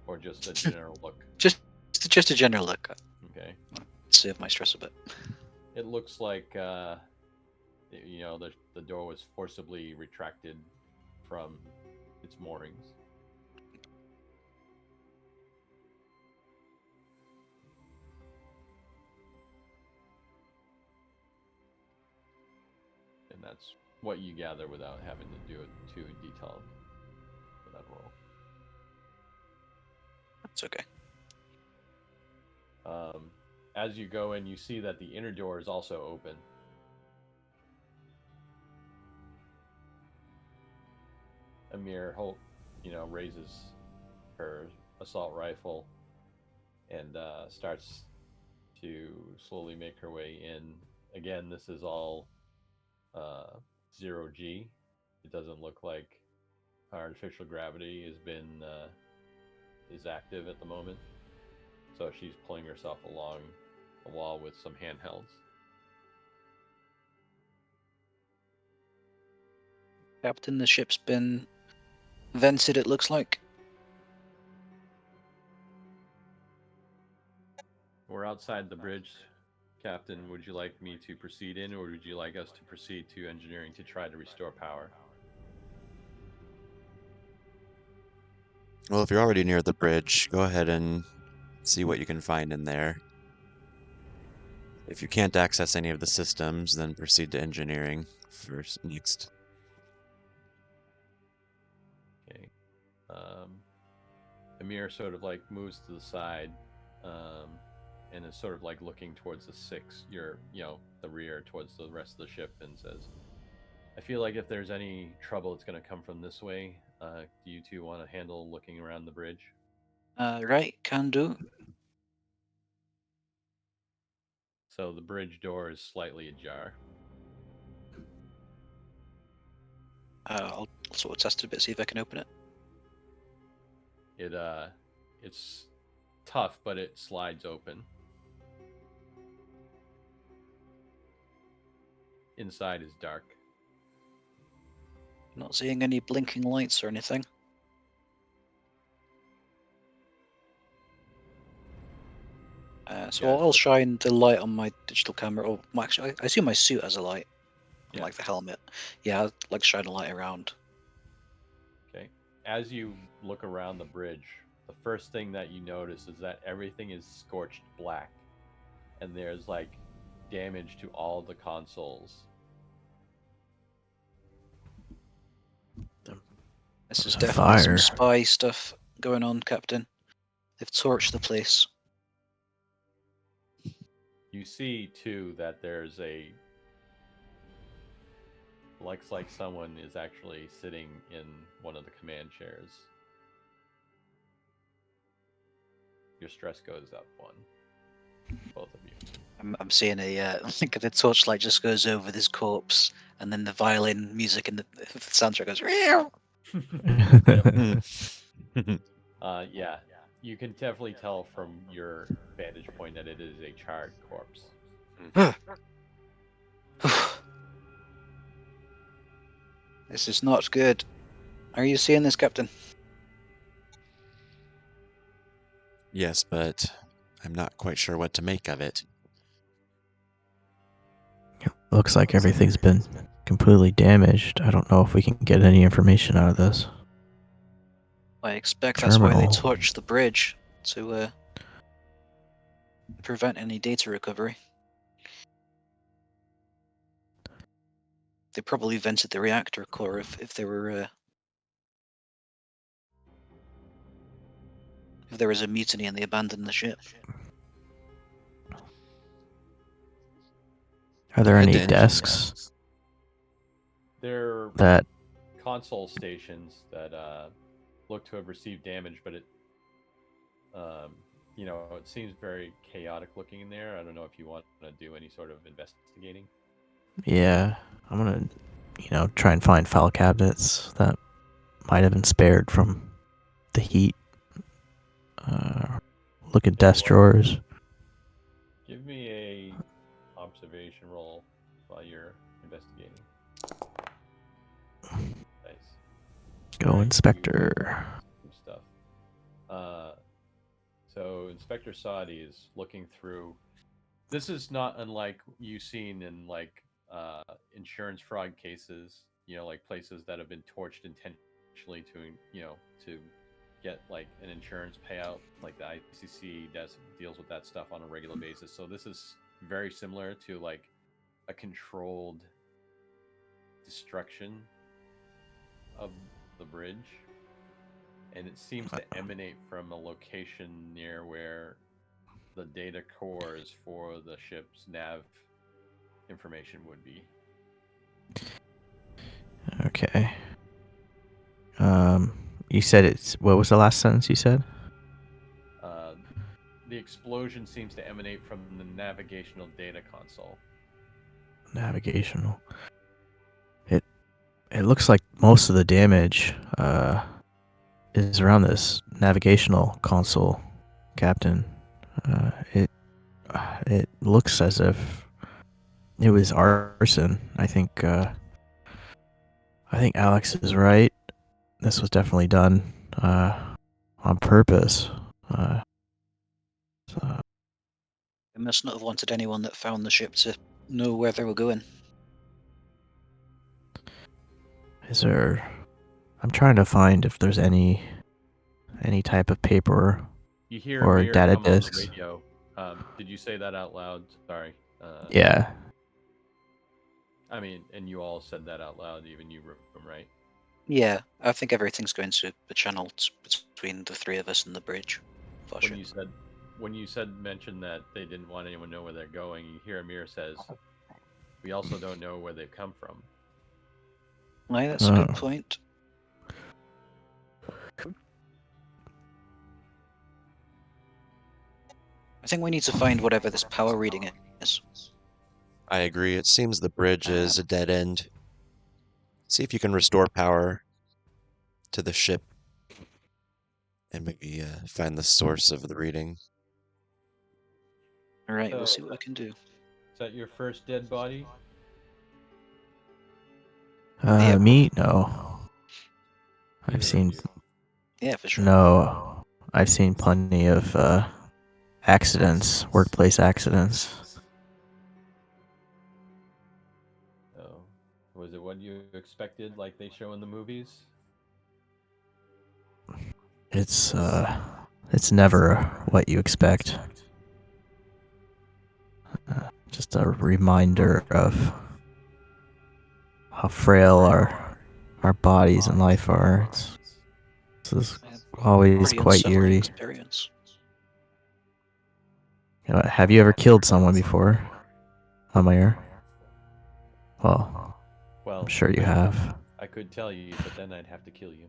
or just a general look? just a general look. Okay. Save my stress a bit. It looks like the door was forcibly retracted from its moorings. And that's what you gather without having to do it too detailed for that roll. That's okay. As you go in, you see that the inner door is also open. Amir Holt, raises her assault rifle and starts to slowly make her way in. Again, this is all 0G. It doesn't look like artificial gravity is active at the moment. So she's pulling herself along the wall with some handhelds. Captain, the ship's been vented, it looks like. We're outside the bridge, Captain. Would you like me to proceed in, or would you like us to proceed to engineering to try to restore power? Well, if you're already near the bridge, go ahead and see what you can find in there. If you can't access any of the systems, then proceed to engineering first next. Okay. Amir sort of like moves to the side, and is sort of like looking towards the rear, towards the rest of the ship, and says, "I feel like if there's any trouble, it's going to come from this way. Do you two want to handle looking around the bridge?" Right, can do. So the bridge door is slightly ajar. I'll sort of test it a bit, see if I can open it. It's tough, but it slides open. Inside is dark. Not seeing any blinking lights or anything. So Yeah, I'll shine the light on my digital camera, or actually, I assume my suit has a light, Yeah. like the helmet. Yeah, I'd like to shine a light around. Okay. As you look around the bridge, the first thing that you notice is that everything is scorched black, and there's like damage to all the consoles. This is There's a definitely some fire. spy stuff going on, Captain. They've torched the place. You see too that there's looks like someone is actually sitting in one of the command chairs. Your stress goes up one. Both of you. I'm seeing I think the torchlight just goes over this corpse, and then the violin music and the soundtrack goes. Meow. Yeah, you can definitely tell from your vantage point that it is a charred corpse. This is not good. Are you seeing this, Captain? Yes, but I'm not quite sure what to make of it. Looks like everything's been completely damaged. I don't know if we can get any information out of this. I expect that's why they Terminal. torched the bridge, to prevent any data recovery. They probably vented the reactor core if there were if there was a mutiny and they abandoned the ship. Are there Look at any the desks They're that console stations that look to have received damage, but it seems very chaotic looking in there. I don't know if you want to do any sort of investigating. Yeah, I'm gonna, try and find file cabinets that might have been spared from the heat. Look at desk drawers. Give me a observation roll while you're investigating. Nice. Go, Alright, Inspector. Good stuff. So Inspector Sadi is looking through. This is not unlike you seen in like insurance fraud cases, like places that have been torched intentionally to get like an insurance payout. Like the ICC deals with that stuff on a regular basis. So this is very similar to like a controlled destruction of the bridge, and it seems to emanate from a location near where the data cores for the ship's nav information would be. Okay. You said what was the last sentence you said? The explosion seems to emanate from the navigational data console. Navigational. It looks like most of the damage is around this navigational console, Captain. It looks as if it was arson. I think Alex is right. This was definitely done on purpose. So, They must not have wanted anyone that found the ship to know where they were going. is there? I'm trying to find if there's any type of paper You hear or Amir data come on the discs. radio. Did you say that out loud? Sorry. Yeah. I mean, and you all said that out loud, even you, right? Yeah, I think everything's going to be channeled between the three of us and the bridge. When you mentioned that they didn't want anyone to know where they're going, you hear Amir says, "We also don't know where they've come from." Aye, that's a good point. I think we need to find whatever this power reading is. I agree. It seems the bridge is a dead end. See if you can restore power to the ship and maybe find the source of the reading. Alright, we'll see what we can do. Is that your first dead body? Yep. Me? No. I've seen. Yeah, for sure. No, I've seen plenty of accidents, workplace accidents. Oh, was it what you expected, like they show in the movies? It's never what you expect. Just a reminder of how frail our bodies and life are. This is always Pretty quite unsettling eerie. experience. Have you ever killed someone before, Amir? Well, I'm sure you have. I could tell you, but then I'd have to kill you.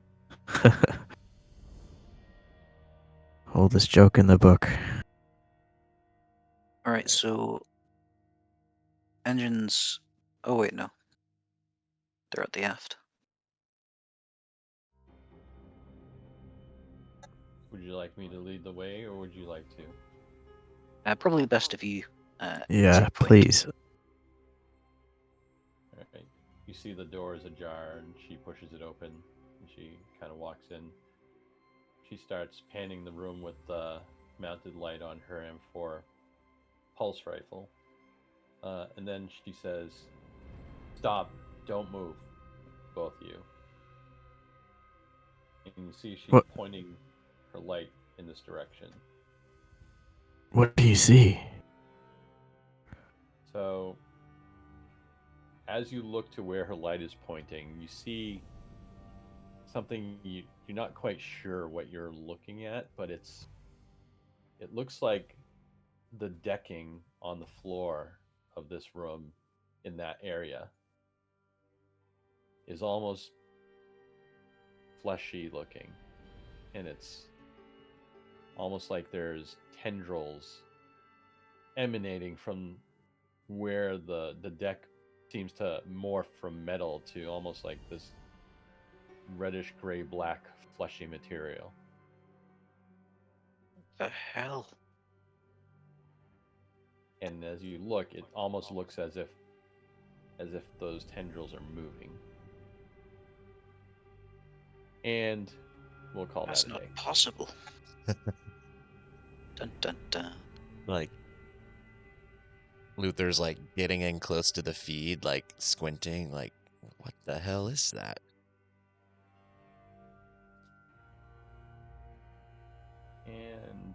Oldest joke in the book. Alright, so engines. Oh wait, no. They're at the aft. Would you like me to lead the way, or would you like to? Probably best if you Yeah, take point. please. Alright. You see the door is ajar, and she pushes it open, and she kind of walks in. She starts panning the room with the mounted light on her M4 pulse rifle. And then she says, "Stop, don't move, both of you." And you see she's pointing her light in this direction. What do you see? So, as you look to where her light is pointing, you see something you're not quite sure what you're looking at, but it looks like the decking on the floor of this room in that area is almost fleshy looking, and it's almost like there's tendrils emanating from where the deck seems to morph from metal to almost like this reddish gray black fleshy material. The hell? And as you look, it almost looks as if those tendrils are moving. And we'll call That's that a not day. possible. Dun dun dun. Like Luther's like getting in close to the feed, like squinting, like, what the hell is that? And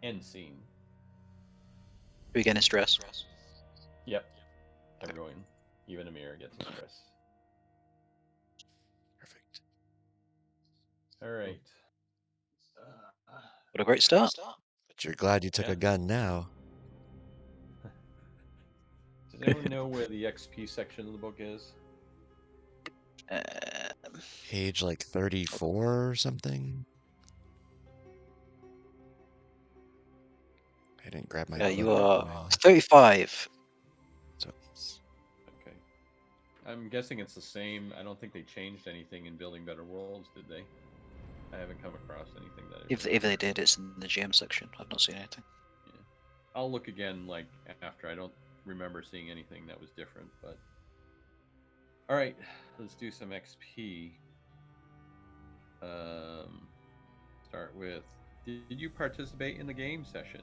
end scene. We get in stress. Yep. Everyone, even Amir, gets a stress. Perfect. All right. What a great start. But you're glad you took Yeah. a gun now. Does anyone know where the XP section of the book is? Page like 34 or something. I didn't grab my you book. are Wow. 35. So, Okay. I'm guessing it's the same. I don't think they changed anything in Building Better Worlds, did they? I haven't come across anything that. If they did, it's in the GM section. I've not seen anything. Yeah. I'll look again, like after. I don't remember seeing anything that was different, but. All right, let's do some XP. Start with. Did you participate in the game session?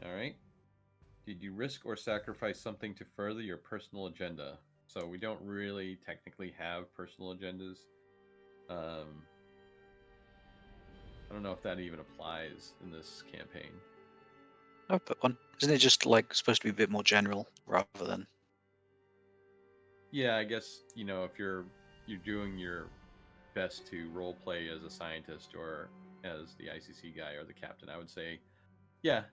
All right. Did you risk or sacrifice something to further your personal agenda? So we don't really technically have personal agendas. I don't know if that even applies in this campaign. I'll put one. Isn't it just like supposed to be a bit more general rather than? Yeah, I guess if you're doing your best to role play as a scientist or as the ICC guy or the captain, I would say, yeah,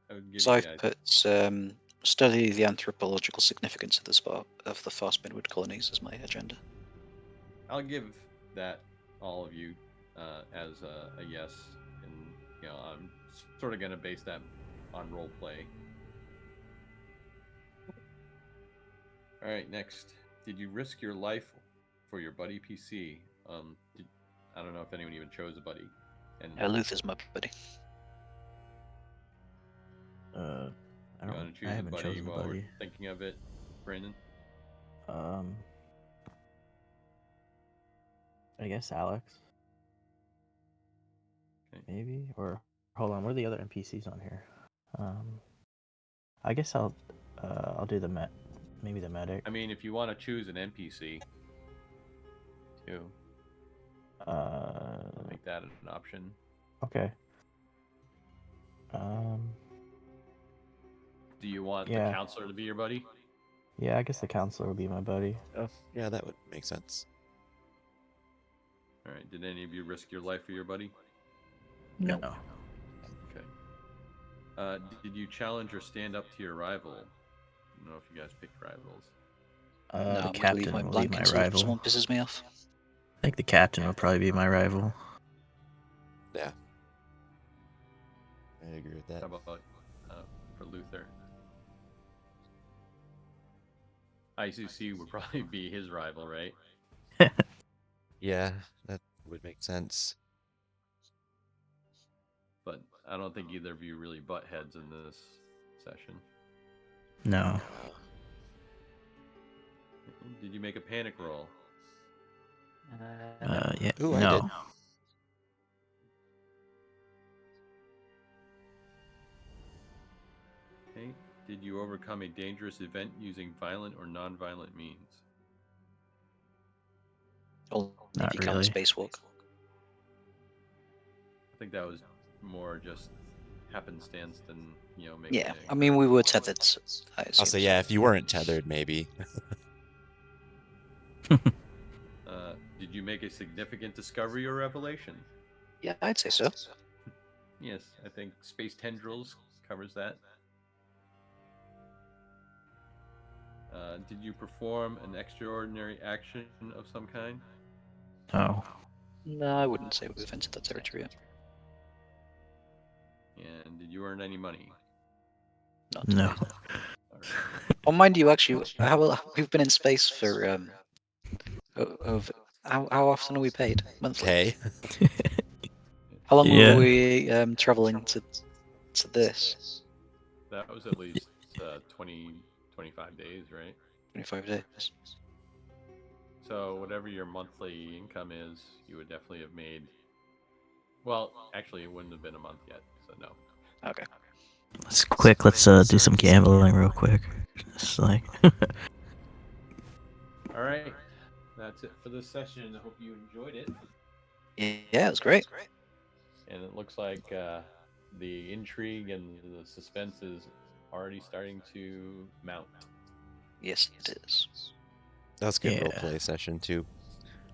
I would give So you I've guys. put study the anthropological significance of the fast Midwood colonies as my agenda. I'll give that all of you as a yes, and I'm sort of going to base that on role play. All right, next. Did you risk your life for your buddy PC? I don't know if anyone even chose a buddy. And Luther's my buddy. I you don't. want to choose I a haven't buddy chosen a while we're buddy. thinking of it, Brandon? I guess Alex. Okay. Maybe, or hold on. What are the other NPCs on here? I guess I'll do the maybe the medic. I mean, if you want to choose an NPC, too, I'll make that an option. Okay. Do you want Yeah. the counselor to be your buddy? Yeah, I guess the counselor would be my buddy. oh, yeah, that would make sense. All right. Did any of you risk your life for your buddy? No. Okay. Did you challenge or stand up to your rival? I don't know if you guys picked rivals. No, The I'm gonna leave captain my will be blank my until rival. someone pisses me off. I think the captain will probably be my rival. Yeah. I agree with that. How about for Luther? ICC would probably be his rival, right? Yeah, that would make sense. But I don't think either of you really butt heads in this session. No. Did you make a panic roll? Yeah. Ooh, I no. did. Okay. Did you overcome a dangerous event using violent or non-violent means? Well, Not if you count really. spacewalk. I think that was more just happenstance than making. Yeah, I mean we were tethered. So I assume. Also, yeah, if you weren't tethered, maybe. Did you make a significant discovery or revelation? Yeah, I'd say so. Yes, I think Space Tendrils covers that. Did you perform an extraordinary action of some kind? No. No, I wouldn't say we've entered that territory yet. And did you earn any money? Not No. today. Well, mind you, actually, we've been in space for over. How often are we paid? Monthly. Hey. How long Yeah. were we traveling to this? That was at least 20, 25 days, right? 25 days. So whatever your monthly income is, you would definitely have made Well, actually, it wouldn't have been a month yet, so no. Okay. Let's quick. Let's do some gambling real quick. Just like. All right, that's it for this session. I hope you enjoyed it. Yeah, it was great. And it looks like the intrigue and the suspense is already starting to mount. Yes, it is. That was a good Yeah. roleplay session too.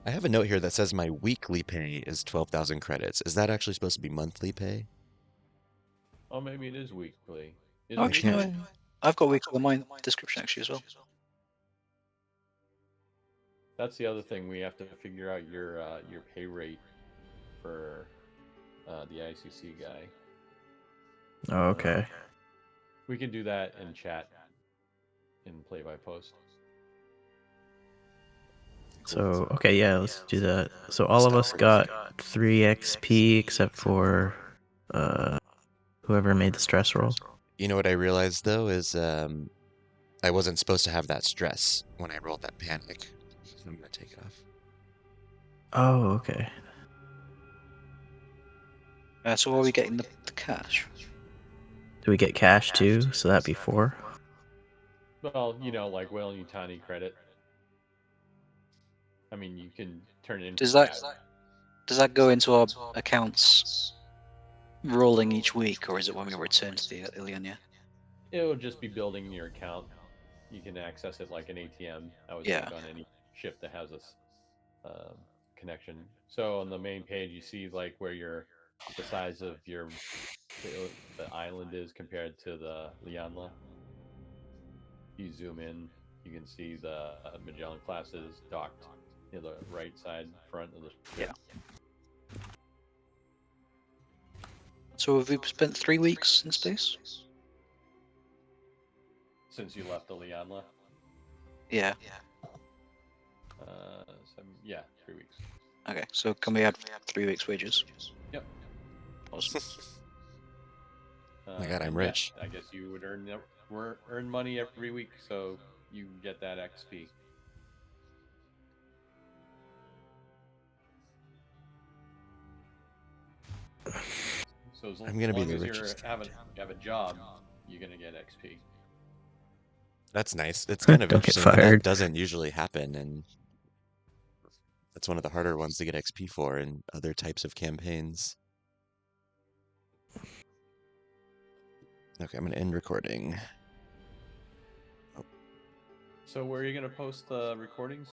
I have a note here that says my weekly pay is 12,000 credits. Is that actually supposed to be monthly pay? Oh, maybe it is weekly. Is Oh, it actually, weekly? no. I've got weekly on my description actually as well. That's the other thing. We have to figure out your pay rate for the ICC guy. Oh, okay. We can do that in chat in play by post. So okay, yeah, let's do that. So all of us got 3 XP except for whoever made the stress roll. You know what I realized though is I wasn't supposed to have that stress when I rolled that panic. I'm gonna take it off. Oh, okay. So are we getting the cash? Do we get cash too? So that'd be 4. Well, like Weyland-Yutani credit. I mean, you can turn it into Does that go into our accounts rolling each week, or is it when we return to the Iliania? It'll just be building your account. You can access it like an ATM. I would Yeah. think on any ship that has this connection. So on the main page, you see like where the size of the island is compared to the Lianla. You zoom in, you can see the Magellan classes docked near the right side front of the ship. Yeah. So have we spent 3 weeks in space? Since you left the Lianla, Yeah. 3 weeks. Okay, so can we add 3 weeks' wages? Yep. Awesome. My God, I'm And rich. I guess you would earn money every week, so you get that XP. So as I'm gonna be long the as you richest. have a job, you're gonna get XP. That's nice. It's kind of Don't get interesting that fired. doesn't usually happen, and that's one of the harder ones to get XP for in other types of campaigns. Okay, I'm gonna end recording. So where are you gonna post the recordings?